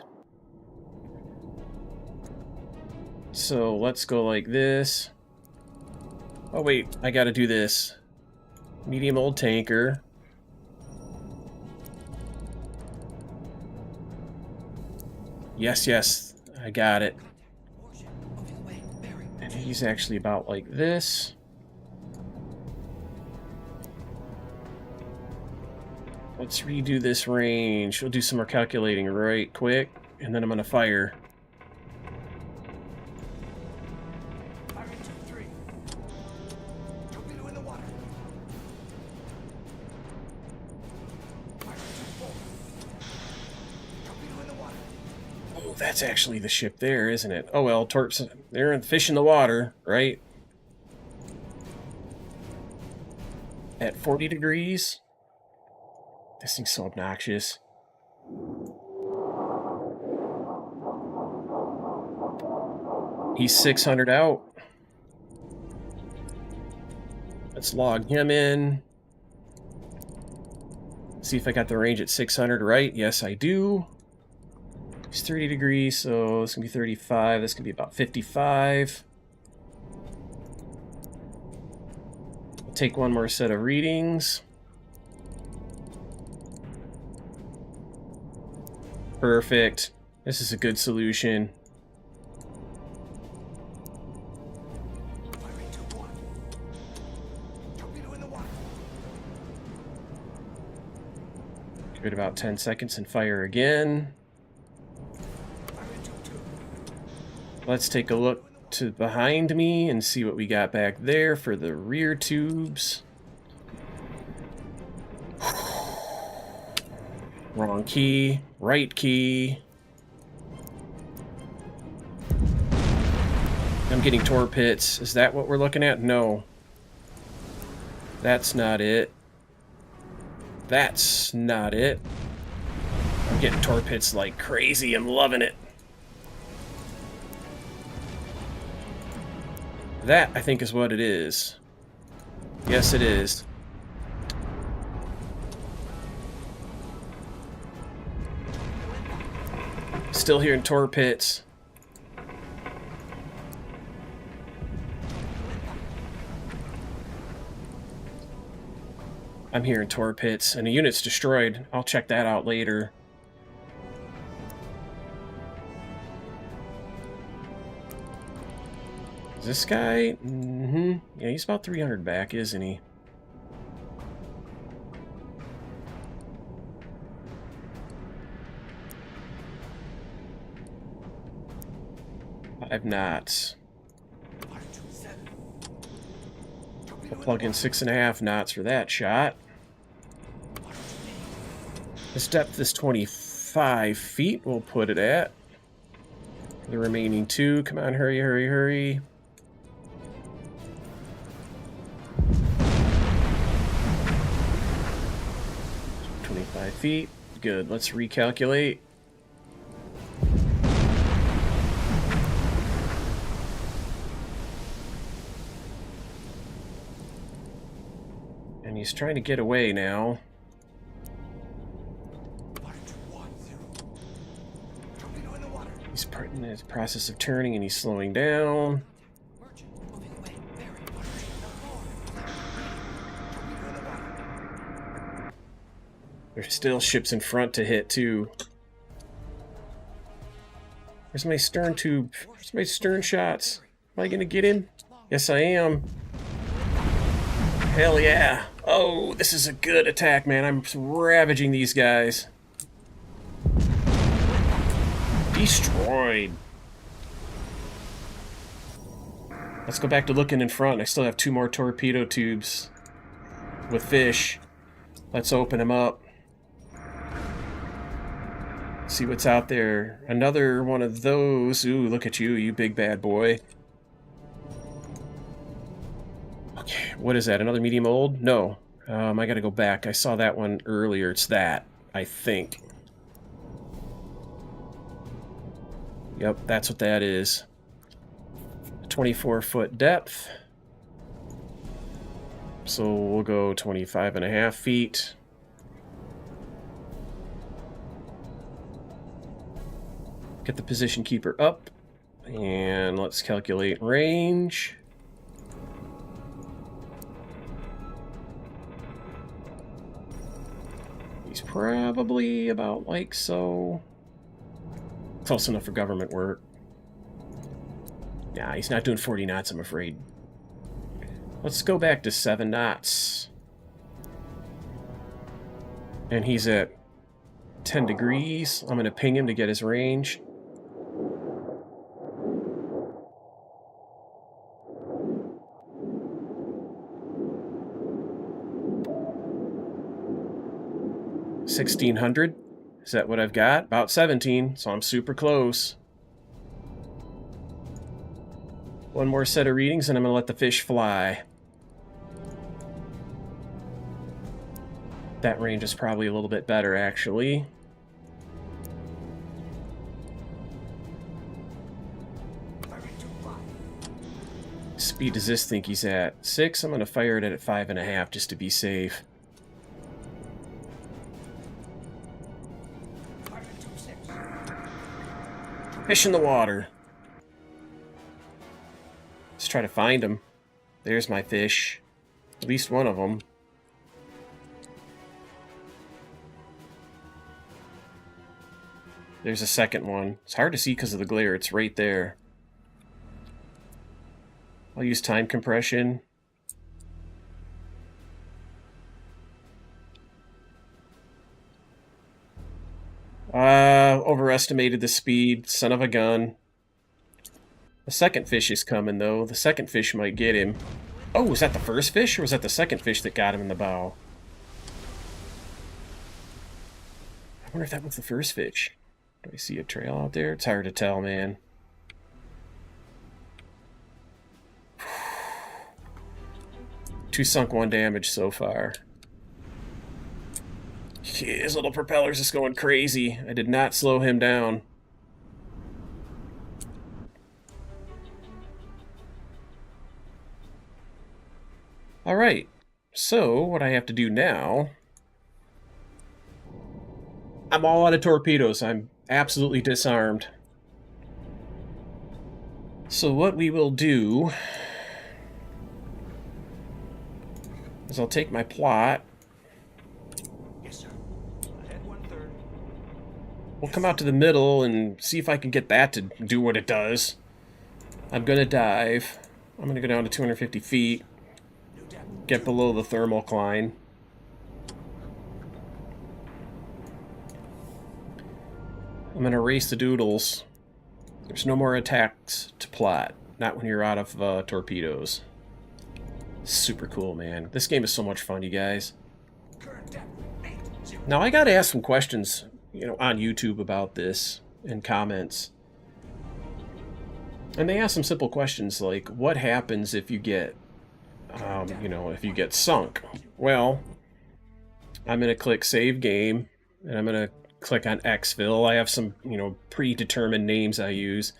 So let's go like this. Oh wait, I gotta do this. Medium old tanker. Yes, yes, I got it. And he's actually about like this. Let's redo this range. We'll do some more calculating right quick, and then I'm gonna fire. That's actually the ship there, isn't it? Oh well, torps, they're fish in the water, right? At 40 degrees. This thing's so obnoxious. He's 600 out. Let's log him in. See if I got the range at 600 right. Yes, I do. It's 30 degrees, so this can be 35. This can be about 55. I'll take one more set of readings. Perfect. This is a good solution. Give it about 10 seconds and fire again. Let's take a look to behind me and see what we got back there for the rear tubes. Wrong key, right key. I'm getting torp pits. Is that what we're looking at? No. That's not it. That's not it. I'm getting torp pits like crazy. I'm loving it. That, I think, is what it is. Yes, it is. Still hearing torp pits. I'm hearing torp pits, and the unit's destroyed. I'll check that out later. Is this guy? Mm-hmm. Yeah, he's about 300 back, isn't he? Five knots. I'll plug in 6.5 knots for that shot. This depth is 25 feet. We'll put it at. The remaining two. Come on, hurry, hurry, hurry. 25 feet. Good, let's recalculate. And he's trying to get away now. He's in the process of turning and he's slowing down. There's still ships in front to hit too. Where's my stern tube? Where's my stern shots? Am I gonna get him? Yes, I am. Hell yeah. Oh, this is a good attack, man. I'm ravaging these guys. Destroyed. Let's go back to looking in front. I still have 2 more torpedo tubes with fish. Let's open them up. See what's out there. Another one of those. Ooh, look at you, you big bad boy. Okay, what is that? Another medium old? No. I gotta go back. I saw that one earlier. It's that, I think. Yep, that's what that is. 24-foot depth. So we'll go 25.5 feet. Get the position keeper up. And let's calculate range. He's probably about like so. Close enough for government work. Nah, he's not doing 40 knots, I'm afraid. Let's go back to 7 knots. And he's at 10 degrees. I'm going to ping him to get his range. $1,600. Is that what I've got? About 17, so I'm super close. One more set of readings and I'm gonna let the fish fly. That range is probably a little bit better, actually. Speed does this think he's at? 6. I'm gonna fire it at 5.5 just to be safe. Fish in the water. Let's try to find him. There's my fish. At least one of them. There's a second one. It's hard to see because of the glare. It's right there. I'll use time compression. Overestimated the speed. Son of a gun. The second fish is coming, though. The second fish might get him. Oh, was that the first fish, or was that the second fish that got him in the bow? I wonder if that was the first fish. Do I see a trail out there? It's hard to tell, man. Two sunk, 1 damage so far. His little propeller's just going crazy. I did not slow him down. Alright, so what I have to do now... I'm all out of torpedoes. I'm absolutely disarmed. So what we will do... is I'll take my plot. Yes, sir. Ahead 1/3. We'll come out to the middle and see if I can get that to do what it does. I'm gonna dive. I'm gonna go down to 250 feet. Get below the thermocline. I'm gonna race the doodles. There's no more attacks to plot. Not when you're out of torpedoes. Super cool, man. This game is so much fun, you guys. Now, I gotta ask some questions, you know, on YouTube about this in comments. And they ask some simple questions like, what happens if you get, you know, if you get sunk? Well, I'm going to click Save Game, and I'm going to click on Exfil. I have some, predetermined names I use.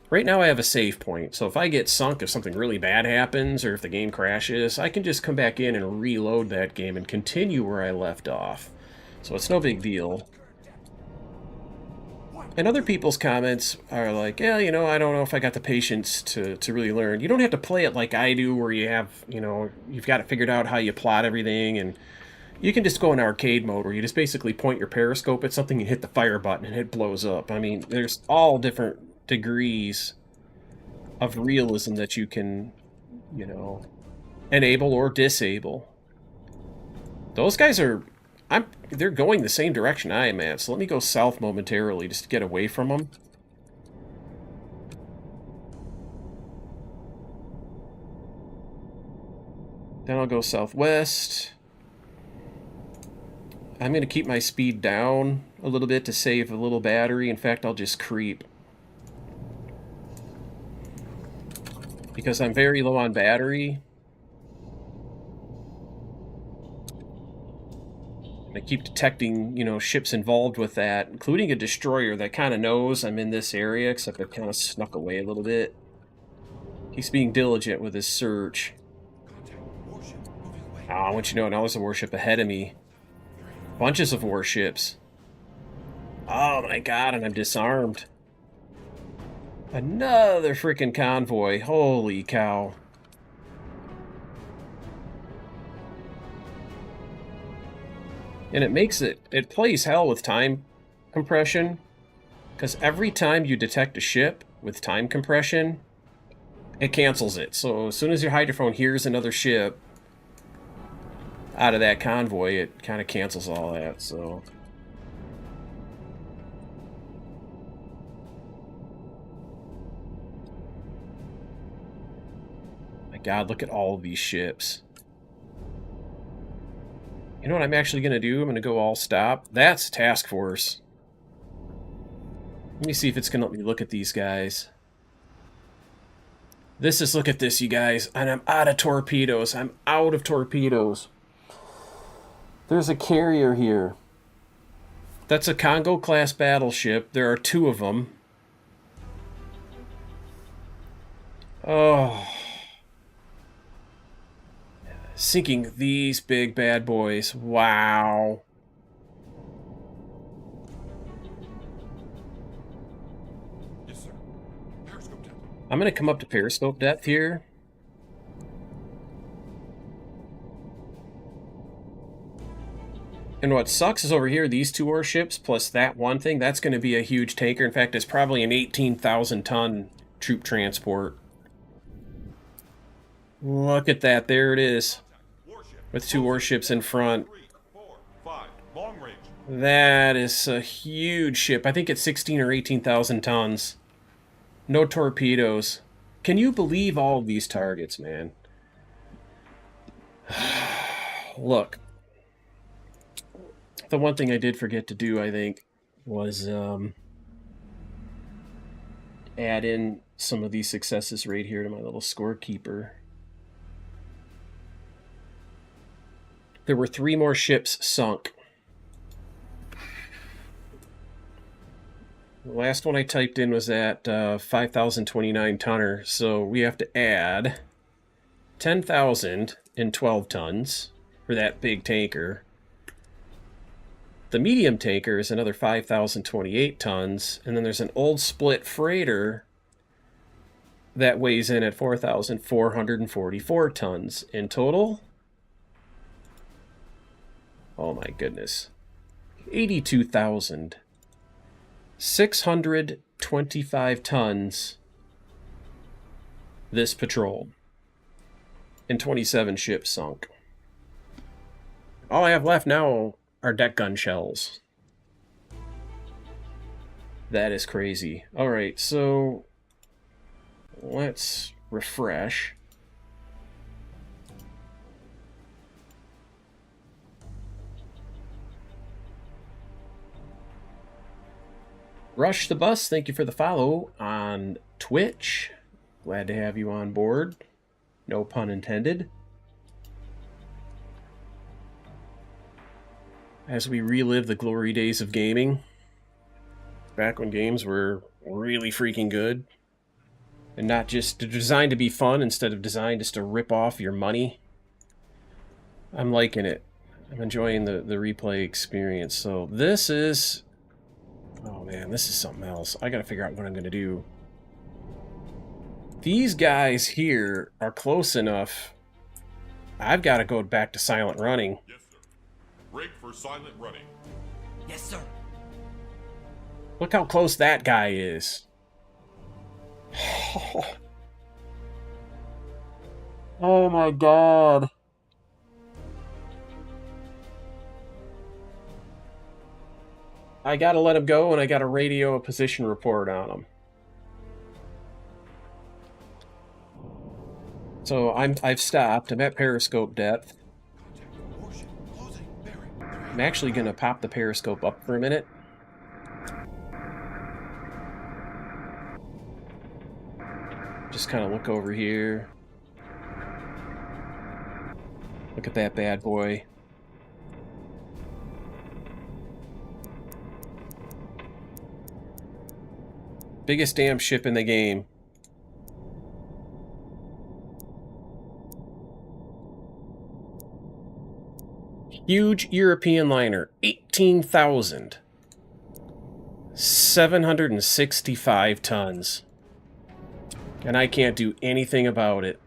Right now I have a save point, so if I get sunk, if something really bad happens, or if the game crashes, I can just come back in and reload that game and continue where I left off. So it's no big deal. And other people's comments are like, yeah, I don't know if I got the patience to really learn. You don't have to play it like I do, where you have, you've got it figured out how you plot everything, and you can just go in arcade mode, where you just basically point your periscope at something and hit the fire button and it blows up. I mean, there's all different degrees of realism that you can, enable or disable. Those guys are, they're going the same direction I am at, so let me go south momentarily just to get away from them. Then I'll go southwest. I'm going to keep my speed down a little bit to save a little battery. In fact, I'll just creep, because I'm very low on battery. I keep detecting, ships involved with that, including a destroyer that kind of knows I'm in this area, except I've kind of snuck away a little bit. He's being diligent with his search. Oh, I want you to know, now there's a warship ahead of me. Bunches of warships. Oh my god, and I'm disarmed. Another freaking convoy. Holy cow. And it plays hell with time compression, because every time you detect a ship with time compression, it cancels it. So as soon as your hydrophone hears another ship out of that convoy, it kind of cancels all that, so... My god, look at all of these ships. You know what I'm actually going to do? I'm going to go all stop. That's task force. Let me see if it's going to let me look at these guys. Look at this, you guys. And I'm out of torpedoes. I'm out of torpedoes. There's a carrier here. That's a Congo-class battleship. There are 2 of them. Oh... Sinking these big bad boys. Wow. Yes, sir. Periscope depth. I'm going to come up to periscope depth here. And what sucks is over here, these 2 warships, plus that one thing, that's going to be a huge tanker. In fact, it's probably an 18,000-ton troop transport. Look at that. There it is. With 2 warships in front. 3, 4, 5. Long range. That is a huge ship. I think it's 16 or 18,000 tons. No torpedoes. Can you believe all of these targets, man? Look. The one thing I did forget to do, I think, was add in some of these successes right here to my little scorekeeper. There were 3 more ships sunk. The last one I typed in was at 5,029 tonner, so we have to add 10,012 tons for that big tanker. The medium tanker is another 5,028 tons, and then there's an old split freighter that weighs in at 4,444 tons. In total, oh my goodness, 82,625 tons this patrol, and 27 ships sunk. All I have left now are deck gun shells. That is crazy. Alright, so let's refresh. Rush the Bus, thank you for the follow on Twitch. Glad to have you on board. No pun intended. as we relive the glory days of gaming. Back when games were really freaking good. And not just designed to be fun instead of designed just to rip off your money. I'm liking it. I'm enjoying the replay experience. So this is... Oh man, this is something else. I gotta figure out what I'm gonna do. These guys here are close enough. I've got to go back to silent running. Yes, sir. Break for silent running. Yes, sir. Look how close that guy is. Oh my god. I gotta let him go, and I gotta radio a position report on him. So I've stopped. I'm at periscope depth. Contact warship closing. Bearing. I'm actually gonna pop the periscope up for a minute. Just kind of look over here. Look at that bad boy. Biggest damn ship in the game. Huge European liner, 18,765 tons. And I can't do anything about it.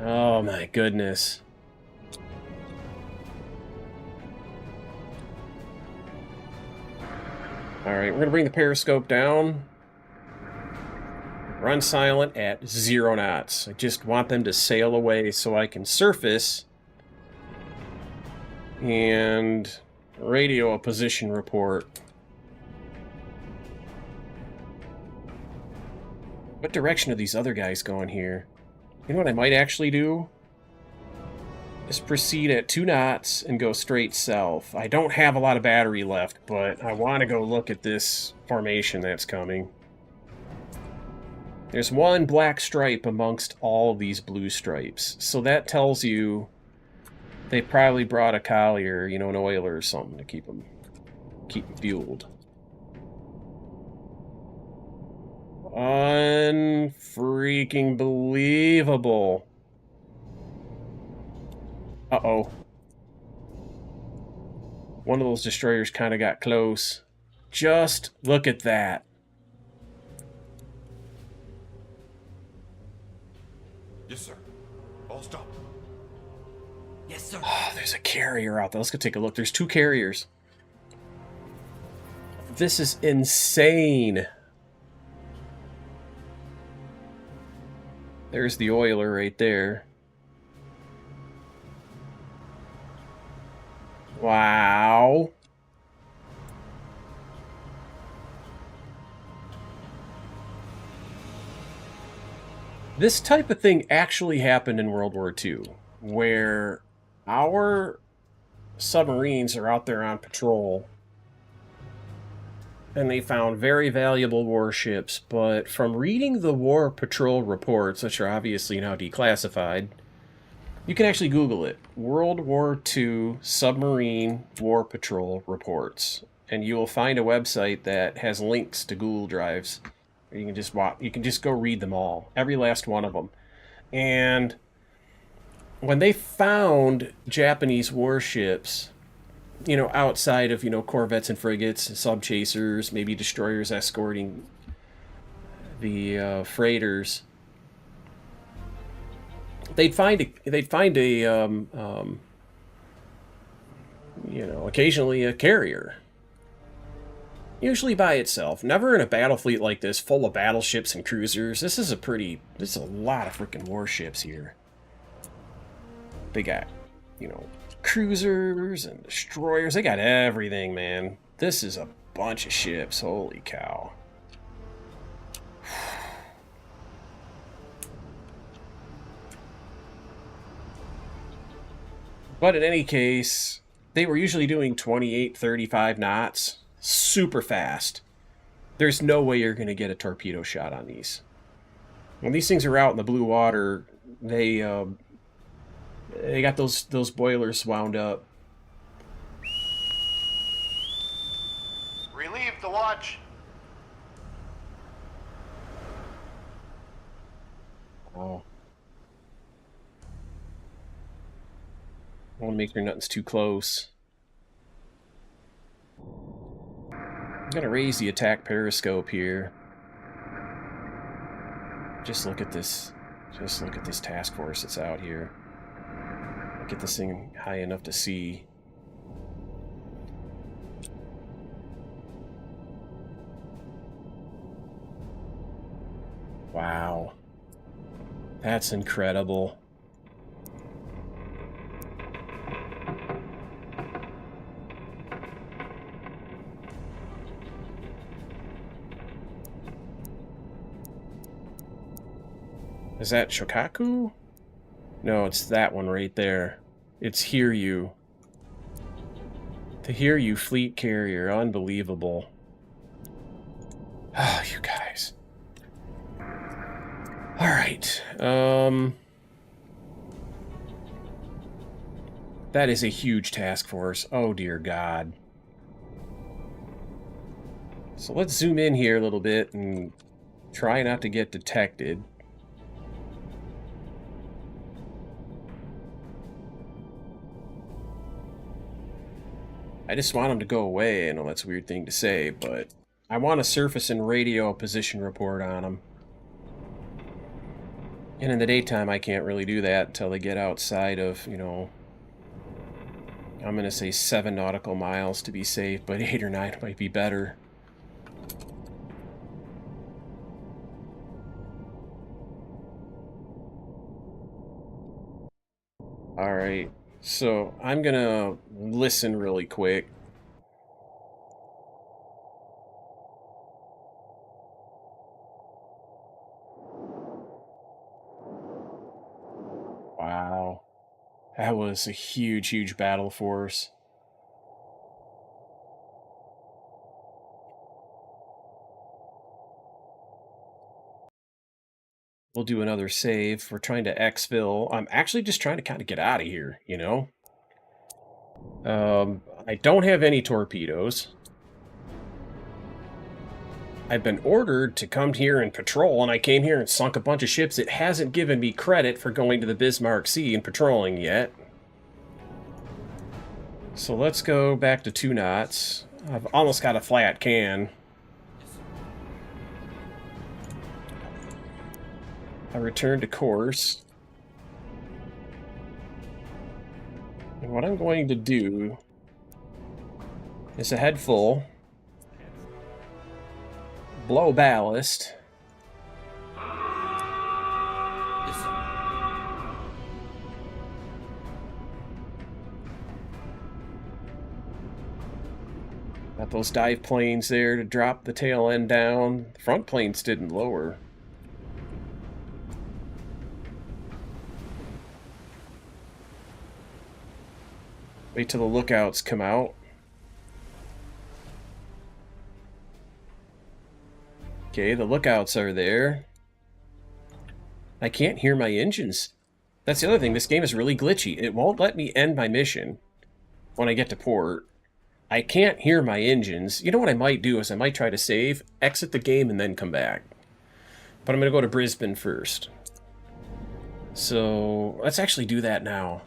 Oh my goodness. Alright, we're gonna bring the periscope down. Run silent at 0 knots. I just want them to sail away so I can surface and radio a position report. What direction are these other guys going here? You know what I might actually do? Is proceed at 2 knots and go straight south. I don't have a lot of battery left, but I want to go look at this formation that's coming. There's one black stripe amongst all of these blue stripes. So that tells you they probably brought a collier, you know, an oiler or something to keep them fueled. Unfreaking believable. Uh-oh. One of those destroyers kind of got close. Just look at that. Yes, sir. All stop. Yes, sir. Oh, there's a carrier out there. Let's go take a look. There's 2 carriers. This is insane. There's the oiler right there. Wow. This type of thing actually happened in World War II, where our submarines are out there on patrol, and they found very valuable warships, but from reading the War Patrol reports, which are obviously now declassified, you can actually Google it. World War II Submarine War Patrol Reports. And you will find a website that has links to Google Drives. You can just go read them all. Every last one of them. And when they found Japanese warships, you know, outside of, you know, corvettes and frigates, sub-chasers, maybe destroyers escorting the freighters, they'd find a you know, occasionally a carrier, usually by itself, never in a battle fleet like this full of battleships and cruisers. This is a lot of freaking warships here. They got, you know, cruisers and destroyers. They got everything, man. This is a bunch of ships. Holy cow. But in any case, they were usually doing 28, 35 knots. Super fast. There's no way you're going to get a torpedo shot on these. When these things are out in the blue water, they got those boilers wound up I want to make sure nothing's too close. I'm going to raise the attack periscope here. Just look at this. Just look at this task force that's out here. Get this thing high enough to see. Wow. That's incredible. Is that Shokaku? No, it's that one right there. It's Hiryu. The Hiryu fleet carrier. Unbelievable. Oh, you guys. Alright. That is a huge task force. Oh, dear God. So let's zoom in here a little bit and try not to get detected. I just want him to go away. I know that's a weird thing to say, but I want a surface and radio position report on him. And in the daytime, I can't really do that until they get outside of, you know, I'm going to say 7 nautical miles to be safe, but 8 or 9 might be better. Alright, so I'm going to listen really quick. Wow. That was a huge, huge battle force. We'll do another save. We're trying to exfil. I'm actually just trying to kind of get out of here, you know? I don't have any torpedoes. I've been ordered to come here and patrol, and I came here and sunk a bunch of ships. It hasn't given me credit for going to the Bismarck Sea and patrolling yet. So let's go back to 2 knots. I've almost got a flat can. I return to course. And what I'm going to do is a head full, blow ballast, Yes, sir. got those dive planes there to drop the tail end down. The front planes didn't lower. Wait till the lookouts come out. Okay, the lookouts are there. I can't hear my engines. That's the other thing. This game is really glitchy. It won't let me end my mission when I get to port. I can't hear my engines. You know what I might do is I might try to save, exit the game, and then come back. But I'm going to go to Brisbane first. So let's actually do that now.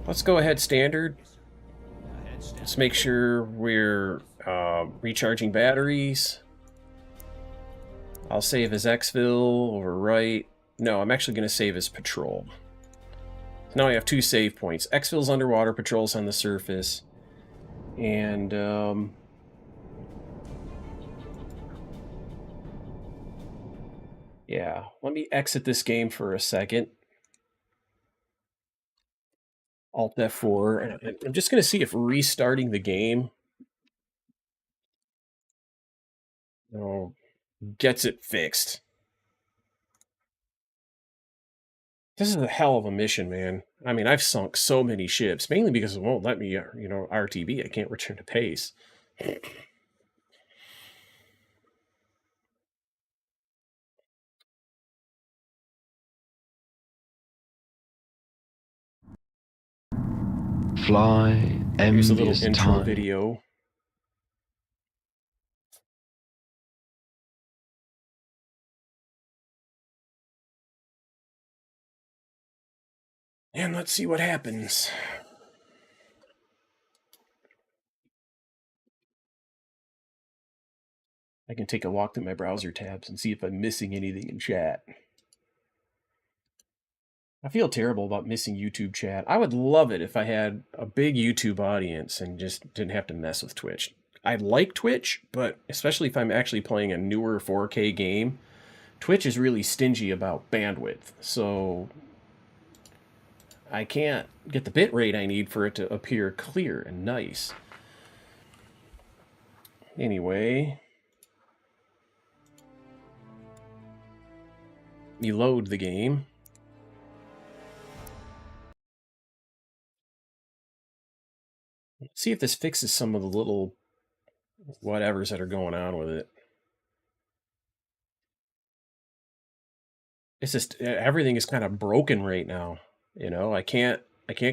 Let's go ahead standard. Let's make sure we're recharging batteries. I'll save as exfil, overwrite. No, I'm actually going to save as patrol. So now I have 2 save points. Exfil's underwater, patrol's on the surface. And yeah, let me exit this game for a second. Alt F4, and I'm just going to see if restarting the game, you know, gets it fixed. This is a hell of a mission, man. I mean, I've sunk so many ships, mainly because it won't let me, you know, RTB. I can't return to base. Fly, Here's a little envious intro time. video. And let's see what happens. I can take a walk through my browser tabs and see if I'm missing anything in chat. I feel terrible about missing YouTube chat. I would love it if I had a big YouTube audience and just didn't have to mess with Twitch. I like Twitch, but especially if I'm actually playing a newer 4K game, Twitch is really stingy about bandwidth. So I can't get the bit rate I need for it to appear clear and nice. Anyway, you load the game. Let's see if this fixes some of the little whatevers that are going on with it. It's just everything is kind of broken right now. You know, I can't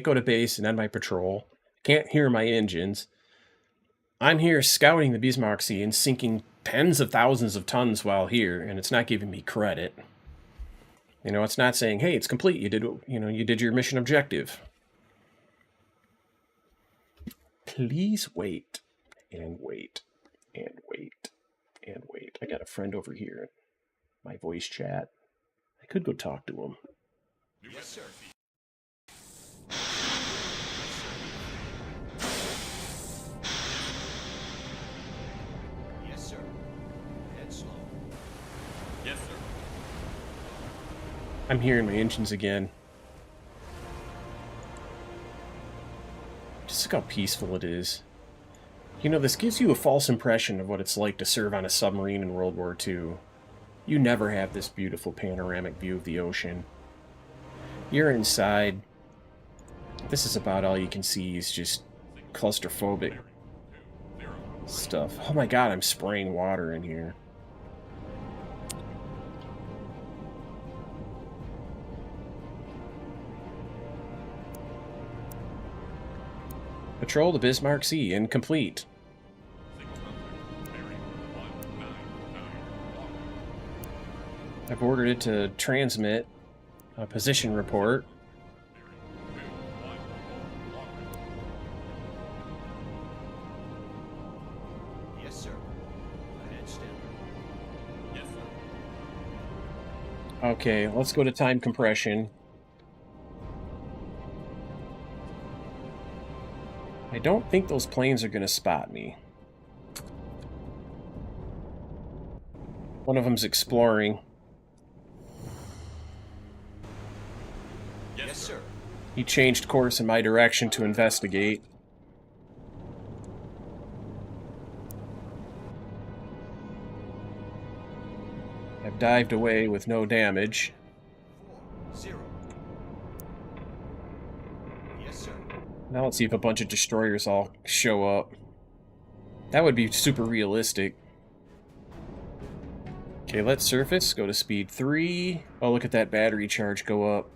go to base and end my patrol. Can't hear my engines. I'm here scouting the Bismarck Sea and sinking tens of thousands of tons while here, and it's not giving me credit. You know, it's not saying, "Hey, it's complete. You did your mission objective." Please wait and wait and wait and wait. I got a friend over here in my voice chat. I could go talk to him. Yes, sir. Yes, sir. Head slow. Yes, sir. I'm hearing my engines again. Just look how peaceful it is. You know, this gives you a false impression of what it's like to serve on a submarine in World War II. You never have this beautiful panoramic view of the ocean. You're inside. This is about all you can see is just claustrophobic stuff. Oh my god, I'm spraying water in here. Patrol the Bismarck Sea, incomplete. I've ordered it to transmit a position report. Yes, sir. Ahead standard. Yes, sir. Okay, let's go to time compression. I don't think those planes are going to spot me. One of them's exploring. Yes, sir. He changed course in my direction to investigate. I've dived away with no damage. 4-0. Yes, sir. Now let's see if a bunch of destroyers all show up. That would be super realistic. Okay, let's surface. Go to speed 3. Oh, look at that battery charge go up.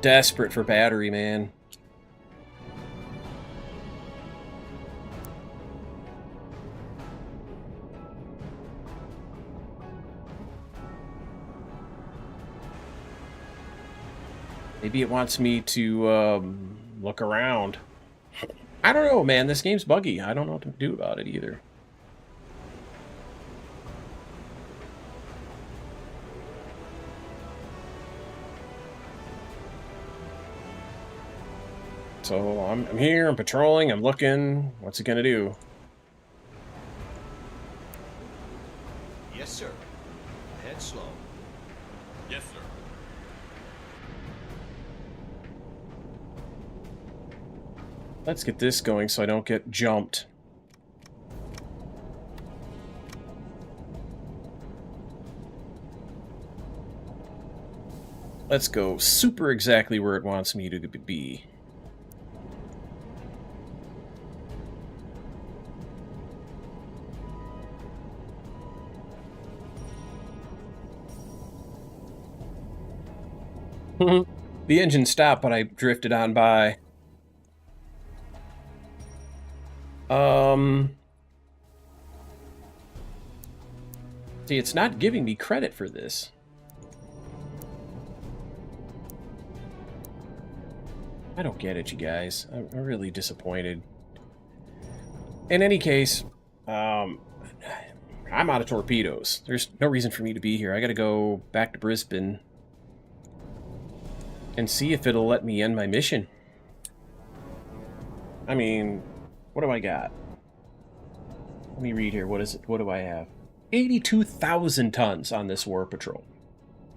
Desperate for battery, man. Maybe it wants me to look around. I don't know, man. This game's buggy. I don't know what to do about it either. So I'm here, I'm patrolling, I'm looking. What's it gonna do? Yes, sir. Ahead slow. Yes, sir. Let's get this going so I don't get jumped. Let's go super exactly where it wants me to be. The engine stopped, but I drifted on by. See, it's not giving me credit for this. I don't get it, you guys. I'm really disappointed. In any case, I'm out of torpedoes. There's no reason for me to be here. I gotta go back to Brisbane and see if it'll let me end my mission. I mean, what do I got? Let me read here. What is it? What do I have? 82,000 tons on this war patrol.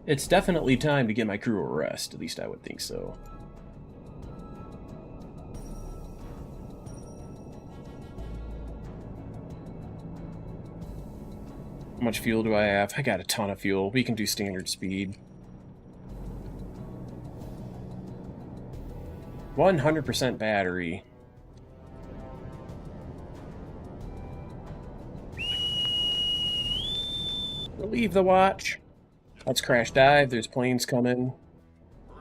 It's definitely time to get my crew a rest. At least I would think so. How much fuel do I have? I got a ton of fuel. We can do standard speed. 100% battery. Relieve the watch. Let's crash dive. There's planes coming.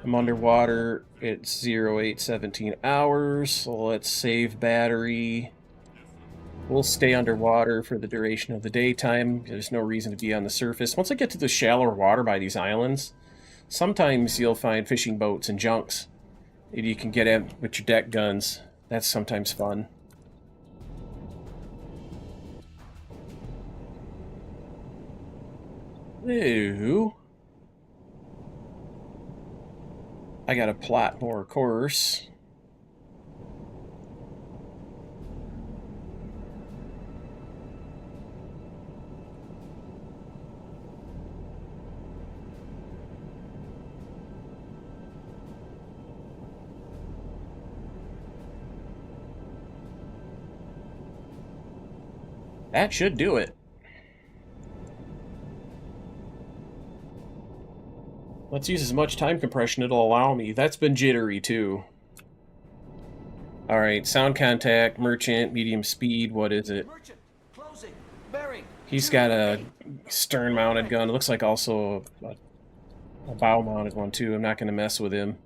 I'm underwater. It's 0817 hours. So let's save battery. We'll stay underwater for the duration of the daytime. There's no reason to be on the surface. Once I get to the shallower water by these islands, sometimes you'll find fishing boats and junks that you can get at with your deck guns. That's sometimes fun. Ooh. I gotta plot more course. That should do it. Let's use as much time compression it'll allow me. That's been jittery, too. Alright, sound contact, merchant, medium speed, what is it? Merchant, closing, bearing. He's got a stern-mounted gun. It looks like also a bow-mounted one, too. I'm not going to mess with him.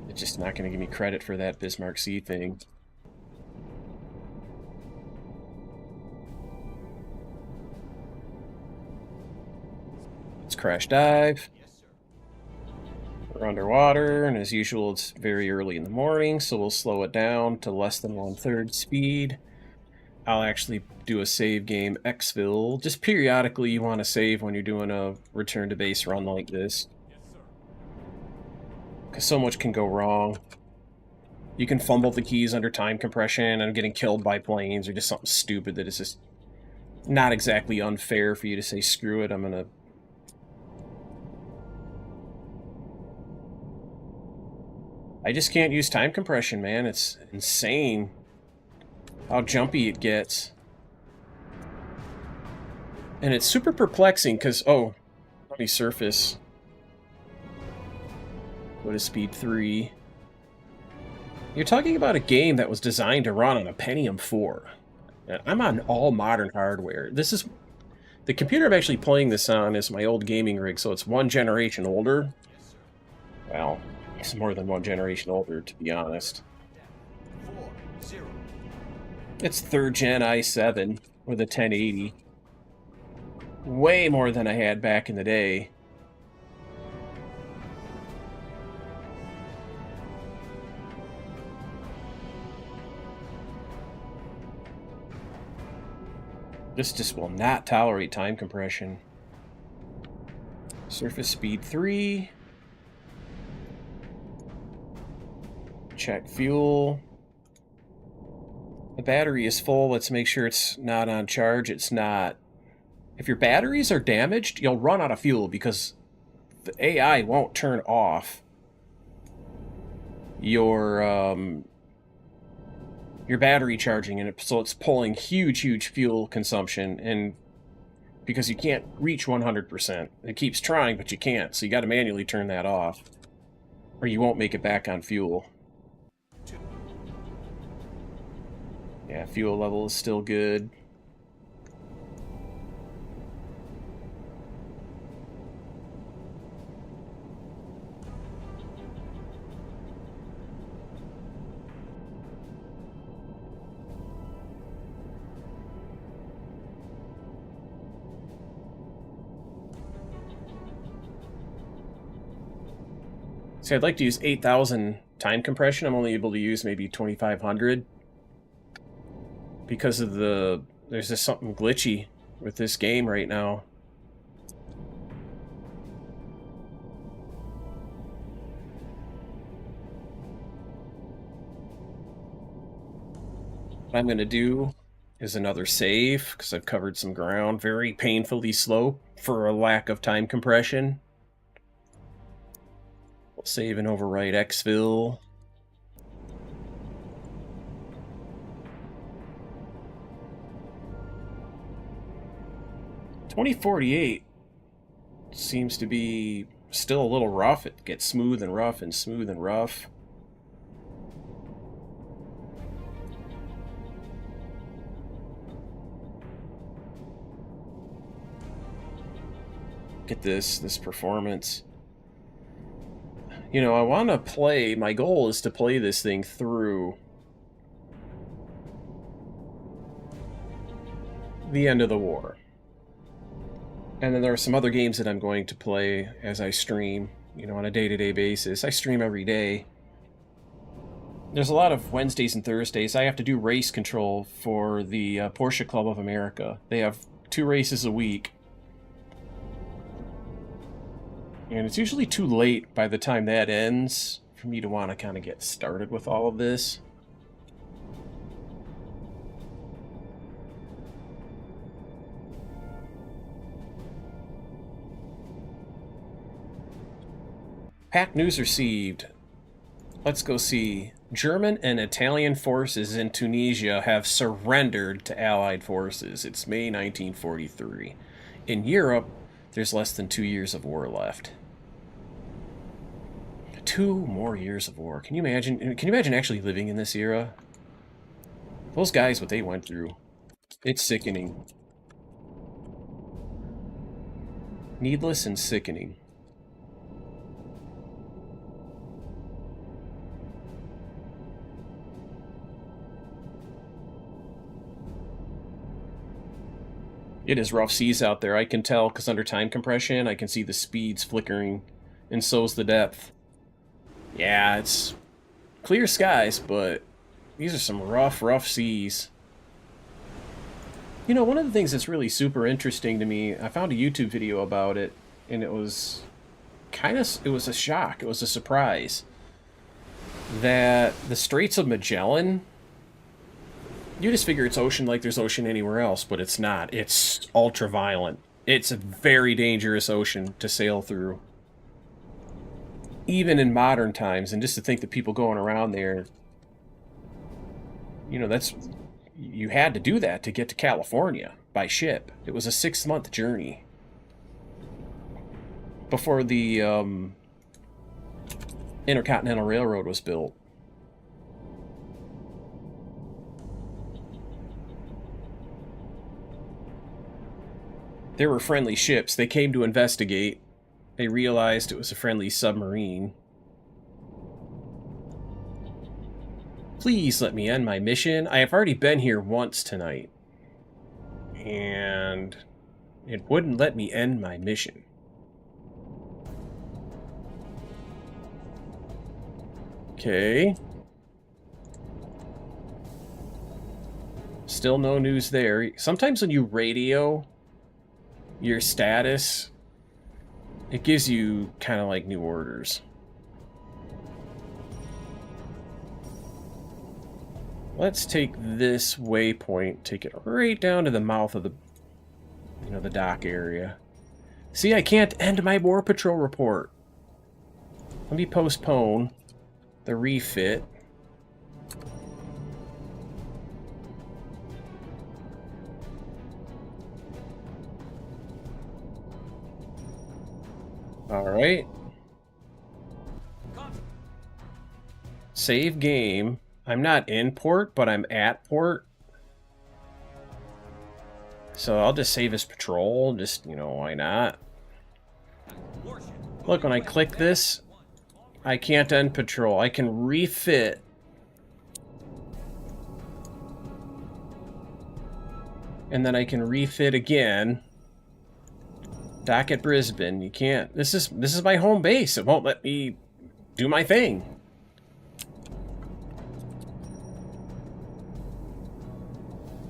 It's just not going to give me credit for that Bismarck Sea thing. Let's crash dive. We're underwater, and as usual, it's very early in the morning, so we'll slow it down to less than 1/3 speed. I'll actually do a save game exfil. Just periodically you want to save when you're doing a return to base run like this. Because so much can go wrong. You can fumble the keys under time compression and getting killed by planes or just something stupid that is just not exactly unfair for you to say, screw it, I'm gonna... I just can't use time compression, man. It's insane how jumpy it gets. And it's super perplexing because, oh, let me surface. Go to speed 3. You're talking about a game that was designed to run on a Pentium 4. And I'm on all modern hardware. This is... The computer I'm actually playing this on is my old gaming rig, so it's one generation older. Well, it's more than one generation older, to be honest. 4-0. It's 3rd gen i7 with a 1080. Way more than I had back in the day. This just will not tolerate time compression. Surface speed 3. Check fuel. The battery is full. Let's make sure it's not on charge. It's not. If your batteries are damaged, you'll run out of fuel because the AI won't turn off your battery charging, and so it's pulling huge fuel consumption, and because you can't reach 100%. It keeps trying, but you can't, so you got to manually turn that off, or you won't make it back on fuel. Yeah, fuel level is still good. See, I'd like to use 8,000 time compression. I'm only able to use maybe 2,500 because of the... There's just something glitchy with this game right now. What I'm going to do is another save, because I've covered some ground. Very painfully slow for a lack of time compression. We'll save and overwrite exfil. .2048 seems to be still a little rough. It gets smooth and rough and smooth and rough. Get this performance. You know, I want to play, my goal is to play this thing through the end of the war. And then there are some other games that I'm going to play as I stream, you know, on a day-to-day basis. I stream every day. There's a lot of Wednesdays and Thursdays. I have to do race control for the Porsche Club of America. They have 2 races a week. And it's usually too late by the time that ends for me to want to kind of get started with all of this. Pack news received. Let's go see. German and Italian forces in Tunisia have surrendered to Allied forces. It's May 1943. In Europe, there's less than 2 years of war left. 2 more years of war. Can you imagine? Can you imagine actually living in this era? Those guys, what they went through. It's sickening. Needless and sickening. It is rough seas out there. I can tell because under time compression, I can see the speeds flickering, and so's the depth. Yeah, it's clear skies, but these are some rough seas. You know, one of the things that's really super interesting to me, I found a YouTube video about it, and it was it was a shock, it was a surprise, that the Straits of Magellan, you just figure it's ocean like there's ocean anywhere else, but it's not. It's ultra-violent. It's a very dangerous ocean to sail through. Even in modern times, and just to think that people going around there, you know, you had to do that to get to California by ship. It was a 6-month journey before the Intercontinental Railroad was built. There were friendly ships. They came to investigate. They realized it was a friendly submarine. Please let me end my mission. I have already been here once tonight, and it wouldn't let me end my mission. Okay. Still no news there. Sometimes when you radio your status, it gives you kind of like new orders. Let's take this waypoint, take it right down to the mouth of the, you know, the dock area. See, I can't end my War Patrol report. Let me postpone the refit. Alright. Save game. I'm not in port, but I'm at port. So I'll just save as patrol. Just, you know, why not? Look, when I click this, I can't end patrol. I can refit. And then I can refit again. Dock at Brisbane. You can't. This is my home base. It won't let me do my thing.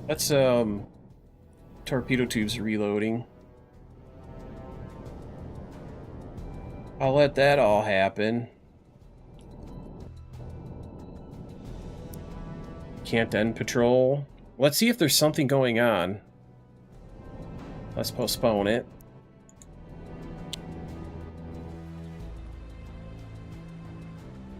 That's, torpedo tubes reloading. I'll let that all happen. Can't end patrol. Let's see if there's something going on. Let's postpone it.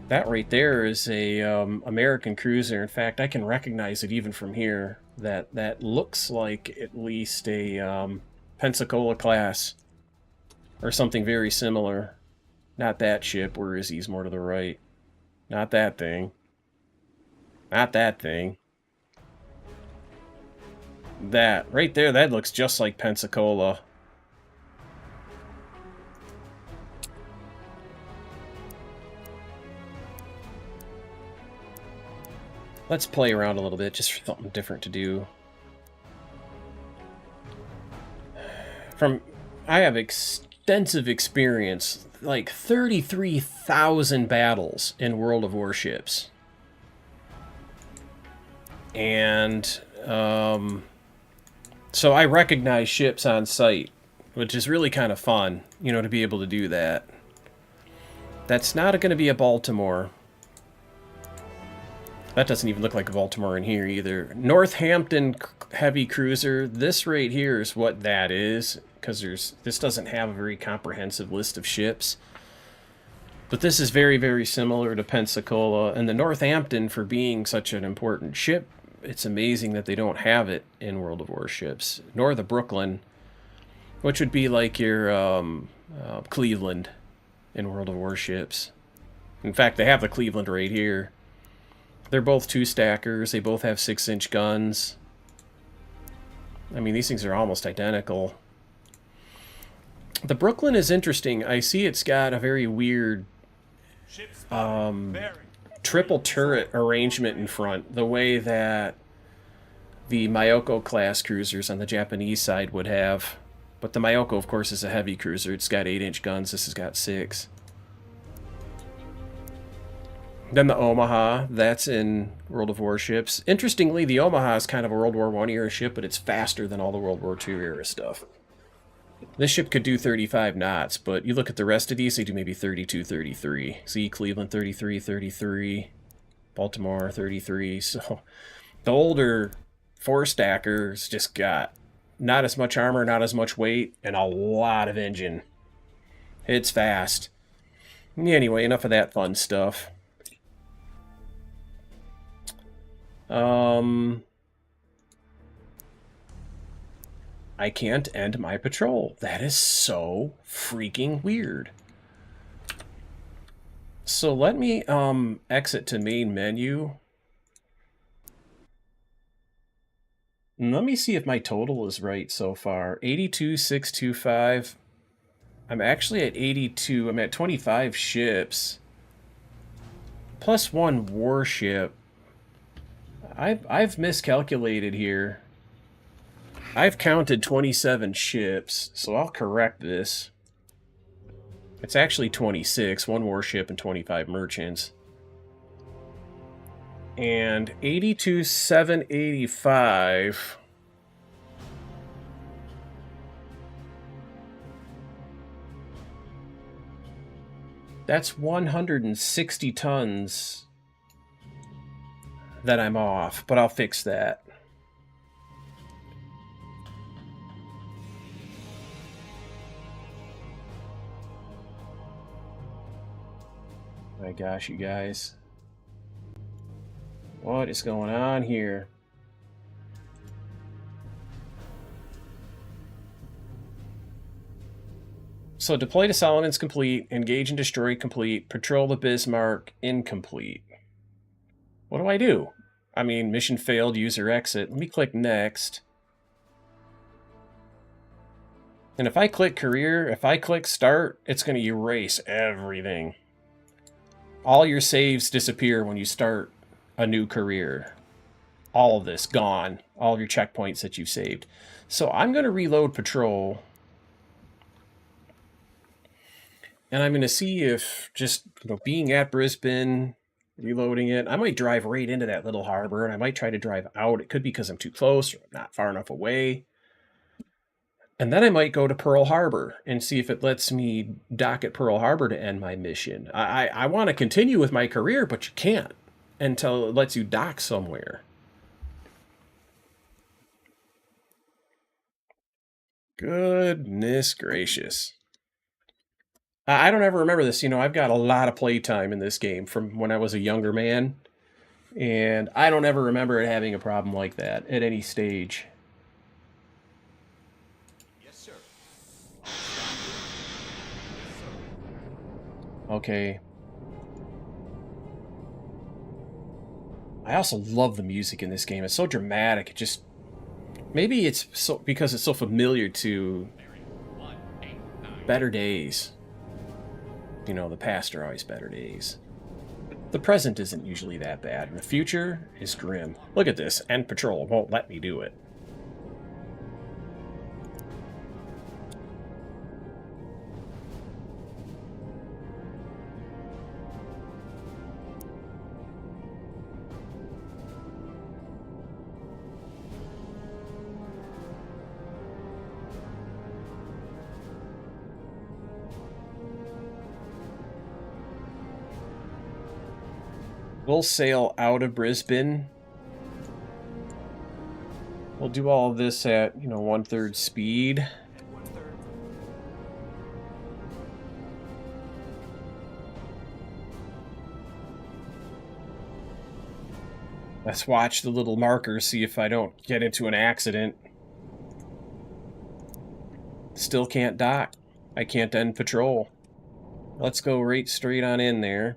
That right there is a American cruiser. In fact, I can recognize it even from here. That looks like at least a Pensacola class or something very similar. Not that ship. Where is he? He's more to the right. Not that thing. Not that thing. That right there, that looks just like Pensacola. Let's play around a little bit, just for something different to do. I have extensive experience, like 33,000 battles in World of Warships. And, so I recognize ships on sight, which is really kind of fun, you know, to be able to do that. That's not going to be a Baltimore. That doesn't even look like a Baltimore in here either. Northampton heavy cruiser. This right here is what that is, because this doesn't have a very comprehensive list of ships. But this is very, very similar to Pensacola. And the Northampton, for being such an important ship, it's amazing that they don't have it in World of Warships. Nor the Brooklyn, which would be like your Cleveland in World of Warships. In fact, they have the Cleveland right here. They're both two-stackers. They both have 6-inch guns. I mean, these things are almost identical. The Brooklyn is interesting. I see it's got a very weird triple turret arrangement in front. The way that the Myoko-class cruisers on the Japanese side would have. But the Myoko, of course, is a heavy cruiser. It's got 8-inch guns. This has got 6. Then the Omaha, that's in World of Warships. Interestingly, the Omaha is kind of a World War I era ship, but it's faster than all the World War II era stuff. This ship could do 35 knots, but you look at the rest of these, they do maybe 32, 33. See, Cleveland 33, 33, Baltimore 33. So the older four-stackers just got not as much armor, not as much weight, and a lot of engine. It's fast. Anyway, enough of that fun stuff. I can't end my patrol. That is so freaking weird. So let me exit to main menu. And let me see if my total is right so far. 82,625. I'm actually at 82. I'm at 25 ships. Plus 1 warship. I've miscalculated here. I've counted 27 ships, so I'll correct this. It's actually 26, 1 warship and 25 merchants. And 82,785. That's 160 tons that I'm off, but I'll fix that. My gosh, you guys. What is going on here? So deploy to Solomons complete, engage and destroy complete, patrol the Bismarck incomplete. What do I do? I mean, mission failed, user exit. Let me click next. And if I click career, if I click start, it's going to erase everything. All your saves disappear when you start a new career. All of this gone. All of your checkpoints that you've saved. So I'm going to reload patrol. And I'm going to see if just, being at Brisbane, reloading it, I might drive right into that little harbor, and I might try to drive out. It could be because I'm too close or not far enough away. And then I might go to Pearl Harbor and see if it lets me dock at Pearl Harbor to end my mission. I want to continue with my career, but you can't until it lets you dock somewhere. Goodness gracious. I don't ever remember this. I've got a lot of playtime in this game from when I was a younger man, and I don't ever remember it having a problem like that at any stage. Yes, sir. Okay. I also love the music in this game. It's so dramatic. It just... Maybe it's so because it's so familiar to better days. The past are always better days. The present isn't usually that bad, and the future is grim. Look at this, and Patrol won't let me do it. We'll sail out of Brisbane. We'll do all of this at, 1/3 speed. At 1/3. Let's watch the little markers, see if I don't get into an accident. Still can't dock. I can't end patrol. Let's go right straight on in there.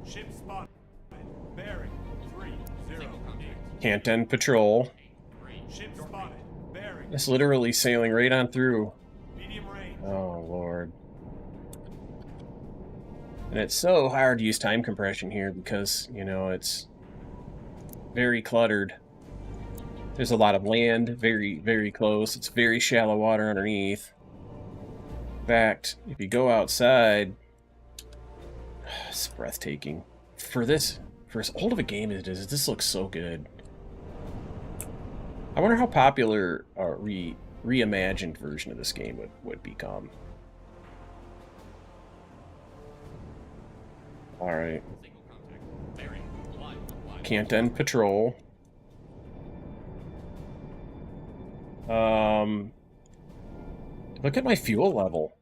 Ship spotted. Bearing 30. Can't end patrol. Ship spotted. Bearing. It's literally sailing right on through. Medium range. Oh, Lord. And it's so hard to use time compression here because, it's very cluttered. There's a lot of land, very, very close. It's very shallow water underneath. In fact, if you go outside, it's breathtaking. For as old of a game as it is, this looks so good. I wonder how popular a reimagined version of this game would become. Alright. Can't end patrol. Look at my fuel level.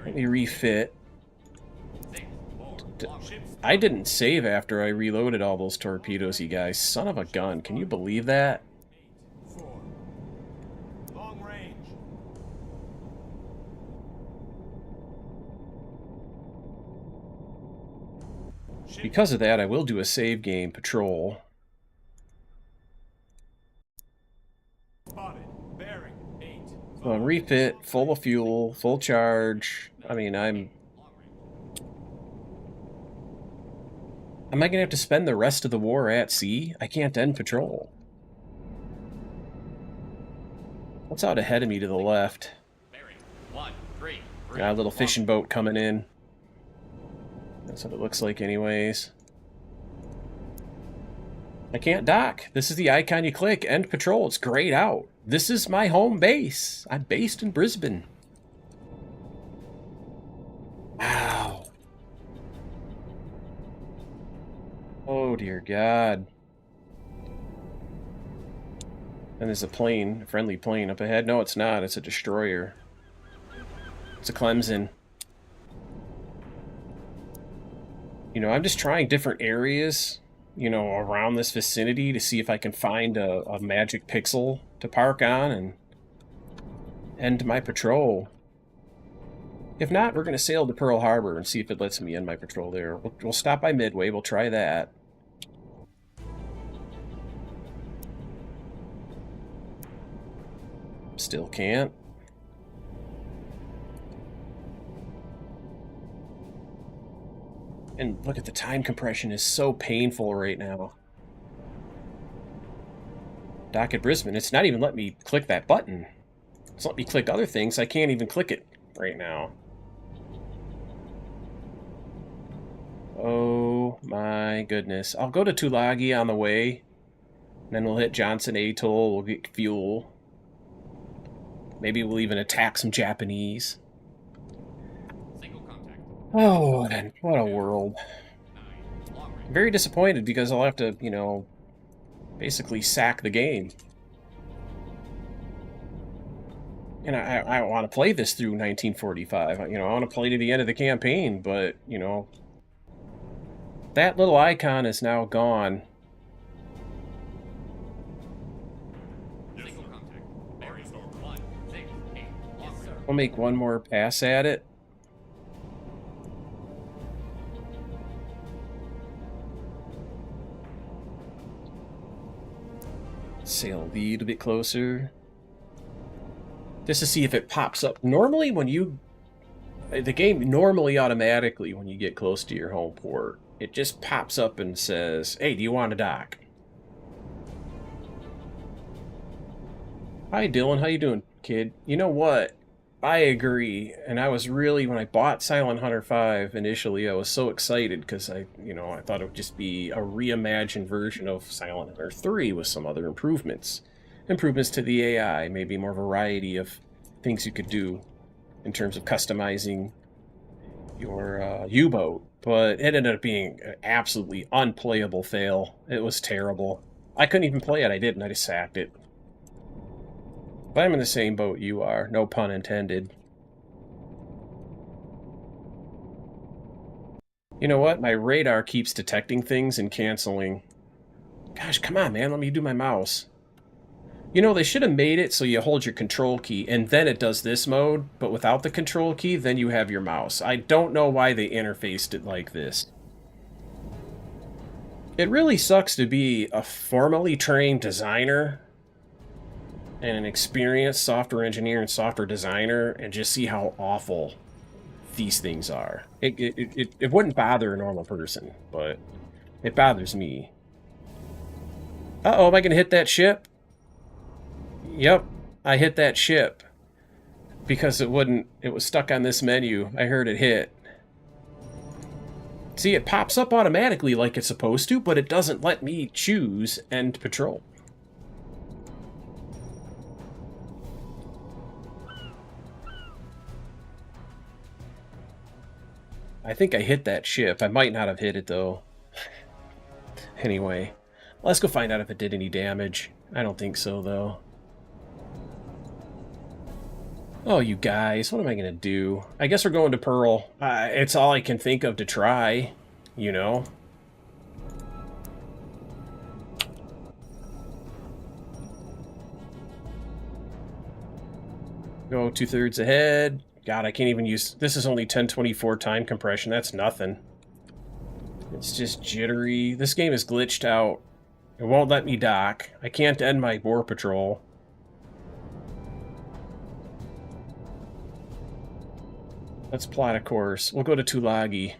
Let me refit. I didn't save after I reloaded all those torpedoes, you guys. Son of a gun. Can you believe that? 4. Long range. Because of that, I will do a save game patrol. Spotted. Bearing 8. So I'm refit, full of fuel, full charge. I mean, Am I going to have to spend the rest of the war at sea? I can't end patrol. What's out ahead of me to the left? Got a little fishing boat coming in. That's what it looks like anyways. I can't dock. This is the icon you click. End patrol. It's grayed out. This is my home base. I'm based in Brisbane. Wow. Oh, dear God. And there's a plane, a friendly plane up ahead. No, it's not. It's a destroyer. It's a Clemson. I'm just trying different areas, around this vicinity to see if I can find a magic pixel to park on and end my patrol. If not, we're going to sail to Pearl Harbor and see if it lets me end my patrol there. We'll stop by Midway. We'll try that. Still can't. And look at the time compression is so painful right now. Dock at Brisbane. It's not even letting me click that button. It's letting me click other things. I can't even click it right now. Oh my goodness. I'll go to Tulagi on the way. Then we'll hit Johnson Atoll. We'll get fuel. Maybe we'll even attack some Japanese. Single contact. Oh, man, what a world. 9. Long range. Very disappointed because I'll have to, you know, basically sack the game. And I want to play this through 1945. You know, I want to play to the end of the campaign, but, you know, that little icon is now gone. Single contact. Bearing 168. Long range. I'll make one more pass at it. Sail lead a bit closer. Just to see if it pops up. Normally when you... The game normally automatically, when you get close to your home port, it just pops up and says, hey, do you want to dock? Hi, Dylan. How you doing, kid? You know what? I agree. And I was really, when I bought Silent Hunter 5 initially, I was so excited because I thought it would just be a reimagined version of Silent Hunter 3 with some other improvements. Improvements to the AI, maybe more variety of things you could do in terms of customizing your U-boat. But it ended up being an absolutely unplayable fail. It was terrible. I couldn't even play it. I didn't. I just sacked it. But I'm in the same boat you are. No pun intended. You know what? My radar keeps detecting things and canceling. Gosh, come on, man. Let me do my mouse. You know, they should have made it so you hold your control key, and then it does this mode, but without the control key, then you have your mouse. I don't know why they interfaced it like this. It really sucks to be a formally trained designer and an experienced software engineer and software designer and just see how awful these things are. It wouldn't bother a normal person, but it bothers me. Uh-oh, am I going to hit that ship? Yep, I hit that ship. Because it was stuck on this menu. I heard it hit. See, it pops up automatically like it's supposed to, but it doesn't let me choose end patrol. I think I hit that ship. I might not have hit it, though. Anyway, let's go find out if it did any damage. I don't think so, though. Oh, you guys, what am I going to do? I guess we're going to Pearl. It's all I can think of to try, you know? Go 2/3 ahead. God, I can't even use... This is only 1024 time compression. That's nothing. It's just jittery. This game is glitched out. It won't let me dock. I can't end my war patrol. Let's plot a course. We'll go to Tulagi.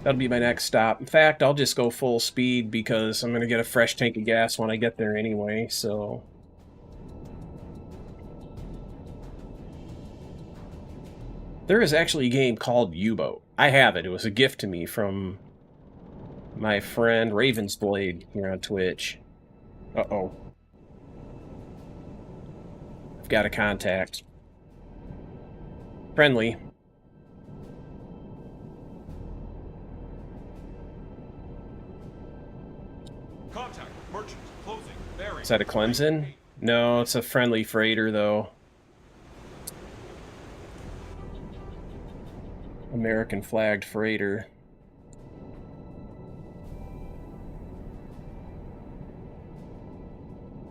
That'll be my next stop. In fact, I'll just go full speed because I'm going to get a fresh tank of gas when I get there anyway, so... There is actually a game called U-Boat. I have it. It was a gift to me from my friend Ravensblade here on Twitch. Uh-oh. I've got a contact. Friendly. Contact. Merchant. Closing. Bearing. Is that a Clemson? No, it's a friendly freighter, though. American flagged freighter.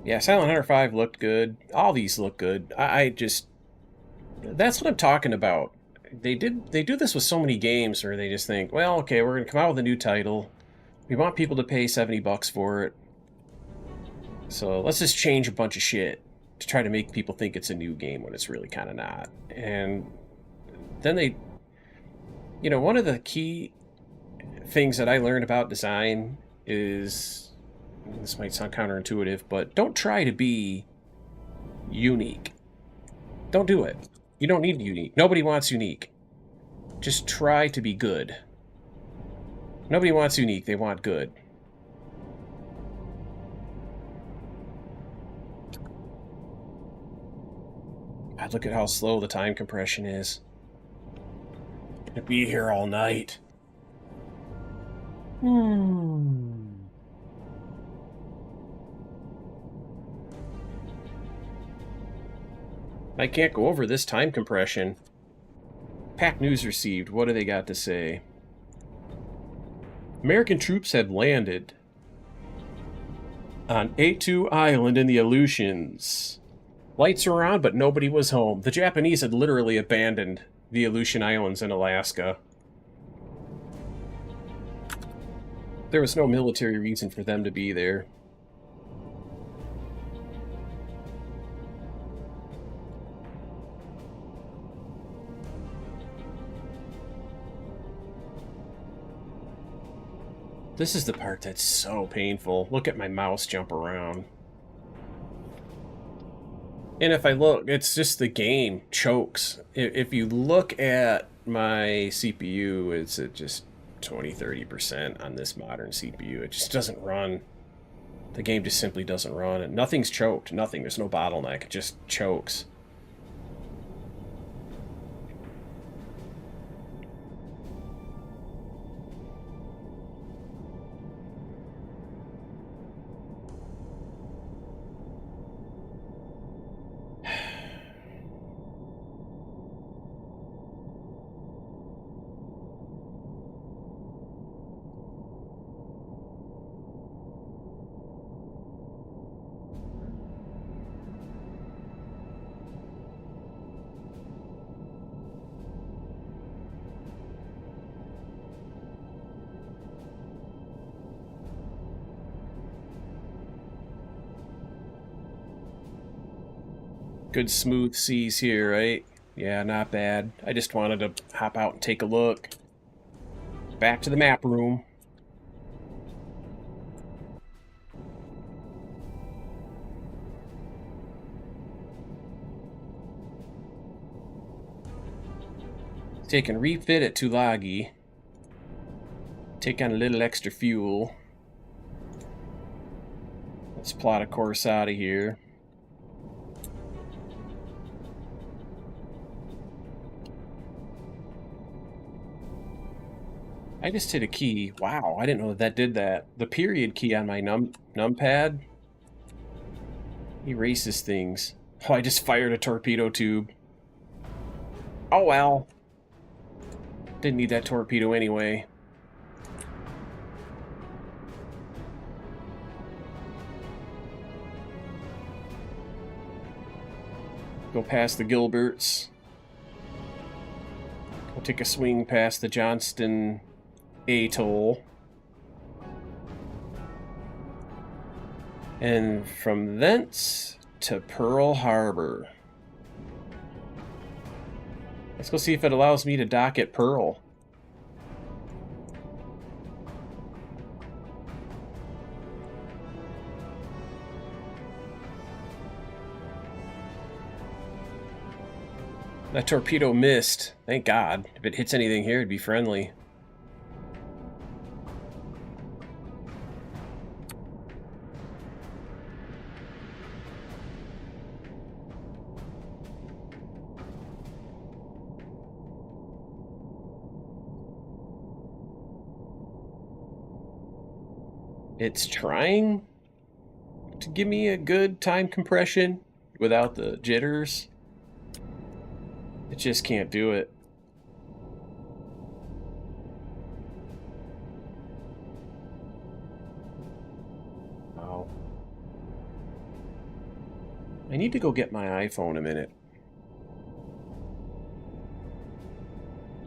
Yeah, Silent Hunter 5 looked good. All these look good. I just... That's what I'm talking about. They do this with so many games where they just think, well, okay, we're going to come out with a new title. We want people to pay $70 for it. So let's just change a bunch of shit. to try to make people think it's a new game when it's really kind of not. And then they, one of the key things that I learned about design is, this might sound counterintuitive, but don't try to be unique. Don't do it. You don't need unique. Nobody wants unique. Just try to be good. Nobody wants unique. They want good. God, look at how slow the time compression is. Gonna be here all night. I can't go over this time compression. Pack news received. What do they got to say? American troops had landed on A2 Island in the Aleutians. Lights were on, but nobody was home. The Japanese had literally abandoned the Aleutian Islands in Alaska. There was no military reason for them to be there. This is the part that's so painful. Look at my mouse jump around. And if I look, it's just the game chokes. If you look at my CPU, it's at just 20-30% on this modern CPU. It just doesn't run. The game just simply doesn't run. And nothing's choked. Nothing. There's no bottleneck. It just chokes. Good smooth seas here, right? Yeah, not bad. I just wanted to hop out and take a look. Back to the map room. Taking refit at Tulagi. Take on a little extra fuel. Let's plot a course out of here. I just hit a key. Wow, I didn't know that did that. The period key on my numpad erases things. Oh, I just fired a torpedo tube. Oh well. Didn't need that torpedo anyway. Go past the Gilberts. We'll take a swing past the Johnston Atoll. And from thence to Pearl Harbor. Let's go see if it allows me to dock at Pearl. That torpedo missed. Thank God. If it hits anything here, it'd be friendly. It's trying to give me a good time compression without the jitters. It just can't do it. Wow. I need to go get my iPhone a minute.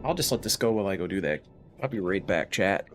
I'll just let this go while I go do that. I'll be right back, chat.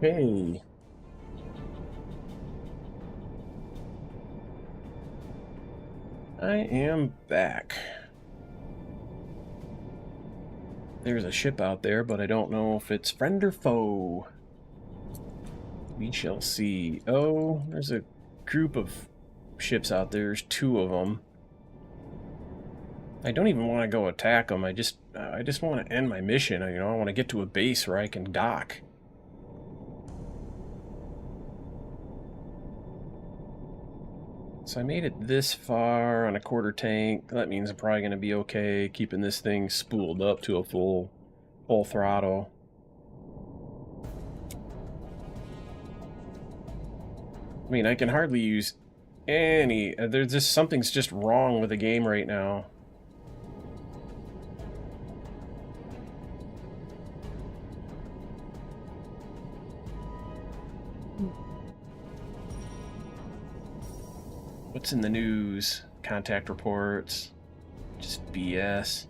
Hey. I am back. There's a ship out there, but I don't know if it's friend or foe. We shall see. Oh, there's a group of ships out there. There's 2 of them. I don't even want to go attack them. I just want to end my mission. You know, I want to get to a base where I can dock. So I made it this far on a quarter tank. That means I'm probably going to be okay keeping this thing spooled up to a full throttle. I mean, I can hardly use any... There's just... Something's just wrong with the game right now. What's in the news? Contact reports. Just BS.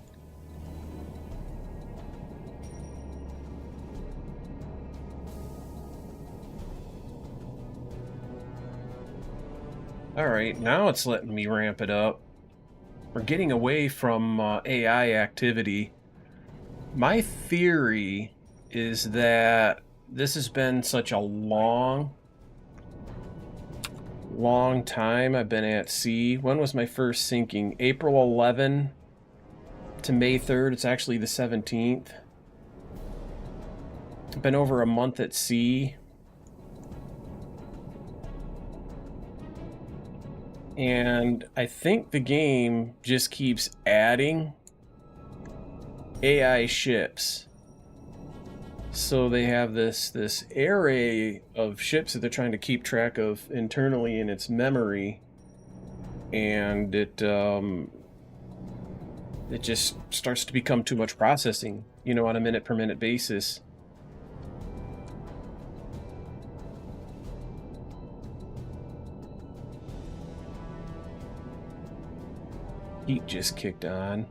Alright, now it's letting me ramp it up. We're getting away from AI activity. My theory is that this has been such a long time I've been at sea. When was my first sinking? April 11 to May 3rd. It's actually the 17th. I've been over a month at sea. And I think the game just keeps adding AI ships. So they have this array of ships that they're trying to keep track of internally in its memory, and it just starts to become too much processing, you know, on a minute per minute basis. Heat just kicked on.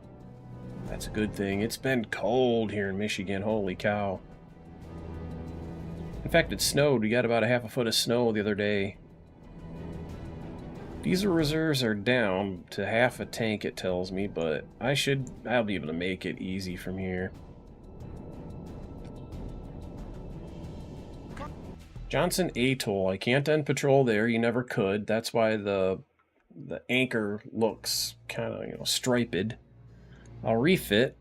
That's a good thing. It's been cold here in Michigan. Holy cow. In fact, it snowed. We got about a half a foot of snow the other day. Diesel reserves are down to half a tank, it tells me, but I'll be able to make it easy from here. Johnson Atoll. I can't end patrol there. You never could. That's why the anchor looks kind of, you know, striped. I'll refit.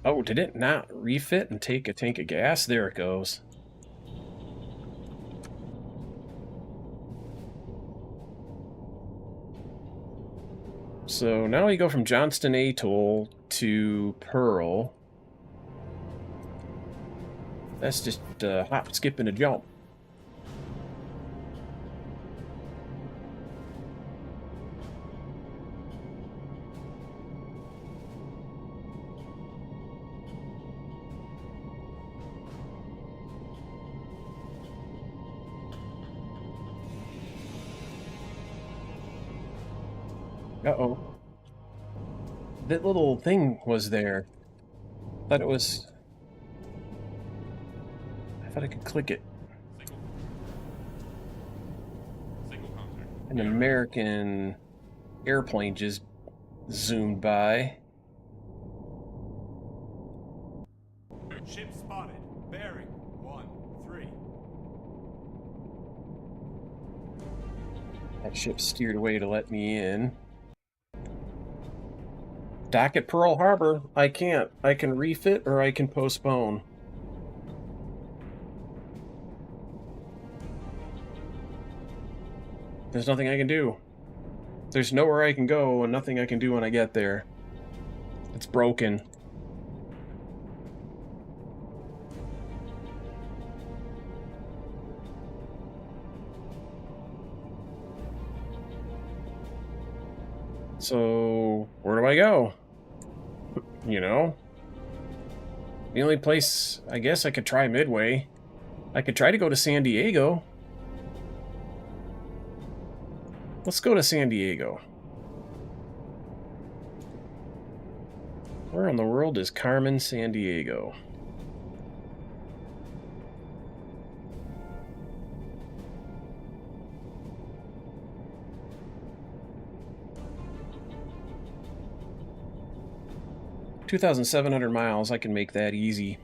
Oh, did it not refit and take a tank of gas? There it goes. So now we go from Johnston Atoll to Pearl. That's just hop, skip, and a jump. Uh-oh. That little thing was there. I thought I could click it. Single contact. An American airplane just zoomed by. Ship spotted. Bearing 13. That ship steered away to let me in. Dock at Pearl Harbor. I can't. I can refit or I can postpone. There's nothing I can do. There's nowhere I can go and nothing I can do when I get there. It's broken. So, where do I go? You know? The only place, I guess I could try Midway. I could try to go to San Diego. Let's go to San Diego. Where in the world is Carmen, San Diego? 2,700 miles, I can make that easy.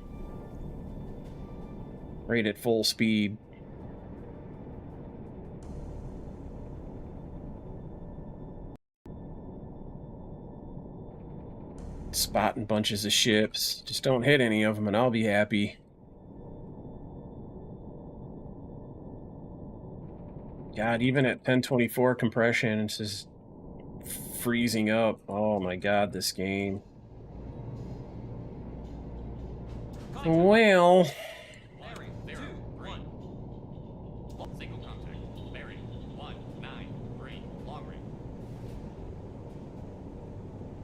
Right at full speed. Spotting bunches of ships. Just don't hit any of them and I'll be happy. God, even at 1024 compression, it's just freezing up. Oh my god, this game. Well... Bearing 0, 3. Single contact. Bearing 193. Long range.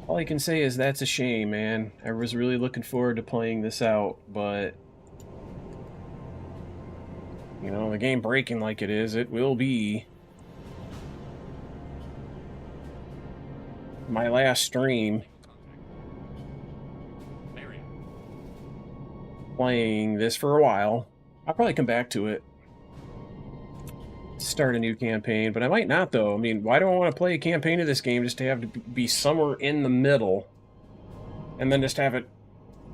All I can say is that's a shame, man. I was really looking forward to playing this out, but... You know, the game breaking like it is, it will be my last stream playing this for a while. I'll probably come back to it. Start a new campaign, but I might not, though. I mean, why do I want to play a campaign of this game just to have to be somewhere in the middle and then just have it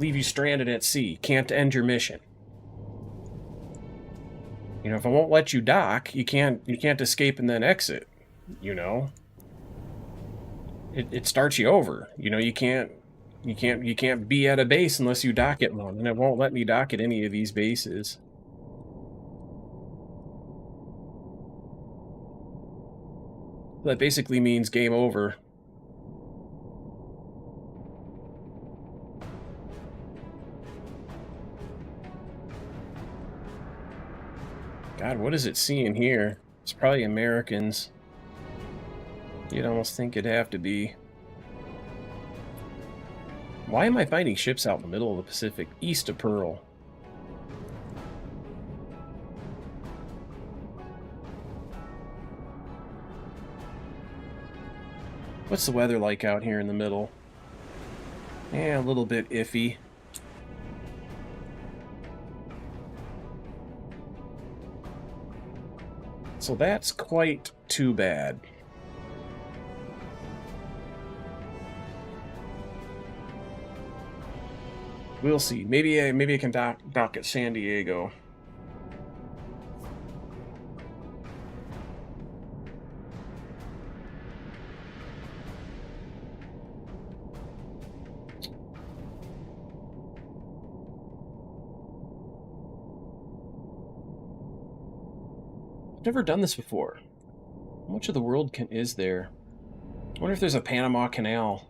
leave you stranded at sea? Can't end your mission. You know, if I won't let you dock, you can't escape and then exit, you know? It starts you over. You know, you can't be at a base unless you dock at one, and it won't let me dock at any of these bases. That basically means game over. God, what is it seeing here? It's probably Americans. You'd almost think it'd have to be. Why am I finding ships out in the middle of the Pacific, east of Pearl? What's the weather like out here in the middle? Yeah, a little bit iffy. So that's quite too bad. We'll see. Maybe I can dock at San Diego. Never done this before. How much of the world is there? I wonder if there's a Panama Canal.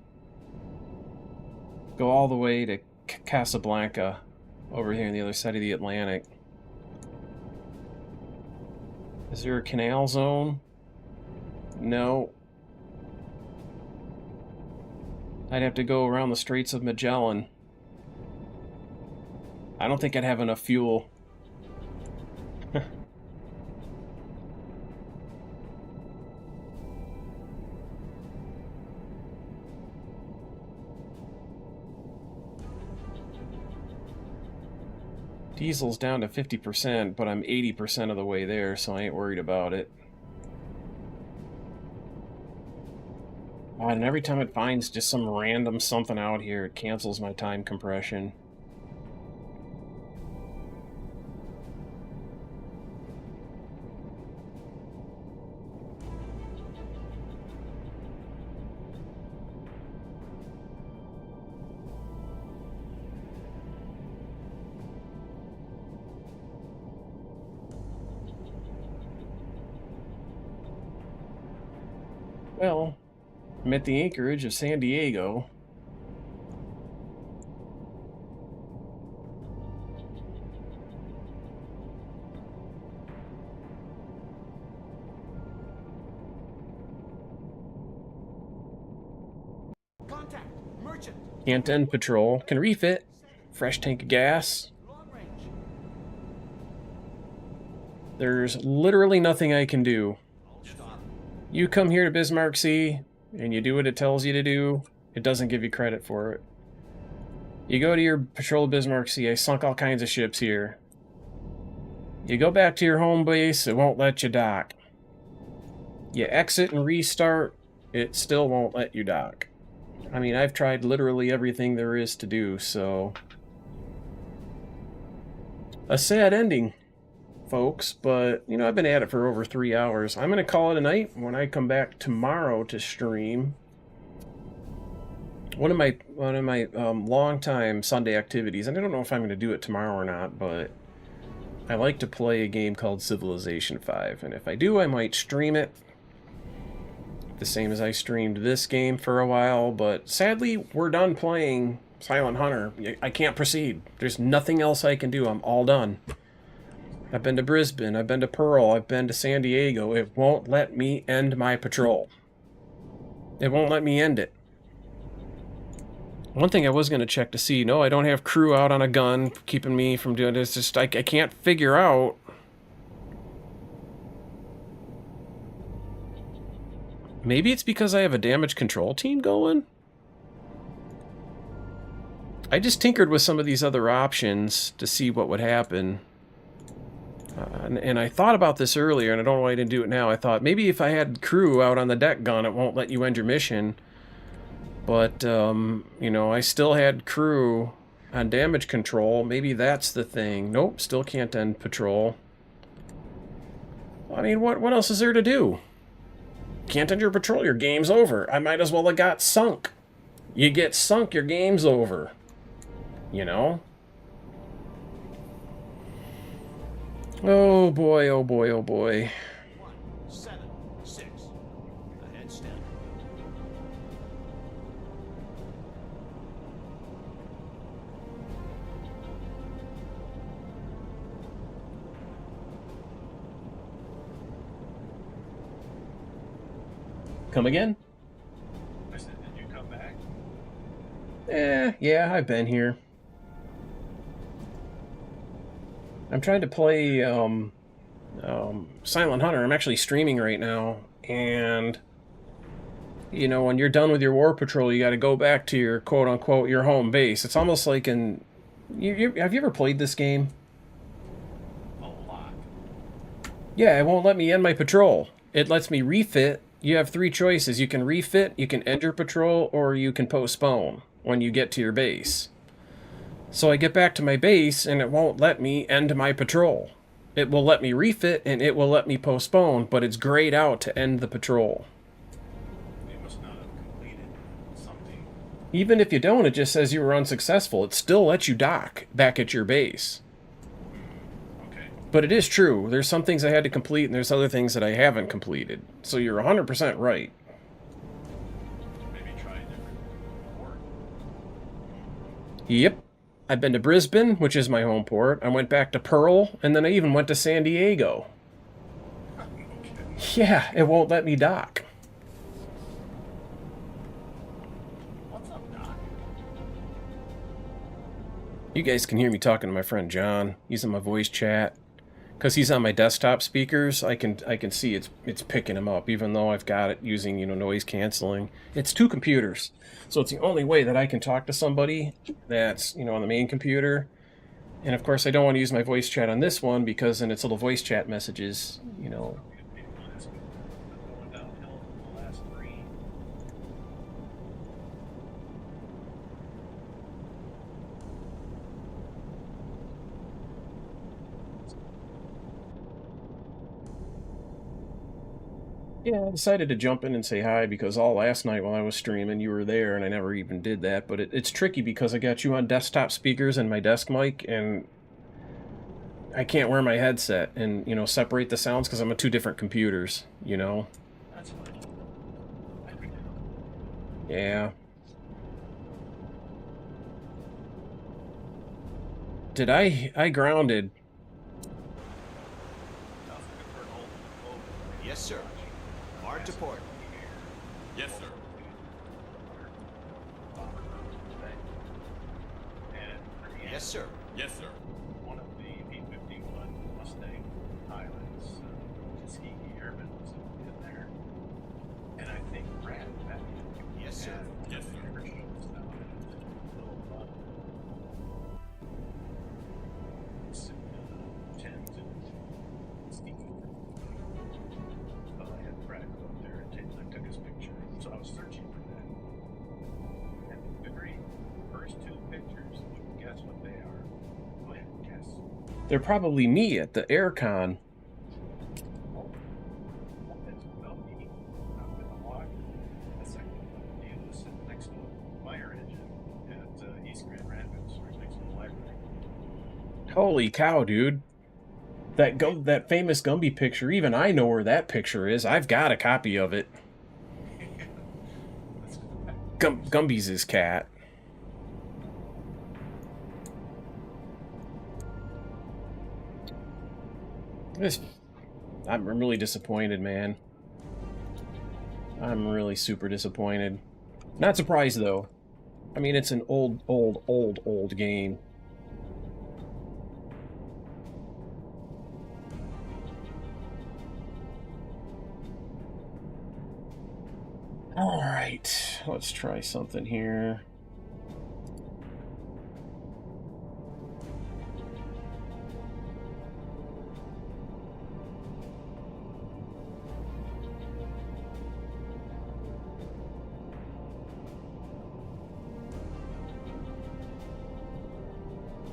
Go all the way to Casablanca, over here on the other side of the Atlantic. Is there a canal zone? No. I'd have to go around the Straits of Magellan. I don't think I'd have enough fuel. Diesel's down to 50%, but I'm 80% of the way there, so I ain't worried about it. Oh, and every time it finds just some random something out here, it cancels my time compression. Well, I'm at the anchorage of San Diego. Contact! Merchant! Can't end patrol. Can refit. Fresh tank of gas. Long range! There's literally nothing I can do. You come here to Bismarck Sea, and you do what it tells you to do, it doesn't give you credit for it. You go to your patrol of Bismarck Sea, I sunk all kinds of ships here. You go back to your home base, it won't let you dock. You exit and restart, it still won't let you dock. I mean, I've tried literally everything there is to do, so... A sad ending, folks, but, you know, I've been at it for over 3 hours. I'm going to call it a night when I come back tomorrow to stream. One of my long-time Sunday activities, and I don't know if I'm going to do it tomorrow or not, but I like to play a game called Civilization 5, and if I do, I might stream it. The same as I streamed this game for a while, but sadly, we're done playing Silent Hunter. I can't proceed. There's nothing else I can do. I'm all done. I've been to Brisbane. I've been to Pearl. I've been to San Diego. It won't let me end my patrol. It won't let me end it. One thing I was going to check to see, no, I don't have crew out on a gun keeping me from doing this. Just I can't figure out. Maybe it's because I have a damage control team going? I just tinkered with some of these other options to see what would happen. And I thought about this earlier, and I don't know why I didn't do it now. I thought maybe if I had crew out on the deck gun, it won't let you end your mission. But, you know, I still had crew on damage control. Maybe that's the thing. Nope, still can't end patrol. I mean, what else is there to do? Can't end your patrol, your game's over. I might as well have got sunk. You get sunk, your game's over. You know? Oh boy, oh boy, oh boy. 176. Ahead step. Come again? I said, did you come back? Yeah, I've been here. I'm trying to play Silent Hunter. I'm actually streaming right now, and you know, when you're done with your war patrol, you got to go back to your quote-unquote your home base. It's almost like in have you ever played this game? A lot. Yeah, it won't let me end my patrol. It lets me refit. You have 3 choices. You can refit, you can end your patrol, or you can postpone when you get to your base. So I get back to my base, and it won't let me end my patrol. It will let me refit, and it will let me postpone, but it's grayed out to end the patrol. You must not have completed something. Even if you don't, it just says you were unsuccessful. It still lets you dock back at your base. Okay. But it is true. There's some things I had to complete, and there's other things that I haven't completed. So you're 100% right. Maybe try a different port. Yep. I've been to Brisbane, which is my home port. I went back to Pearl, and then I even went to San Diego. Okay. Yeah, it won't let me dock. What's up, Doc? You guys can hear me talking to my friend John. He's in my voice chat. Because he's on my desktop speakers, I can see it's picking him up, even though I've got it using, you know, noise canceling. It's 2 computers, so it's the only way that I can talk to somebody that's, you know, on the main computer. And of course, I don't want to use my voice chat on this one because then it's little voice chat messages, you know. Going downhill in the last 3. Yeah, I decided to jump in and say hi because all last night while I was streaming, you were there, and I never even did that. But it's tricky because I got you on desktop speakers and my desk mic, and I can't wear my headset and, you know, separate the sounds because I'm on 2 different computers, you know? That's funny. Yeah. Did I grounded? Yes, sir. Hard to port. Yes, sir. Yes, sir. Yes, sir. One of the P-51 Mustang pilots, Tuskegee Airmen, was in there. And I think Brad met him. Yes, sir. Yes, sir. I had Brad go up there and I took his picture. So I was searching for that. They're probably me at the aircon. That's Gumby up in the log. That's like Gumby was sitting next to a fire engine at East Grand Rapids, right next to the library. Holy cow, dude. That famous Gumby picture, even I know where that picture is. I've got a copy of it. Gumby's his cat. I'm really disappointed, man. I'm really super disappointed. Not surprised, though. I mean, it's an old game. Alright, let's try something here.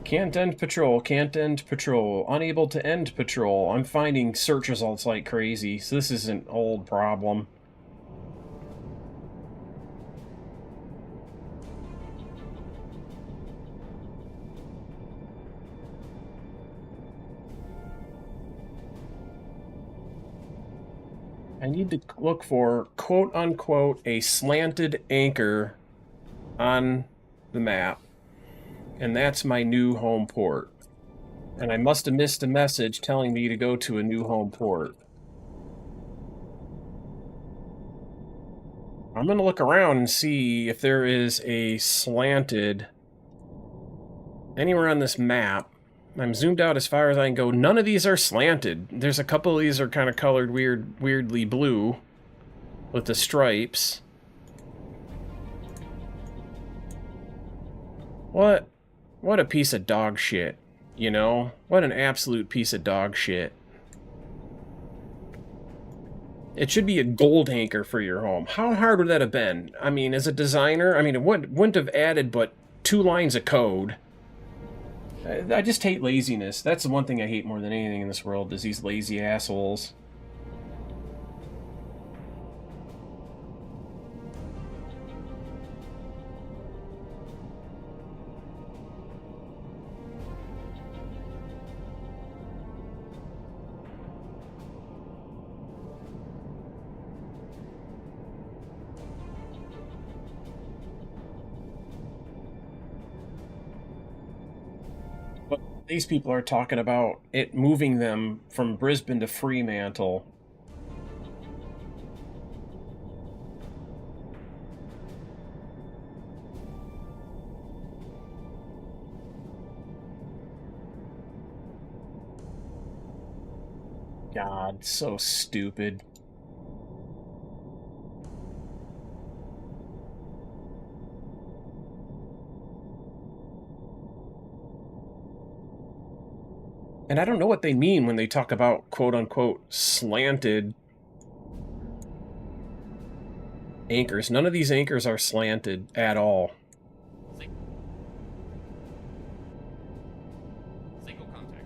Can't end patrol, can't end patrol, unable to end patrol. I'm finding search results like crazy, so this is an old problem. I need to look for, quote-unquote, a slanted anchor on the map. And that's my new home port. And I must have missed a message telling me to go to a new home port. I'm going to look around and see if there is a slanted anywhere on this map. I'm zoomed out as far as I can go. None of these are slanted. There's a couple of these are kind of colored weirdly blue with the stripes. What a piece of dog shit, you know? What an absolute piece of dog shit. It should be a gold anchor for your home. How hard would that have been? I mean, as a designer, I mean, it wouldn't have added but 2 lines of code. I just hate laziness. That's the one thing I hate more than anything in this world, is these lazy assholes. These people are talking about it moving them from Brisbane to Fremantle. God, so stupid. And I don't know what they mean when they talk about quote-unquote slanted anchors. None of these anchors are slanted at all. Single contact.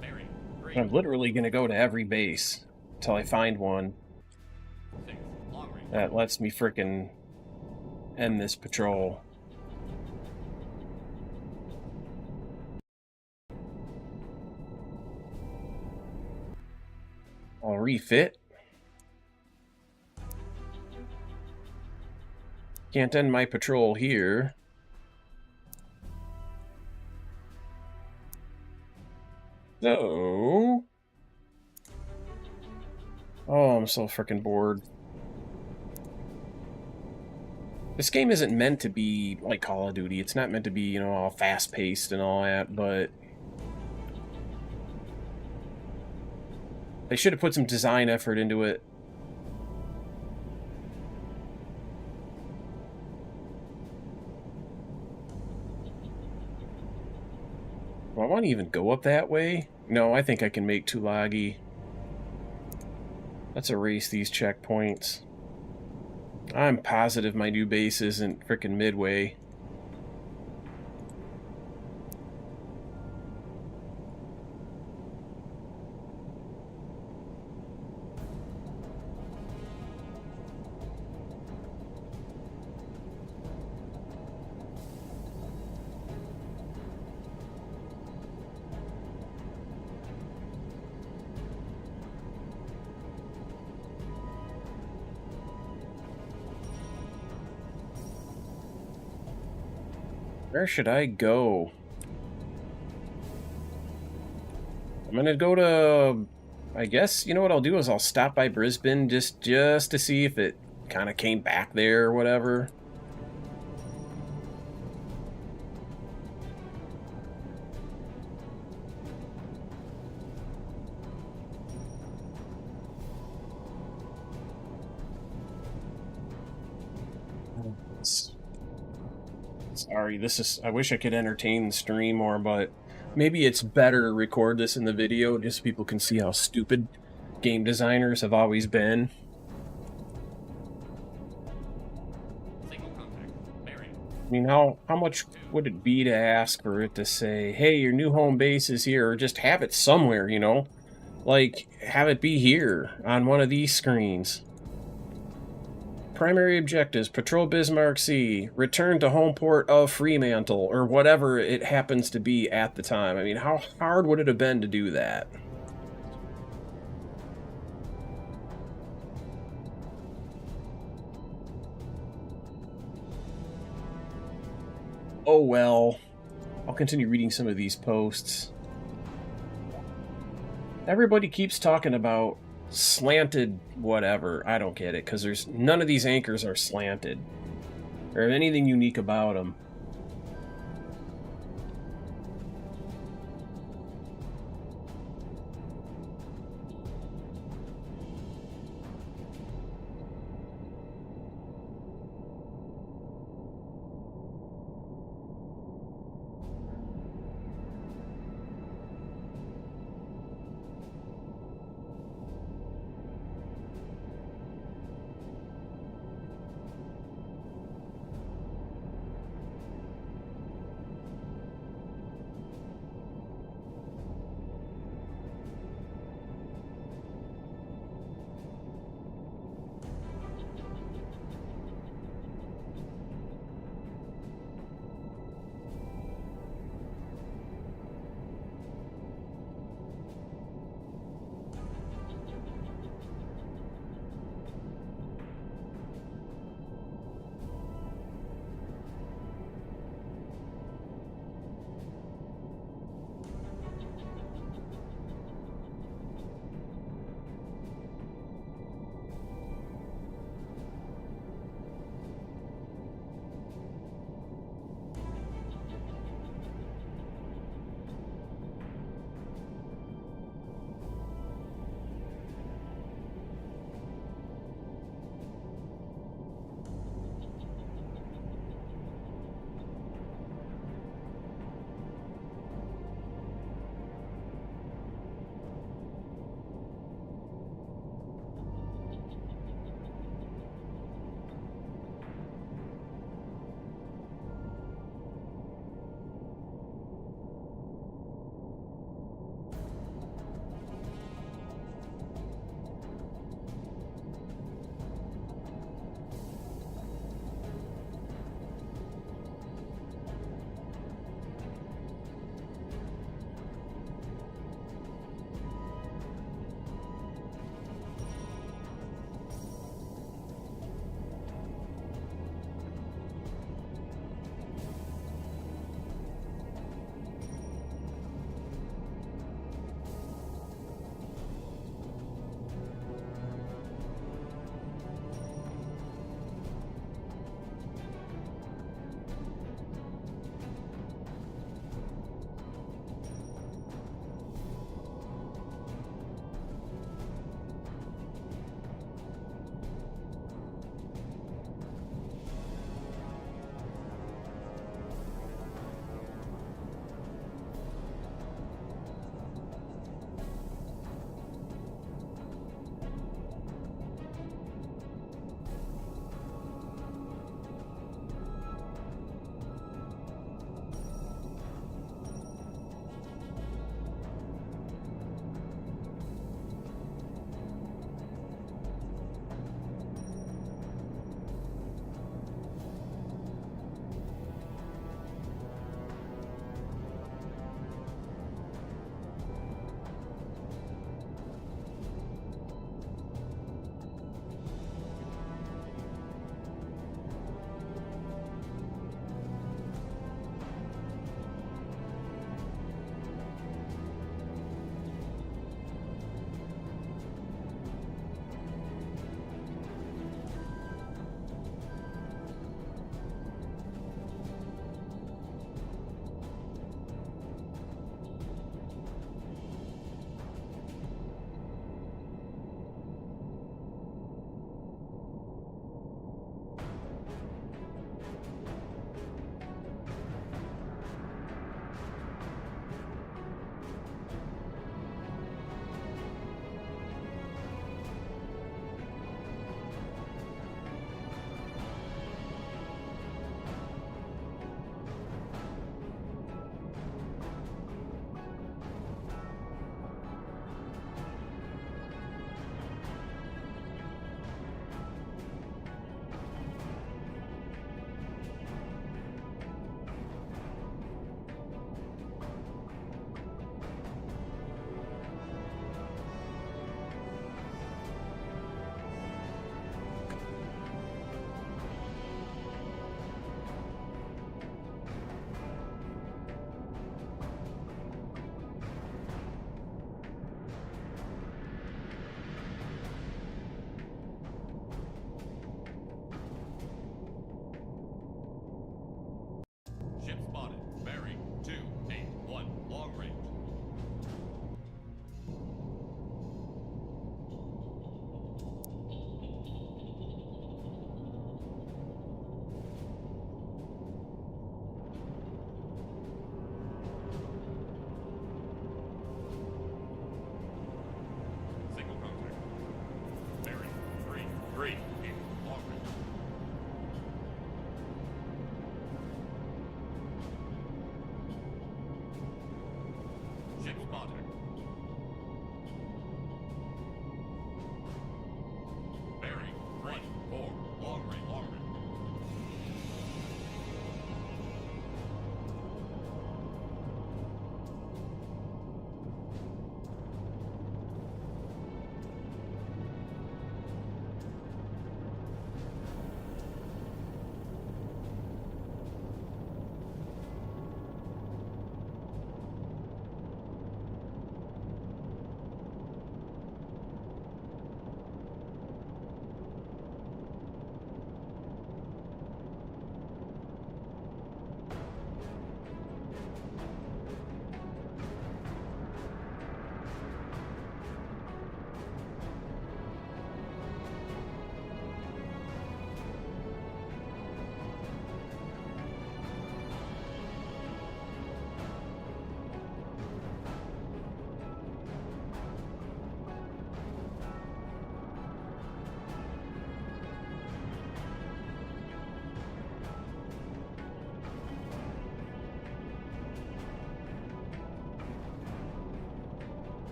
Bearing. 3. I'm literally going to go to every base until I find one 6. Long range. that lets me frickin' end this patrol. I'll refit. Can't end my patrol here. So... Oh, I'm so frickin' bored. This game isn't meant to be like Call of Duty. It's not meant to be, you know, all fast-paced and all that, but... They should have put some design effort into it. Do I want to even go up that way? No, I think I can make Tulagi. Let's erase these checkpoints. I'm positive my new base isn't frickin' Midway. Where should I go? I'm gonna go to... I guess, you know what I'll do is I'll stop by Brisbane just to see if it kind of came back there or whatever. Sorry, this is... I wish I could entertain the stream more, but maybe it's better to record this in the video just so people can see how stupid game designers have always been. Signal contact. Bearing. I mean, how much would it be to ask for it to say, hey, your new home base is here, or just have it somewhere, you know? Like, have it be here, on one of these screens. Primary objectives, patrol Bismarck Sea, return to home port of Fremantle, or whatever it happens to be at the time. I mean, how hard would it have been to do that? Oh well. I'll continue reading some of these posts. Everybody keeps talking about slanted whatever. I don't get it, because there's none of these anchors are slanted or anything unique about them. Ship spotted. Bearing 3-4. Long range. Long range.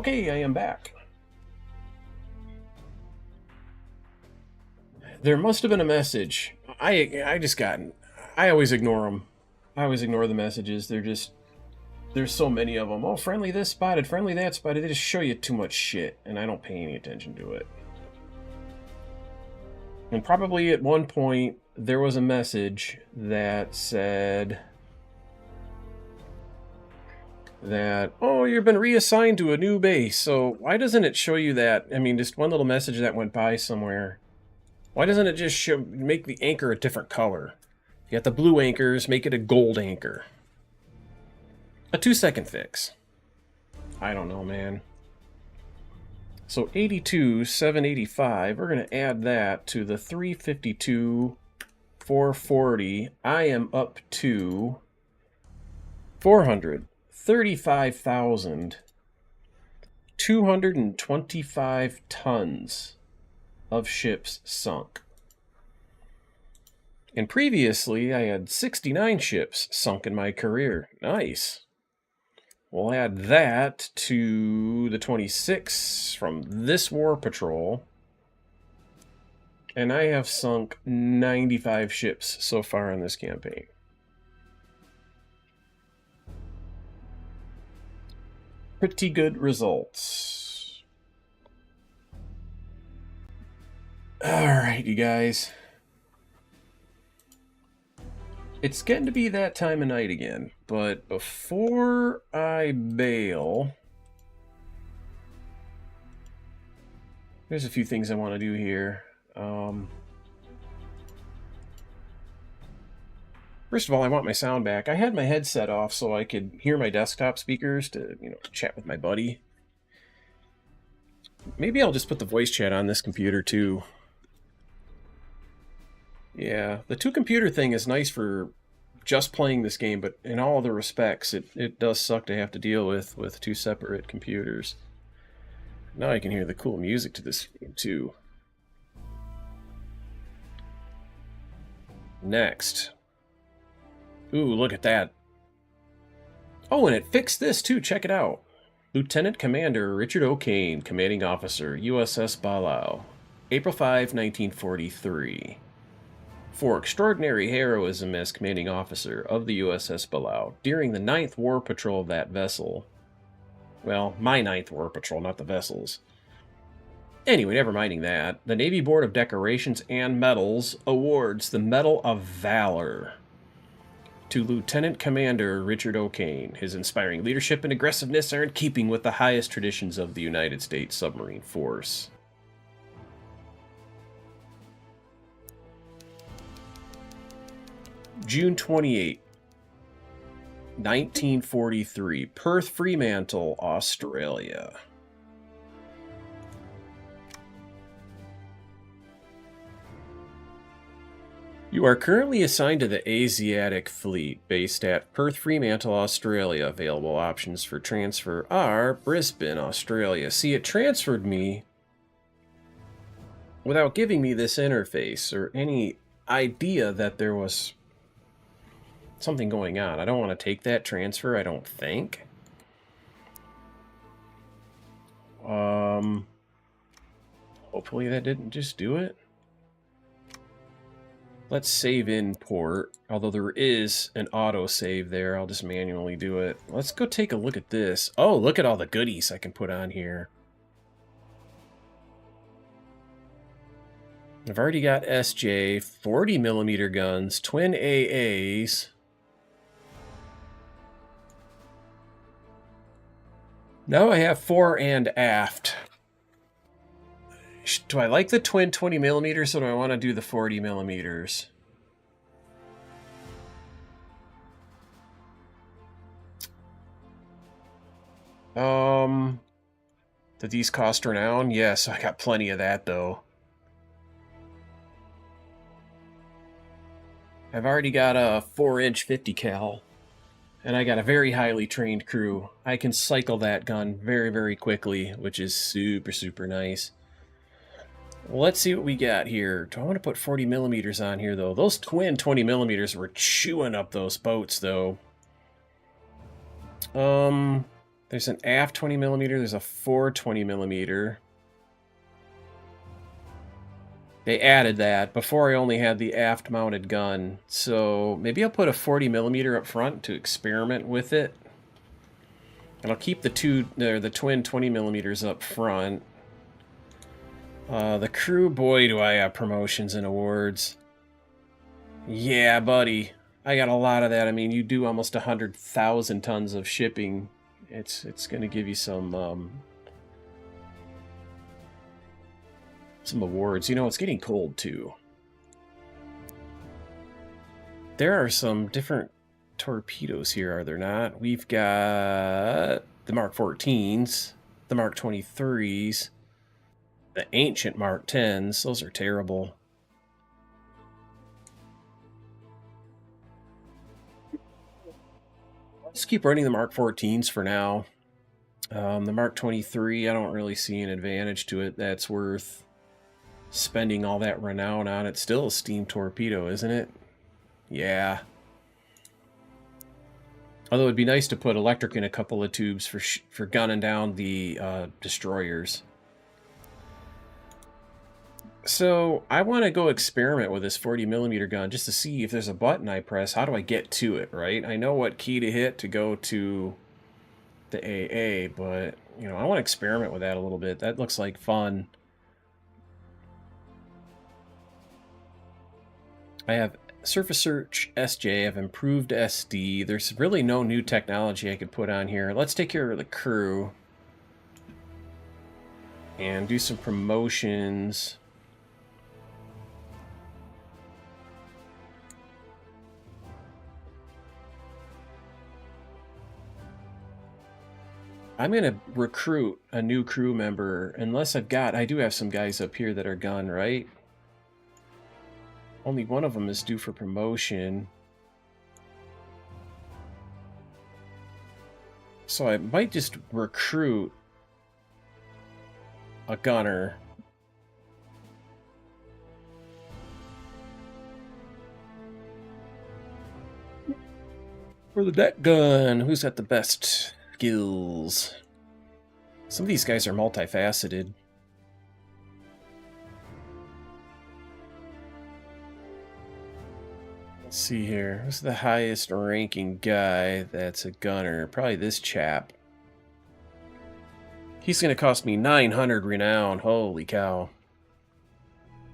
Okay, I am back. There must have been a message. I just got... I always ignore them. I always ignore the messages. There's so many of them. Oh, friendly this spotted, friendly that spotted. They just show you too much shit, and I don't pay any attention to it. And probably at one point, there was a message that said that, oh, you've been reassigned to a new base. So why doesn't it show you that? I mean, just one little message that went by somewhere. Why doesn't it just make the anchor a different color? You got the blue anchors, make it a gold anchor. A 2-second fix. I don't know, man. So 82,785, we're going to add that to the 352,440. I am up to 435,225 tons of ships sunk. And previously, I had 69 ships sunk in my career. Nice. We'll add that to the 26 from this war patrol. And I have sunk 95 ships so far in this campaign. Pretty good results. Alright, you guys. It's getting to be that time of night again, but before I bail, there's a few things I want to do here. First of all, I want my sound back. I had my headset off so I could hear my desktop speakers to, chat with my buddy. Maybe I'll just put the voice chat on this computer too. Yeah, the two-computer thing is nice for just playing this game, but in all other respects, it does suck to have to deal with two separate computers. Now I can hear the cool music to this game, too. Next. Ooh, look at that. Oh, and it fixed this, too. Check it out. Lieutenant Commander Richard O'Kane, Commanding Officer, USS BALAO, April 5, 1943. For extraordinary heroism as commanding officer of the USS BALAO during the 9th War Patrol of that vessel. Well, my 9th War Patrol, not the vessel's. Anyway, never minding that, the Navy Board of Decorations and Medals awards the Medal of Valor to Lieutenant Commander Richard O'Kane. His inspiring leadership and aggressiveness are in keeping with the highest traditions of the United States Submarine Force. June 28, 1943, Perth, Fremantle, Australia. You are currently assigned to the Asiatic Fleet, based at Perth, Fremantle, Australia. Available options for transfer are Brisbane, Australia. See, it transferred me without giving me this interface or any idea that there was something going on. I don't want to take that transfer, I don't think. Hopefully that didn't just do it. Let's save in port. Although there is an auto save there, I'll just manually do it. Let's go take a look at this. Oh, look at all the goodies I can put on here. I've already got SJ, 40mm guns, twin AAs. Now I have fore and aft. Do I like the twin 20mm or do I want to do the 40mm? Did these cost renown? Yes, I got plenty of that though. I've already got a 4-inch 50 cal. And I got a very highly trained crew. I can cycle that gun very, very quickly, which is super, super nice. Well, let's see what we got here. Do I want to put 40mm on here, though? Those twin 20mm were chewing up those boats, though. There's an aft 20 millimeter. There's a forward 20 millimeter. They added that. Before I only had the aft mounted gun. So maybe I'll put a 40 millimeter up front to experiment with it. And I'll keep the twin 20 millimeters up front. The crew, boy, do I have promotions and awards. Yeah, buddy. I got a lot of that. I mean, you do almost 100,000 tons of shipping. It's going to give you some awards. You know, it's getting cold, too. There are some different torpedoes here, are there not? We've got the Mark 14s, the Mark 23s, the ancient Mark 10s. Those are terrible. Let's keep running the Mark 14s for now. The Mark 23, I don't really see an advantage to it that's worth spending all that renown on. It's still a steam torpedo, isn't it? Yeah. Although it'd be nice to put electric in a couple of tubes for gunning down the destroyers. So I want to go experiment with this 40 millimeter gun just to see if there's a button I press. How do I get to it, right? I know what key to hit to go to the AA, but you know, I want to experiment with that a little bit. That looks like fun. I have Surface Search SJ, I have improved SD. There's really no new technology I could put on here. Let's take care of the crew and do some promotions. I'm going to recruit a new crew member, unless I do have some guys up here that are gun, right? Only one of them is due for promotion. So I might just recruit a gunner. For the deck gun, who's got the best skills? Some of these guys are multifaceted. Let's see here. Who's the highest ranking guy that's a gunner? Probably this chap. He's going to cost me 900 renown. Holy cow.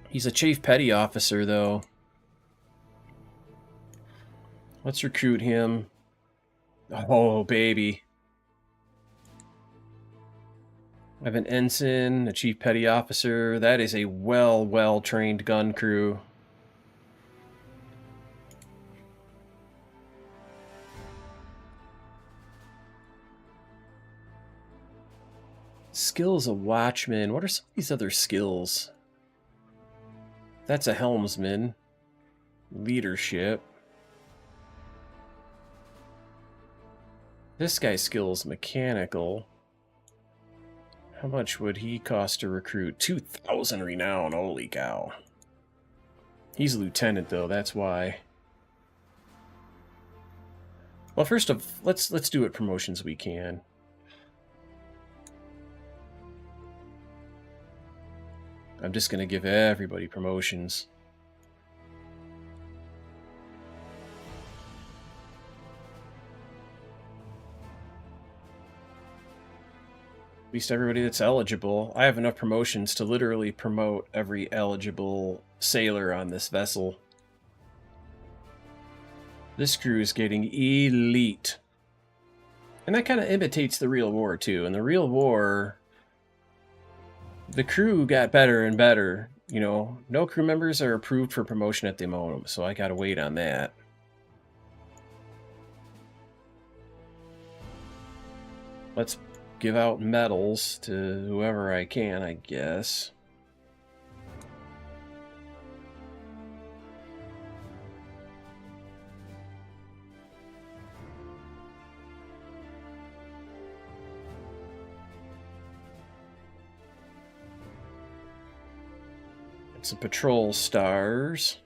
He's a chief petty officer, though. Let's recruit him. Oh, baby. I have an ensign, a chief petty officer. That is a well-trained gun crew. Skills of watchman. What are some of these other skills? That's a helmsman. Leadership. This guy's skills mechanical. How much would he cost to recruit? 2,000 renown. Holy cow. He's a lieutenant though, that's why. Well, first of let's do what promotions we can. I'm just going to give everybody promotions. At least everybody that's eligible. I have enough promotions to literally promote every eligible sailor on this vessel. This crew is getting elite. And that kind of imitates the real war, too. In the real war, the crew got better and better. You know, no crew members are approved for promotion at the moment, so I gotta wait on that. Let's give out medals to whoever I can, I guess. Some patrol stars.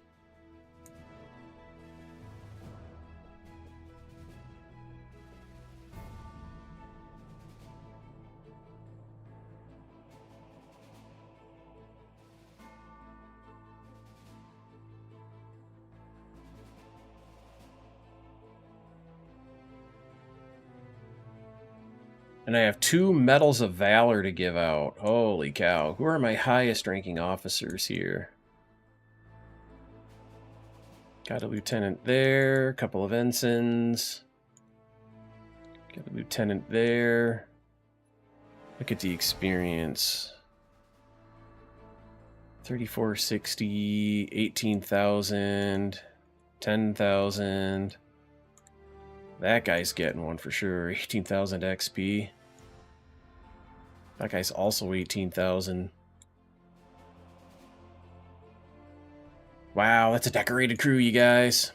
And I have 2 Medals of Valor to give out. Holy cow. Who are my highest ranking officers here? Got a lieutenant there, a couple of ensigns. Got a lieutenant there. Look at the experience. 3460, 18,000, 10,000. That guy's getting one for sure. 18,000 XP. That guy's also 18,000. Wow, that's a decorated crew, you guys.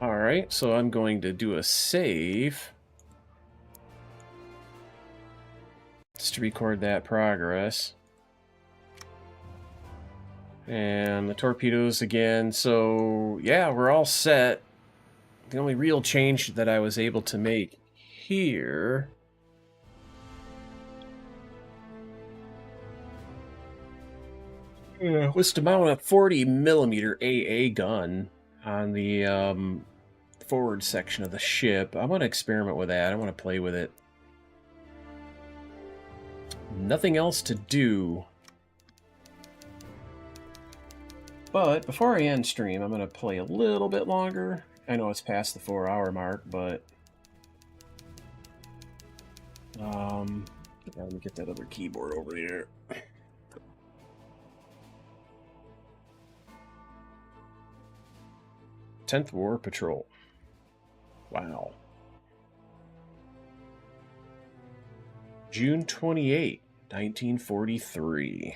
Alright, so I'm going to do a save. Just to record that progress. And the torpedoes again. So, yeah, we're all set. The only real change that I was able to make here... was to mount a 40mm AA gun on the forward section of the ship. I want to experiment with that. I want to play with it. Nothing else to do. But before I end stream, I'm going to play a little bit longer. I know it's past the 4-hour mark, but... let me get that other keyboard over here. 10th War Patrol. Wow. June 28, 1943.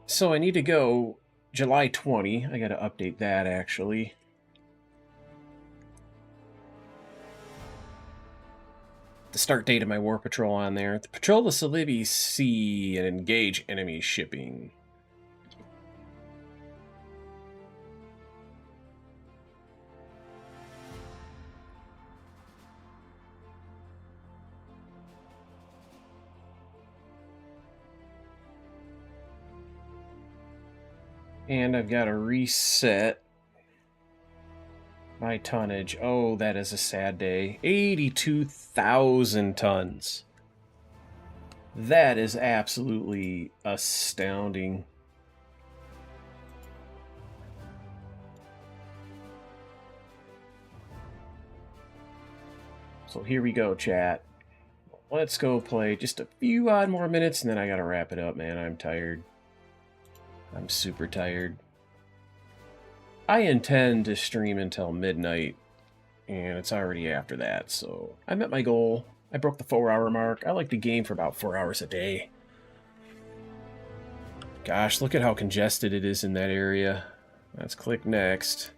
So I need to go July 20. I got to update that, actually. The start date of my war patrol on there. Patrol the Celebes Sea and engage enemy shipping. And I've got to reset my tonnage. Oh, that is a sad day. 82,000 tons. That is absolutely astounding. So here we go, chat. Let's go play just a few odd more minutes, and then I gotta wrap it up, man. I'm tired. I'm super tired. I intend to stream until midnight, and it's already after that, so I met my goal. I broke the 4-hour mark. I like to game for about 4 hours a day. Gosh, look at how congested it is in that area. Let's click next.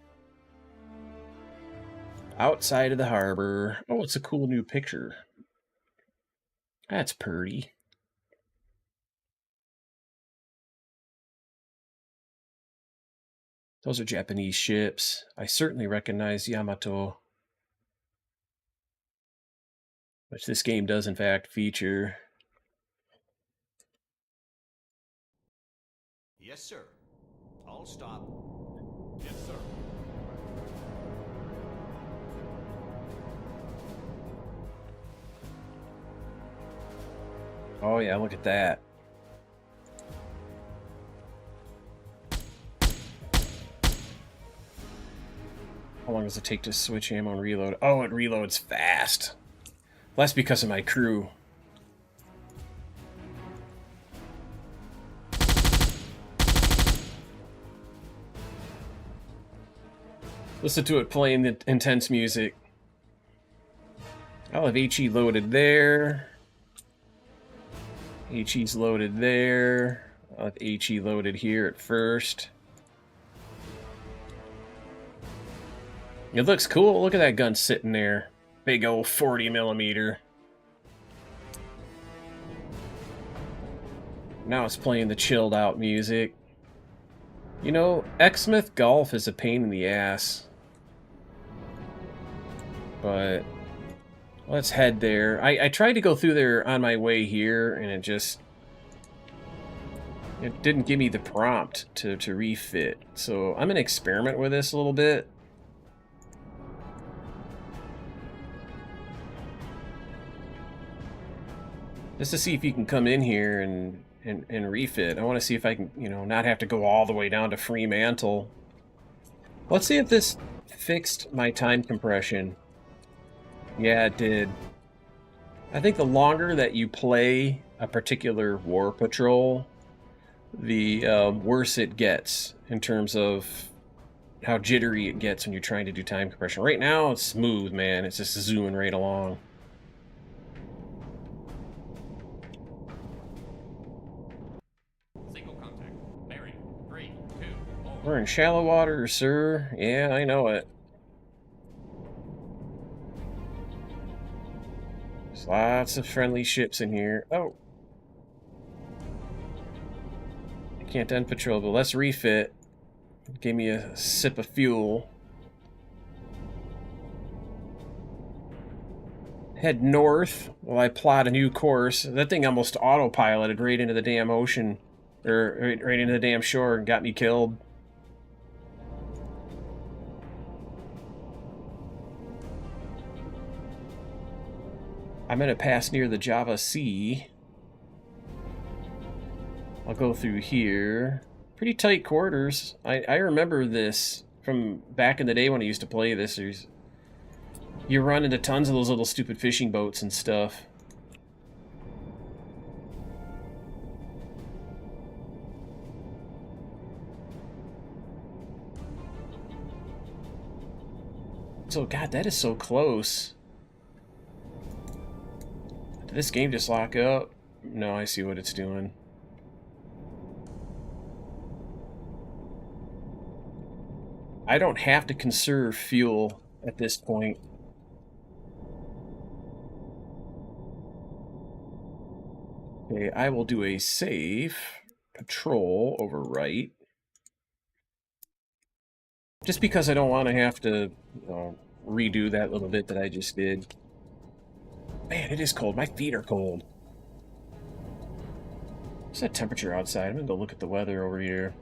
Outside of the harbor. Oh, it's a cool new picture. That's pretty. Those are Japanese ships. I certainly recognize Yamato, which this game does in fact feature. Yes, sir. All stop. Yes, sir. Oh yeah, look at that. How long does it take to switch ammo and reload? Oh, it reloads fast. Well, that's because of my crew. Listen to it playing the intense music. I'll have HE loaded there. HE's loaded there. I'll have HE loaded here at first. It looks cool. Look at that gun sitting there. Big old 40mm. Now it's playing the chilled out music. You know, Exmouth Golf is a pain in the ass. But let's head there. I tried to go through there on my way here, and it didn't give me the prompt to refit. So I'm gonna experiment with this a little bit. Just to see if you can come in here and refit. I want to see if I can, you know, not have to go all the way down to Fremantle. Let's see if this fixed my time compression. Yeah, it did. I think the longer that you play a particular war patrol, the worse it gets in terms of how jittery it gets when you're trying to do time compression. Right now, it's smooth, man. It's just zooming right along. Single contact. Bearing 3, 2, 4. We're in shallow water, sir. Yeah, I know it. There's lots of friendly ships in here. Oh. Can't end patrol, but let's refit. Give me a sip of fuel. Head north while I plot a new course. That thing almost autopiloted right into the damn ocean. Or right into the damn shore and got me killed. I'm going to pass near the Java Sea. I'll go through here. Pretty tight quarters. I remember this from back in the day when I used to play this. You run into tons of those little stupid fishing boats and stuff. So, God, that is so close. Did this game just lock up? No, I see what it's doing. I don't have to conserve fuel at this point. Okay, I will do a save. Patrol over right. Just because I don't want to have to, you know, redo that little bit that I just did. Man, it is cold. My feet are cold. What's that temperature outside? I'm going to go look at the weather over here.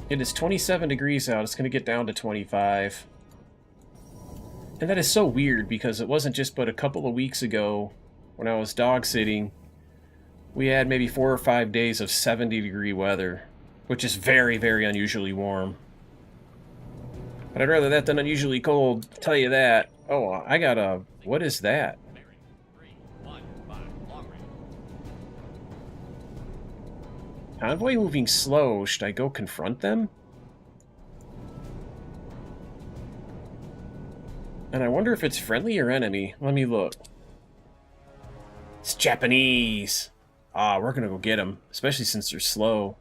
It is 27 degrees out. It's going to get down to 25. And that is so weird because it wasn't just but a couple of weeks ago when I was dog sitting. We had maybe 4 or 5 days of 70-degree weather, which is very, very unusually warm. But I'd rather that than unusually cold, tell you that. Oh, I got a... What is that? Bearing 3, 1, 5. Long range. Convoy moving slow. Should I go confront them? And I wonder if it's friendly or enemy. Let me look. It's Japanese. Ah, we're gonna go get them, especially since they're slow.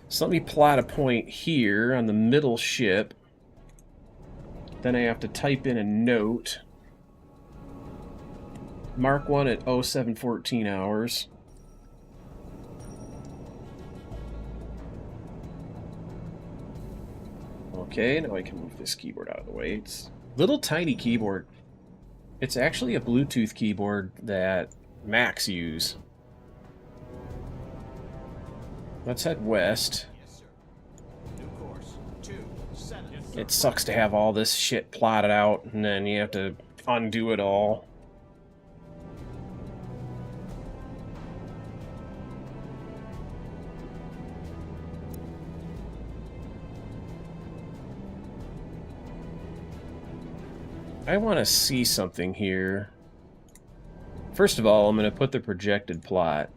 So let me plot a point here on the middle ship. Then I have to type in a note. Mark 1 at 0714 hours. Okay, now I can move this keyboard out of the way. It's a little tiny keyboard. It's actually a Bluetooth keyboard that Macs use. Let's head west. Yes, sir. New course. 27. Yes, It sucks to have all this shit plotted out, and then you have to undo it all. I want to see something here. First of all, I'm going to put the projected plot.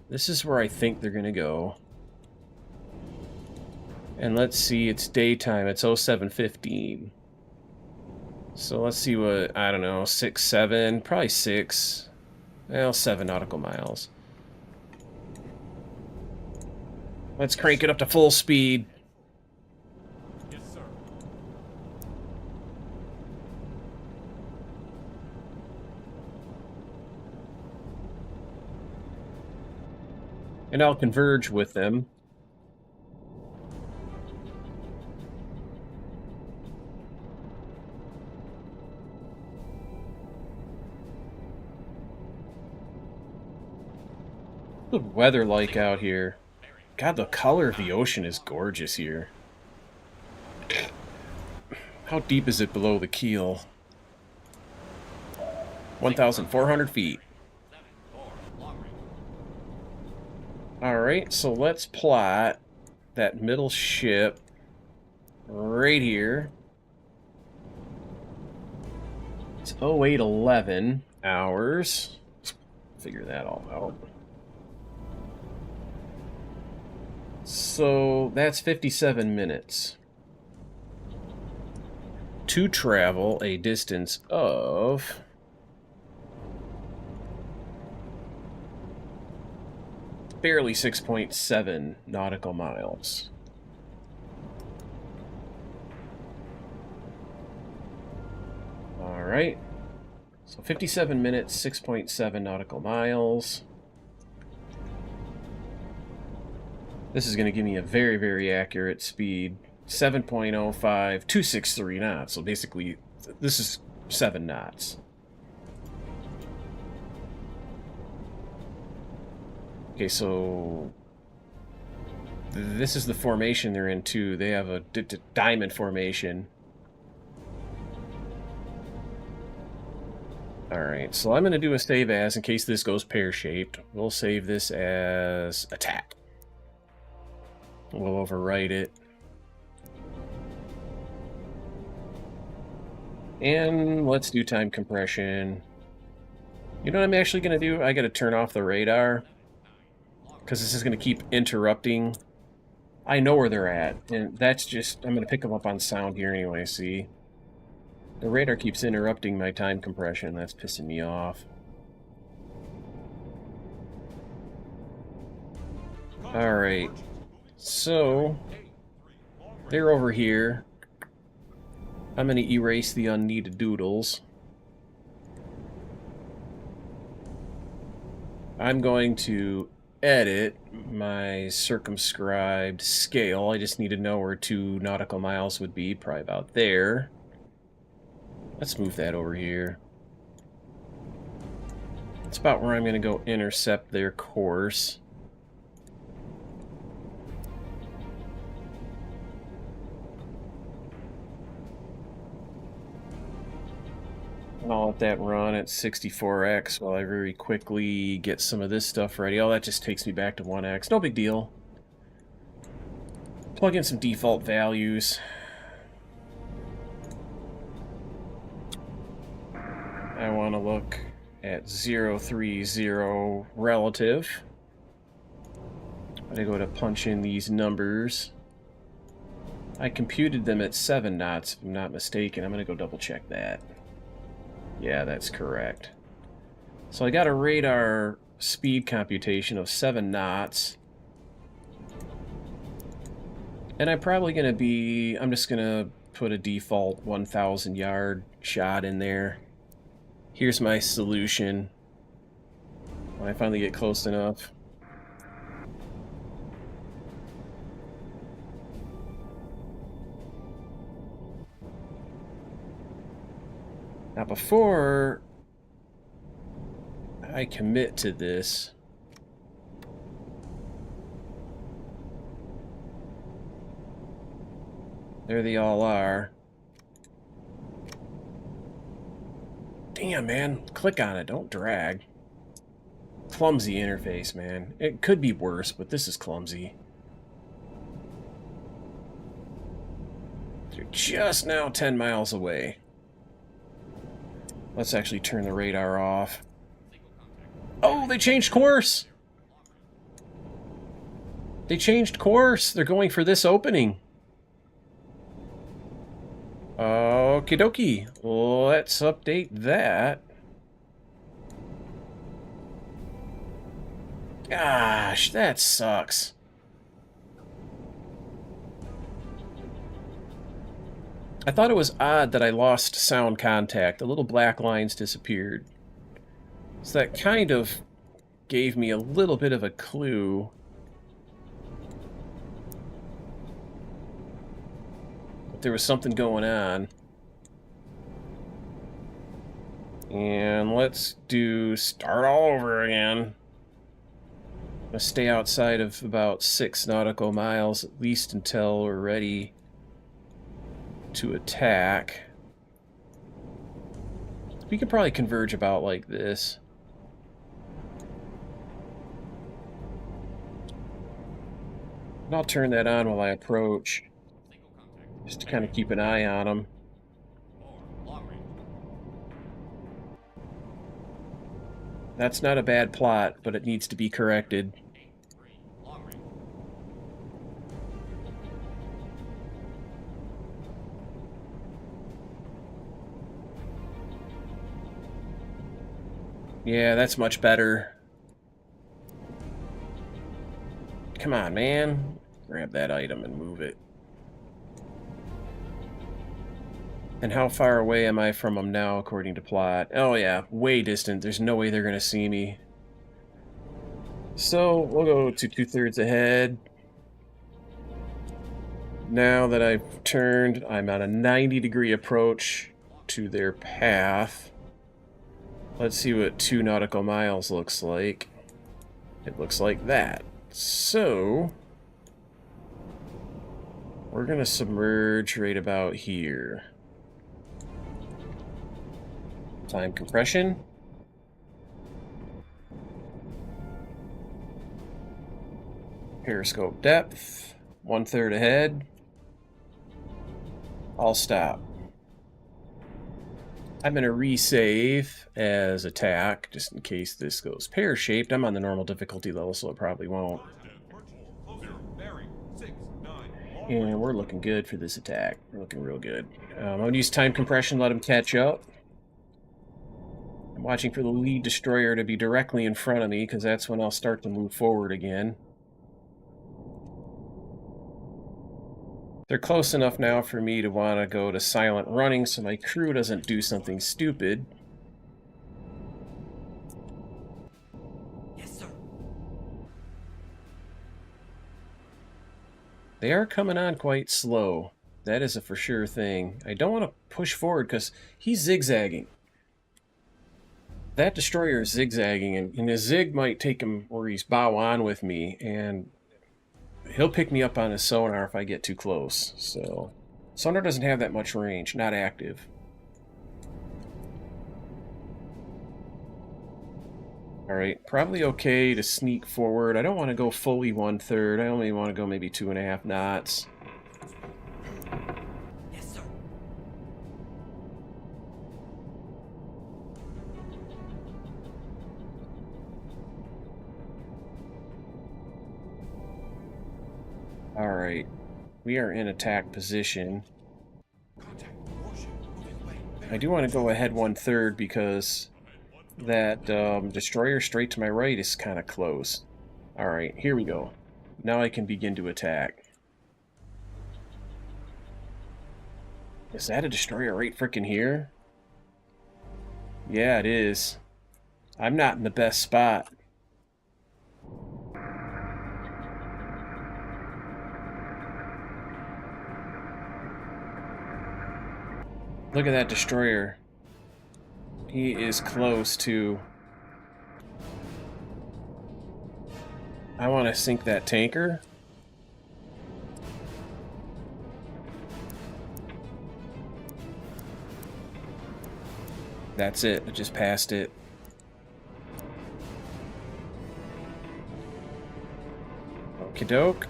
This is where I think they're going to go. And let's see, it's daytime, it's 07:15. So let's see what, I don't know, 6, 7, probably 6. Well, 7 nautical miles. Let's crank it up to full speed. Yes, sir. and I'll converge with them. What's the weather like out here? God, the color of the ocean is gorgeous here. How deep is it below the keel? 1,400 feet. 4, long range. Alright, so let's plot that middle ship right here. It's 0811 hours. Let's figure that all out. So that's 57 minutes to travel a distance of barely 6.7 nautical miles. All right. So 57 minutes, 6.7 nautical miles. This is going to give me a very, very accurate speed. 7.05, 263 knots. So basically, this is 7 knots. Okay, so this is the formation they're in too. They have a diamond formation. Alright, so I'm going to do a save as in case this goes pear-shaped. We'll save this as attack. We'll overwrite it. And let's do time compression. You know what I'm actually going to do? I got to turn off the radar, because this is going to keep interrupting. I know where they're at, and that's just... I'm going to pick them up on sound here anyway, see? The radar keeps interrupting my time compression. That's pissing me off. Alright. So, they're over here. I'm going to erase the unneeded doodles. I'm going to edit my circumscribed scale. I just need to know where 2 nautical miles would be, probably about there. Let's move that over here. That's about where I'm going to go intercept their course. And I'll let that run at 64x while I very quickly get some of this stuff ready. Oh, that just takes me back to 1x. No big deal. Plug in some default values. I want to look at 030 relative. I'm going to go to punch in these numbers. I computed them at 7 knots, if I'm not mistaken. I'm going to go double check that. Yeah, that's correct. So I got a radar speed computation of 7 knots. And I'm probably going to be... I'm just going to put a default 1,000 yard shot in there. Here's my solution when I finally get close enough. Now, before I commit to this, there they all are. Damn, man. Click on it. Don't drag. Clumsy interface, man. It could be worse, but this is clumsy. They're just now 10 miles away. Let's actually turn the radar off. Oh, they changed course! They changed course. They're going for this opening. Okie dokie. Let's update that. Gosh, that sucks. I thought it was odd that I lost sound contact. The little black lines disappeared. So that kind of gave me a little bit of a clue. that there was something going on. And let's start all over again. Let's stay outside of about 6 nautical miles at least until we're ready to attack. We could probably converge about like this. And I'll turn that on while I approach, Single contact. just to kind of keep an eye on them. 4, long range. That's not a bad plot, but it needs to be corrected. 8, 3, long range. Yeah, that's much better. Come on, man. Grab that item and move it. And how far away am I from them now, according to plot? Oh yeah, way distant. There's no way they're going to see me. So, we'll go to 2/3 ahead. Now that I've turned, I'm on a 90-degree approach to their path. Let's see what 2 nautical miles looks like. It looks like that. So, we're going to submerge right about here. Time compression. Periscope depth. 1/3 ahead. I'll stop. I'm going to resave as attack, just in case this goes pear-shaped. I'm on the normal difficulty level, so it probably won't. And we're looking good for this attack. We're looking real good. I'm going to use time compression, let him catch up. I'm watching for the lead destroyer to be directly in front of me, because that's when I'll start to move forward again. They're close enough now for me to want to go to silent running so my crew doesn't do something stupid. Yes, sir. They are coming on quite slow. That is a for sure thing. I don't want to push forward because he's zigzagging. That destroyer is zigzagging, and his zig might take him where he's bow on with me, and he'll pick me up on his sonar if I get too close. So, sonar doesn't have that much range, not active. Alright, probably okay to sneak forward. I don't want to go fully 1/3. I only want to go maybe 2.5 knots. Yes, sir. Alright, we are in attack position. Contact. Warship. Moving away. I do want to go ahead 1/3 because that destroyer straight to my right is kind of close. Alright, here we go. Now I can begin to attack. Is that a destroyer right frickin' here? Yeah, it is. I'm not in the best spot. Look at that destroyer. He is close to... I want to sink that tanker. That's it. I just passed it. Okie doke.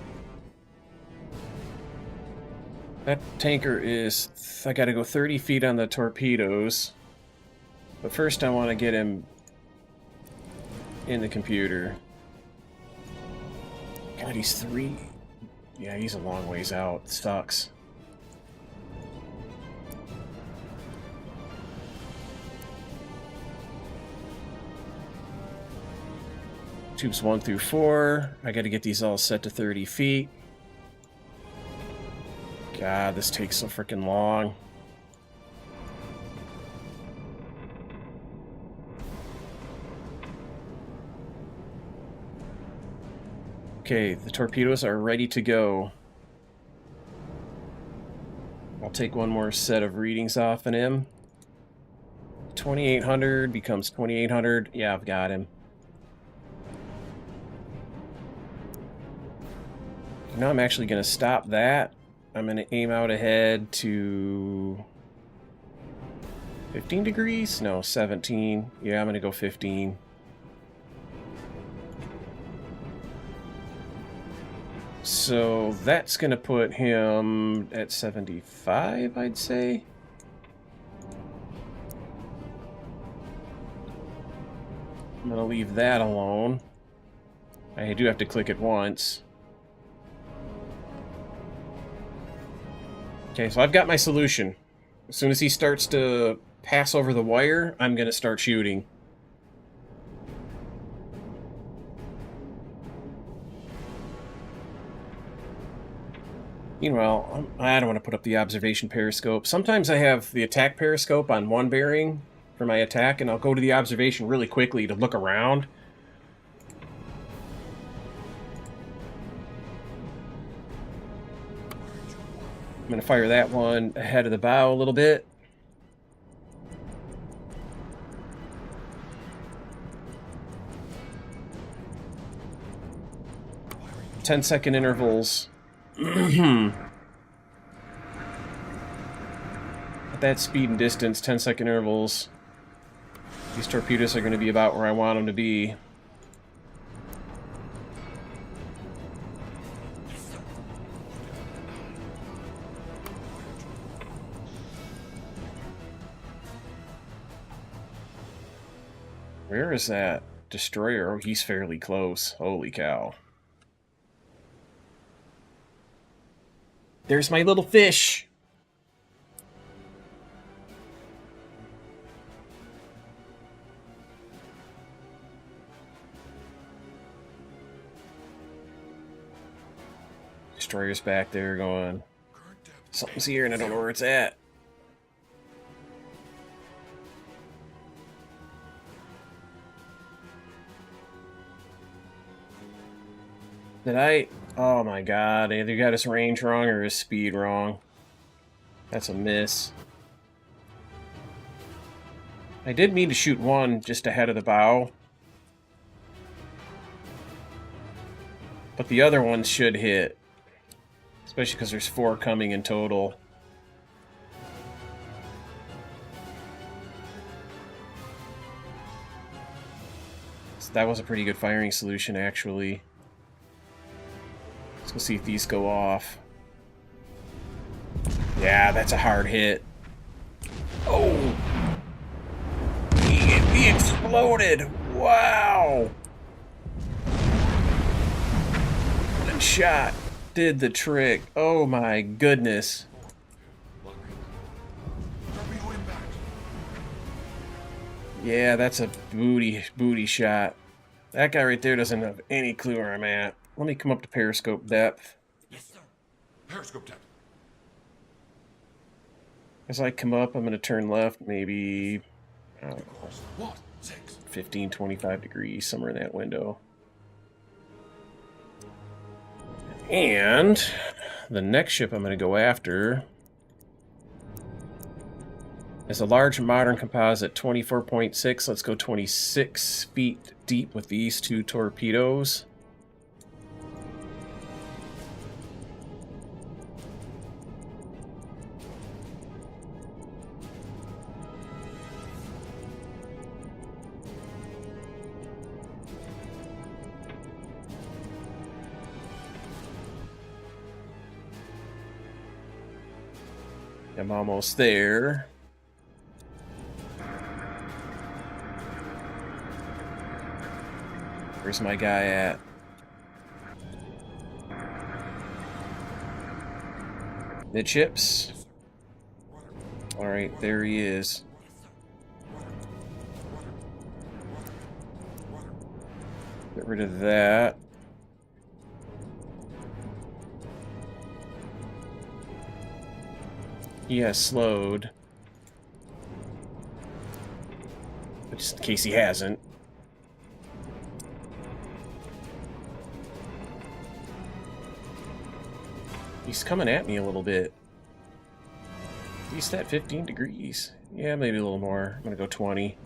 That tanker is... I gotta go 30 feet on the torpedoes. But first I want to get him in the computer. God, he's 3... Yeah, he's a long ways out. Sucks. Tubes 1 through 4. I gotta get these all set to 30 feet. God, this takes so freaking long. Okay, the torpedoes are ready to go. I'll take one more set of readings off on him. 2800 becomes 2800. Yeah, I've got him. Now I'm actually going to stop that. I'm going to aim out ahead to 15 degrees? No, 17. Yeah, I'm going to go 15. So that's going to put him at 75, I'd say. I'm going to leave that alone. I do have to click it once. Okay, so I've got my solution. As soon as he starts to pass over the wire, I'm going to start shooting. Meanwhile, I don't want to put up the observation periscope. Sometimes I have the attack periscope on one bearing for my attack, and I'll go to the observation really quickly to look around. I'm going to fire that one ahead of the bow a little bit. Ten-second intervals. At that speed and distance, 10-second intervals. These torpedoes are going to be about where I want them to be. Where is that destroyer? Oh, he's fairly close. Holy cow. There's my little fish. Destroyer's back there going, something's here and I don't know where it's at. Did I? Oh my god, I either got his range wrong or his speed wrong. That's a miss. I did mean to shoot one just ahead of the bow. But the other one should hit. Especially because there's 4 coming in total. So that was a pretty good firing solution, actually. Let's go see if these go off. Yeah, that's a hard hit. Oh! He exploded! Wow! One shot did the trick. Oh my goodness. Yeah, that's a booty shot. That guy right there doesn't have any clue where I'm at. Let me come up to periscope depth. Yes, sir. Periscope depth. As I come up, I'm going to turn left maybe, I don't know, What? 6. 15, 25 degrees, somewhere in that window. And the next ship I'm going to go after is a large modern composite 24.6. Let's go 26 feet deep with these 2 torpedoes. I'm almost there. Where's my guy at? Midships? Alright, there he is. Get rid of that. He has slowed. But just in case he hasn't. He's coming at me a little bit. He's at 15 degrees. Yeah, maybe a little more. I'm gonna go 20.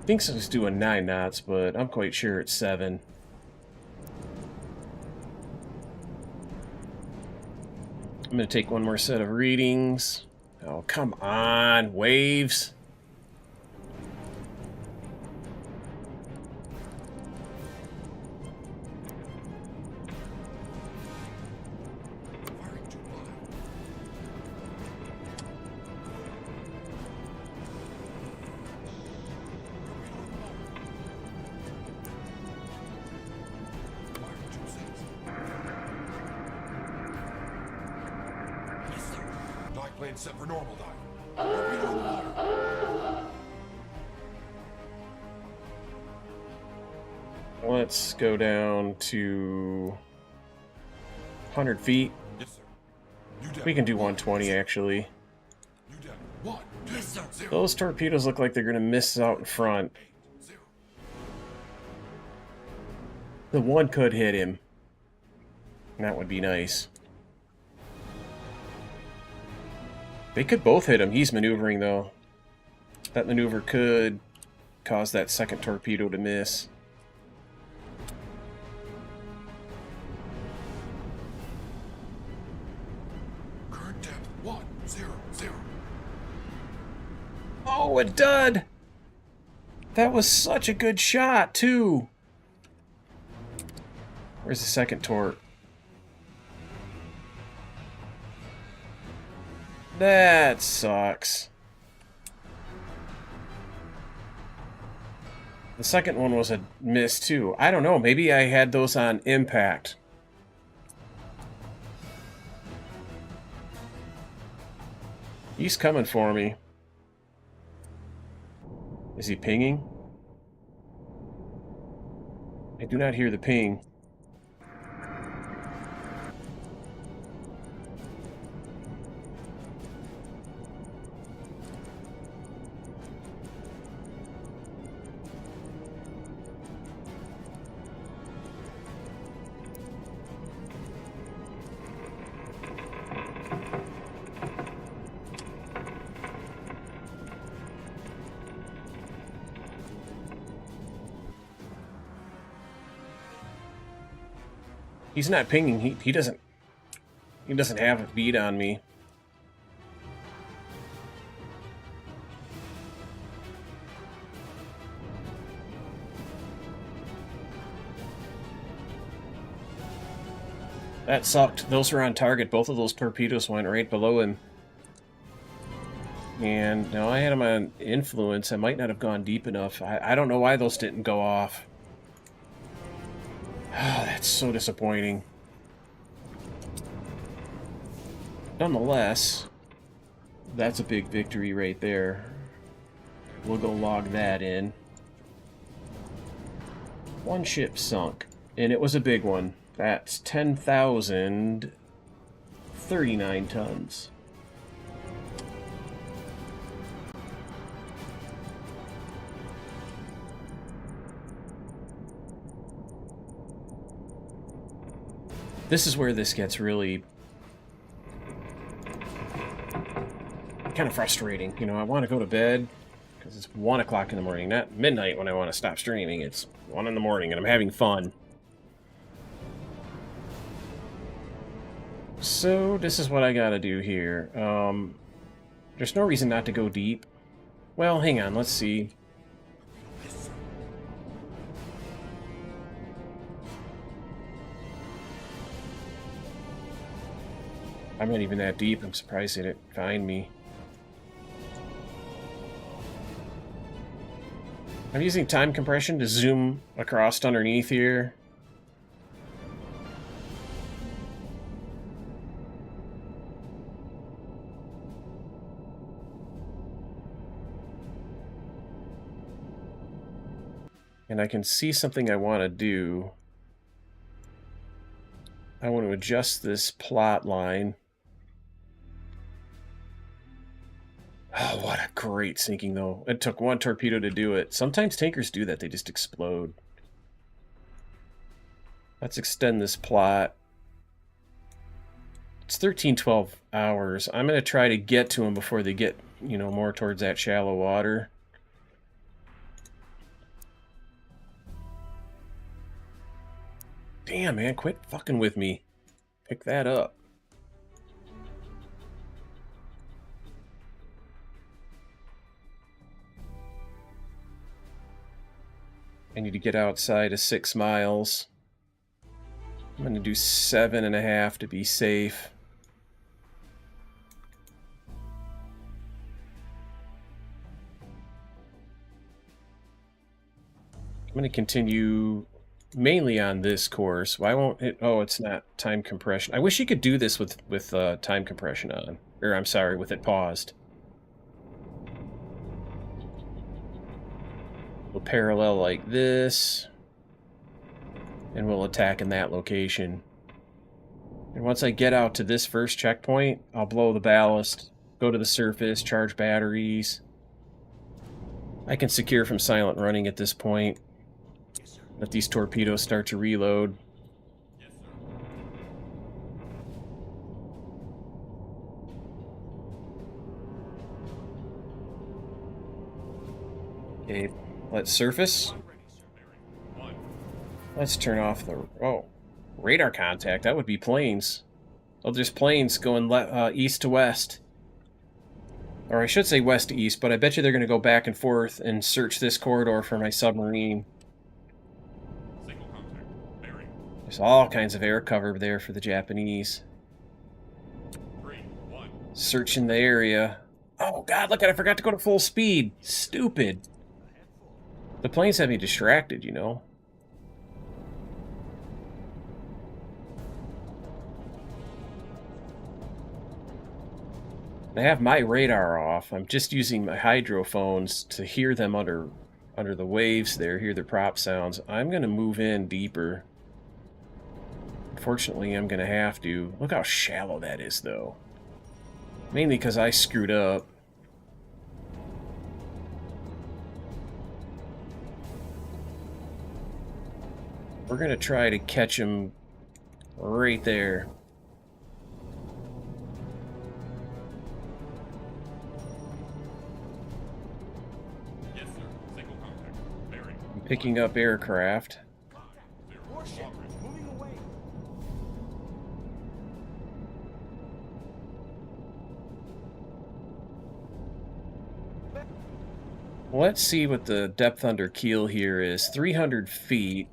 Thinks it's doing 9 knots, but I'm quite sure it's 7. I'm gonna take one more set of readings. Oh, come on, waves. Firing too high. Firing too safe. Yes, sir. Dive plane set for normal dive. Torpedo in the water. Let's go down to 100 feet. Yes, sir. New depth. We can do 120 actually. New depth. 1, 2, Yes, sir. 0. Those torpedoes look like they're gonna miss out in front. 8, 0. The one could hit him. That would be nice. They could both hit him. He's maneuvering though. That maneuver could cause that second torpedo to miss. Current depth 1, 0, 0. Oh, a dud! That was such a good shot, too! Where's the second torp? That sucks. The second one was a miss, too. I don't know, maybe I had those on impact. He's coming for me. Is he pinging? I do not hear the ping. He's not pinging. He doesn't have a beat on me. That sucked. Those were on target. Both of those torpedoes went right below him. And now I had him on influence. I might not have gone deep enough. I don't know why those didn't go off. Oh, that's so disappointing. Nonetheless, that's a big victory right there. We'll go log that in. One ship sunk, and it was a big one. That's 10,039 tons. This is where this gets really kind of frustrating. You know, I want to go to bed because it's 1 o'clock in the morning, not midnight when I want to stop streaming. It's 1 in the morning and I'm having fun. So this is what I gotta do here. There's no reason not to go deep. Well, hang on, let's see. I'm not even that deep. I'm surprised they didn't find me. I'm using time compression to zoom across underneath here. And I can see something I want to do. I want to adjust this plot line. Oh, what a great sinking, though. It took one torpedo to do it. Sometimes tankers do that. They just explode. Let's extend this plot. It's 13, 12 hours. I'm going to try to get to them before they get, you know, more towards that shallow water. Damn, man, quit fucking with me. Pick that up. I need to get outside of 6 miles. I'm going to do 7.5 to be safe. I'm going to continue mainly on this course. Why won't it? Oh, it's not time compression. I wish you could do this with time compression on. Or I'm sorry, with it paused. We'll parallel like this. And we'll attack in that location. And once I get out to this first checkpoint, I'll blow the ballast, go to the surface, charge batteries. I can secure from silent running at this point. Let these torpedoes start to reload. Yes, sir. Okay, let's surface. Let's turn off the... Oh, radar contact. That would be planes. Oh, there's planes going east to west. Or I should say west to east, but I bet you they're going to go back and forth and search this corridor for my submarine. Single contact. Bearing. There's all kinds of air cover there for the Japanese. 3, 1. Searching the area. Oh, God, look, I forgot to go to full speed. Stupid. The planes have me distracted, you know. I have my radar off. I'm just using my hydrophones to hear them under the waves there, hear the prop sounds. I'm going to move in deeper. Unfortunately, I'm going to have to. Look how shallow that is, though. Mainly because I screwed up. We're going to try to catch him right there. Yes, sir. Single contact. Bearing. I'm picking up aircraft. Warship, moving away. Let's see what the depth under keel here is. 300 feet.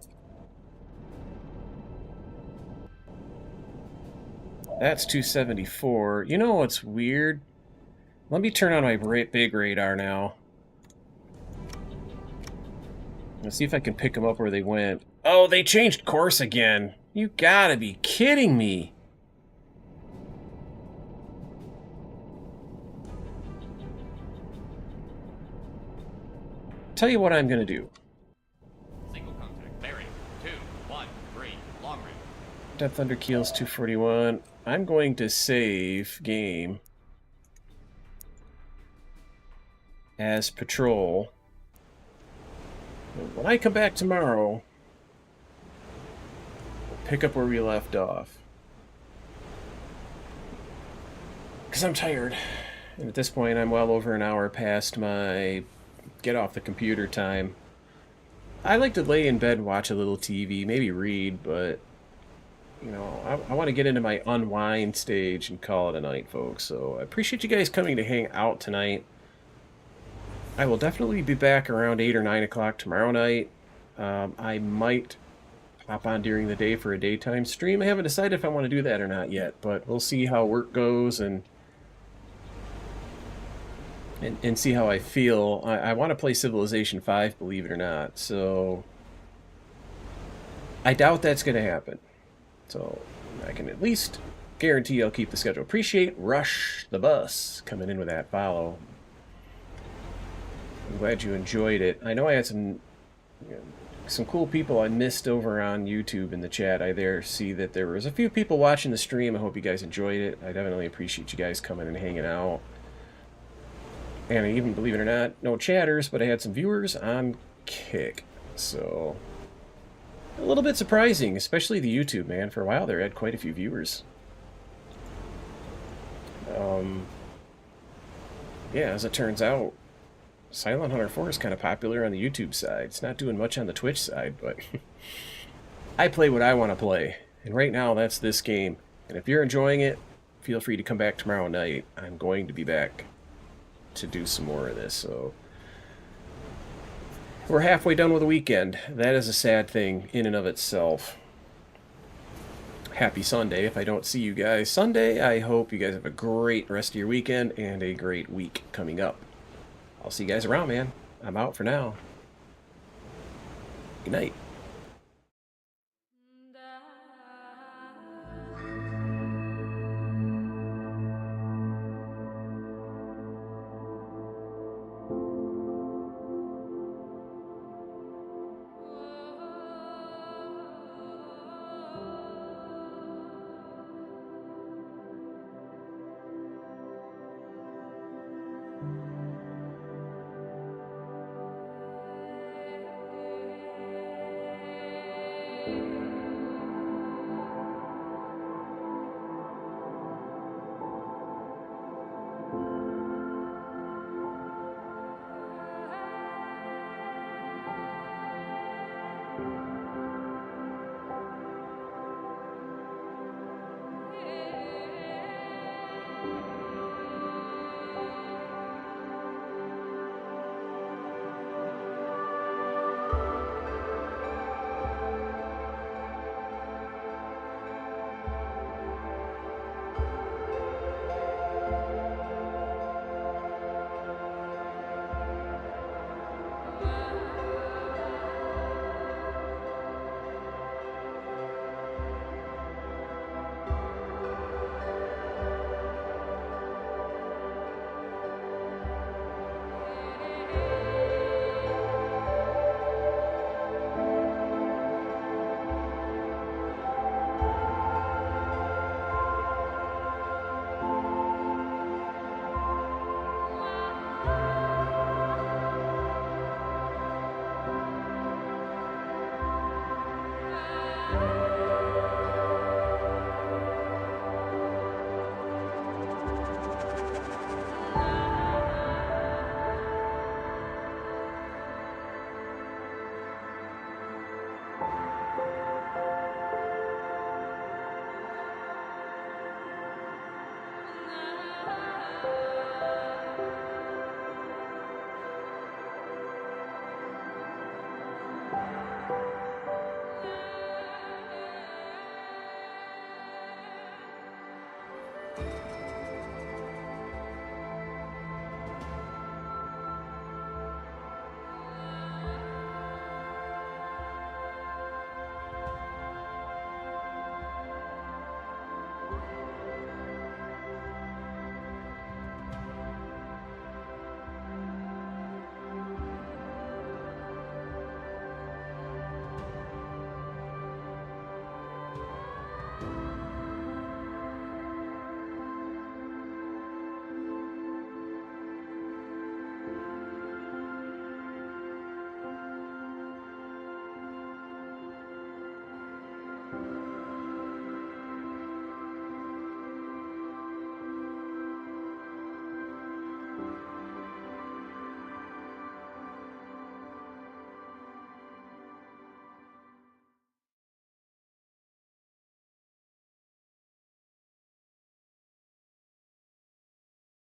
That's 274. You know what's weird? Let me turn on my big radar now. Let's see if I can pick them up where they went. Oh, they changed course again. You gotta be kidding me. Tell you what I'm gonna do. Single contact. Bearing. 2, 1, 3. Long range. Depth under keel's 241. I'm going to save game as patrol. When I come back tomorrow, we'll pick up where we left off. Because I'm tired. And at this point, I'm well over an hour past my get off the computer time. I like to lay in bed and watch a little TV, maybe read, but you know, I want to get into my unwind stage and call it a night, folks. So I appreciate you guys coming to hang out tonight. I will definitely be back around 8 or 9 o'clock tomorrow night. I might hop on during the day for a daytime stream. I haven't decided if I want to do that or not yet, but we'll see how work goes and see how I feel. I want to play Civilization 5, believe it or not. So I doubt that's going to happen. So I can at least guarantee I'll keep the schedule. Appreciate Rush the Bus coming in with that follow. I'm glad you enjoyed it. I know I had some cool people I missed over on YouTube in the chat. I there see that there was a few people watching the stream. I hope you guys enjoyed it. I definitely appreciate you guys coming and hanging out. And even, believe it or not, no chatters, but I had some viewers on Kick. So a little bit surprising, especially the YouTube, man. For a while there, I had quite a few viewers. Yeah, as it turns out, Silent Hunter 4 is kind of popular on the YouTube side. It's not doing much on the Twitch side, but I play what I want to play. And right now, that's this game. And if you're enjoying it, feel free to come back tomorrow night. I'm going to be back to do some more of this. So we're halfway done with the weekend. That is a sad thing in and of itself. Happy Sunday if I don't see you guys Sunday. I hope you guys have a great rest of your weekend and a great week coming up. I'll see you guys around, man. I'm out for now. Good night.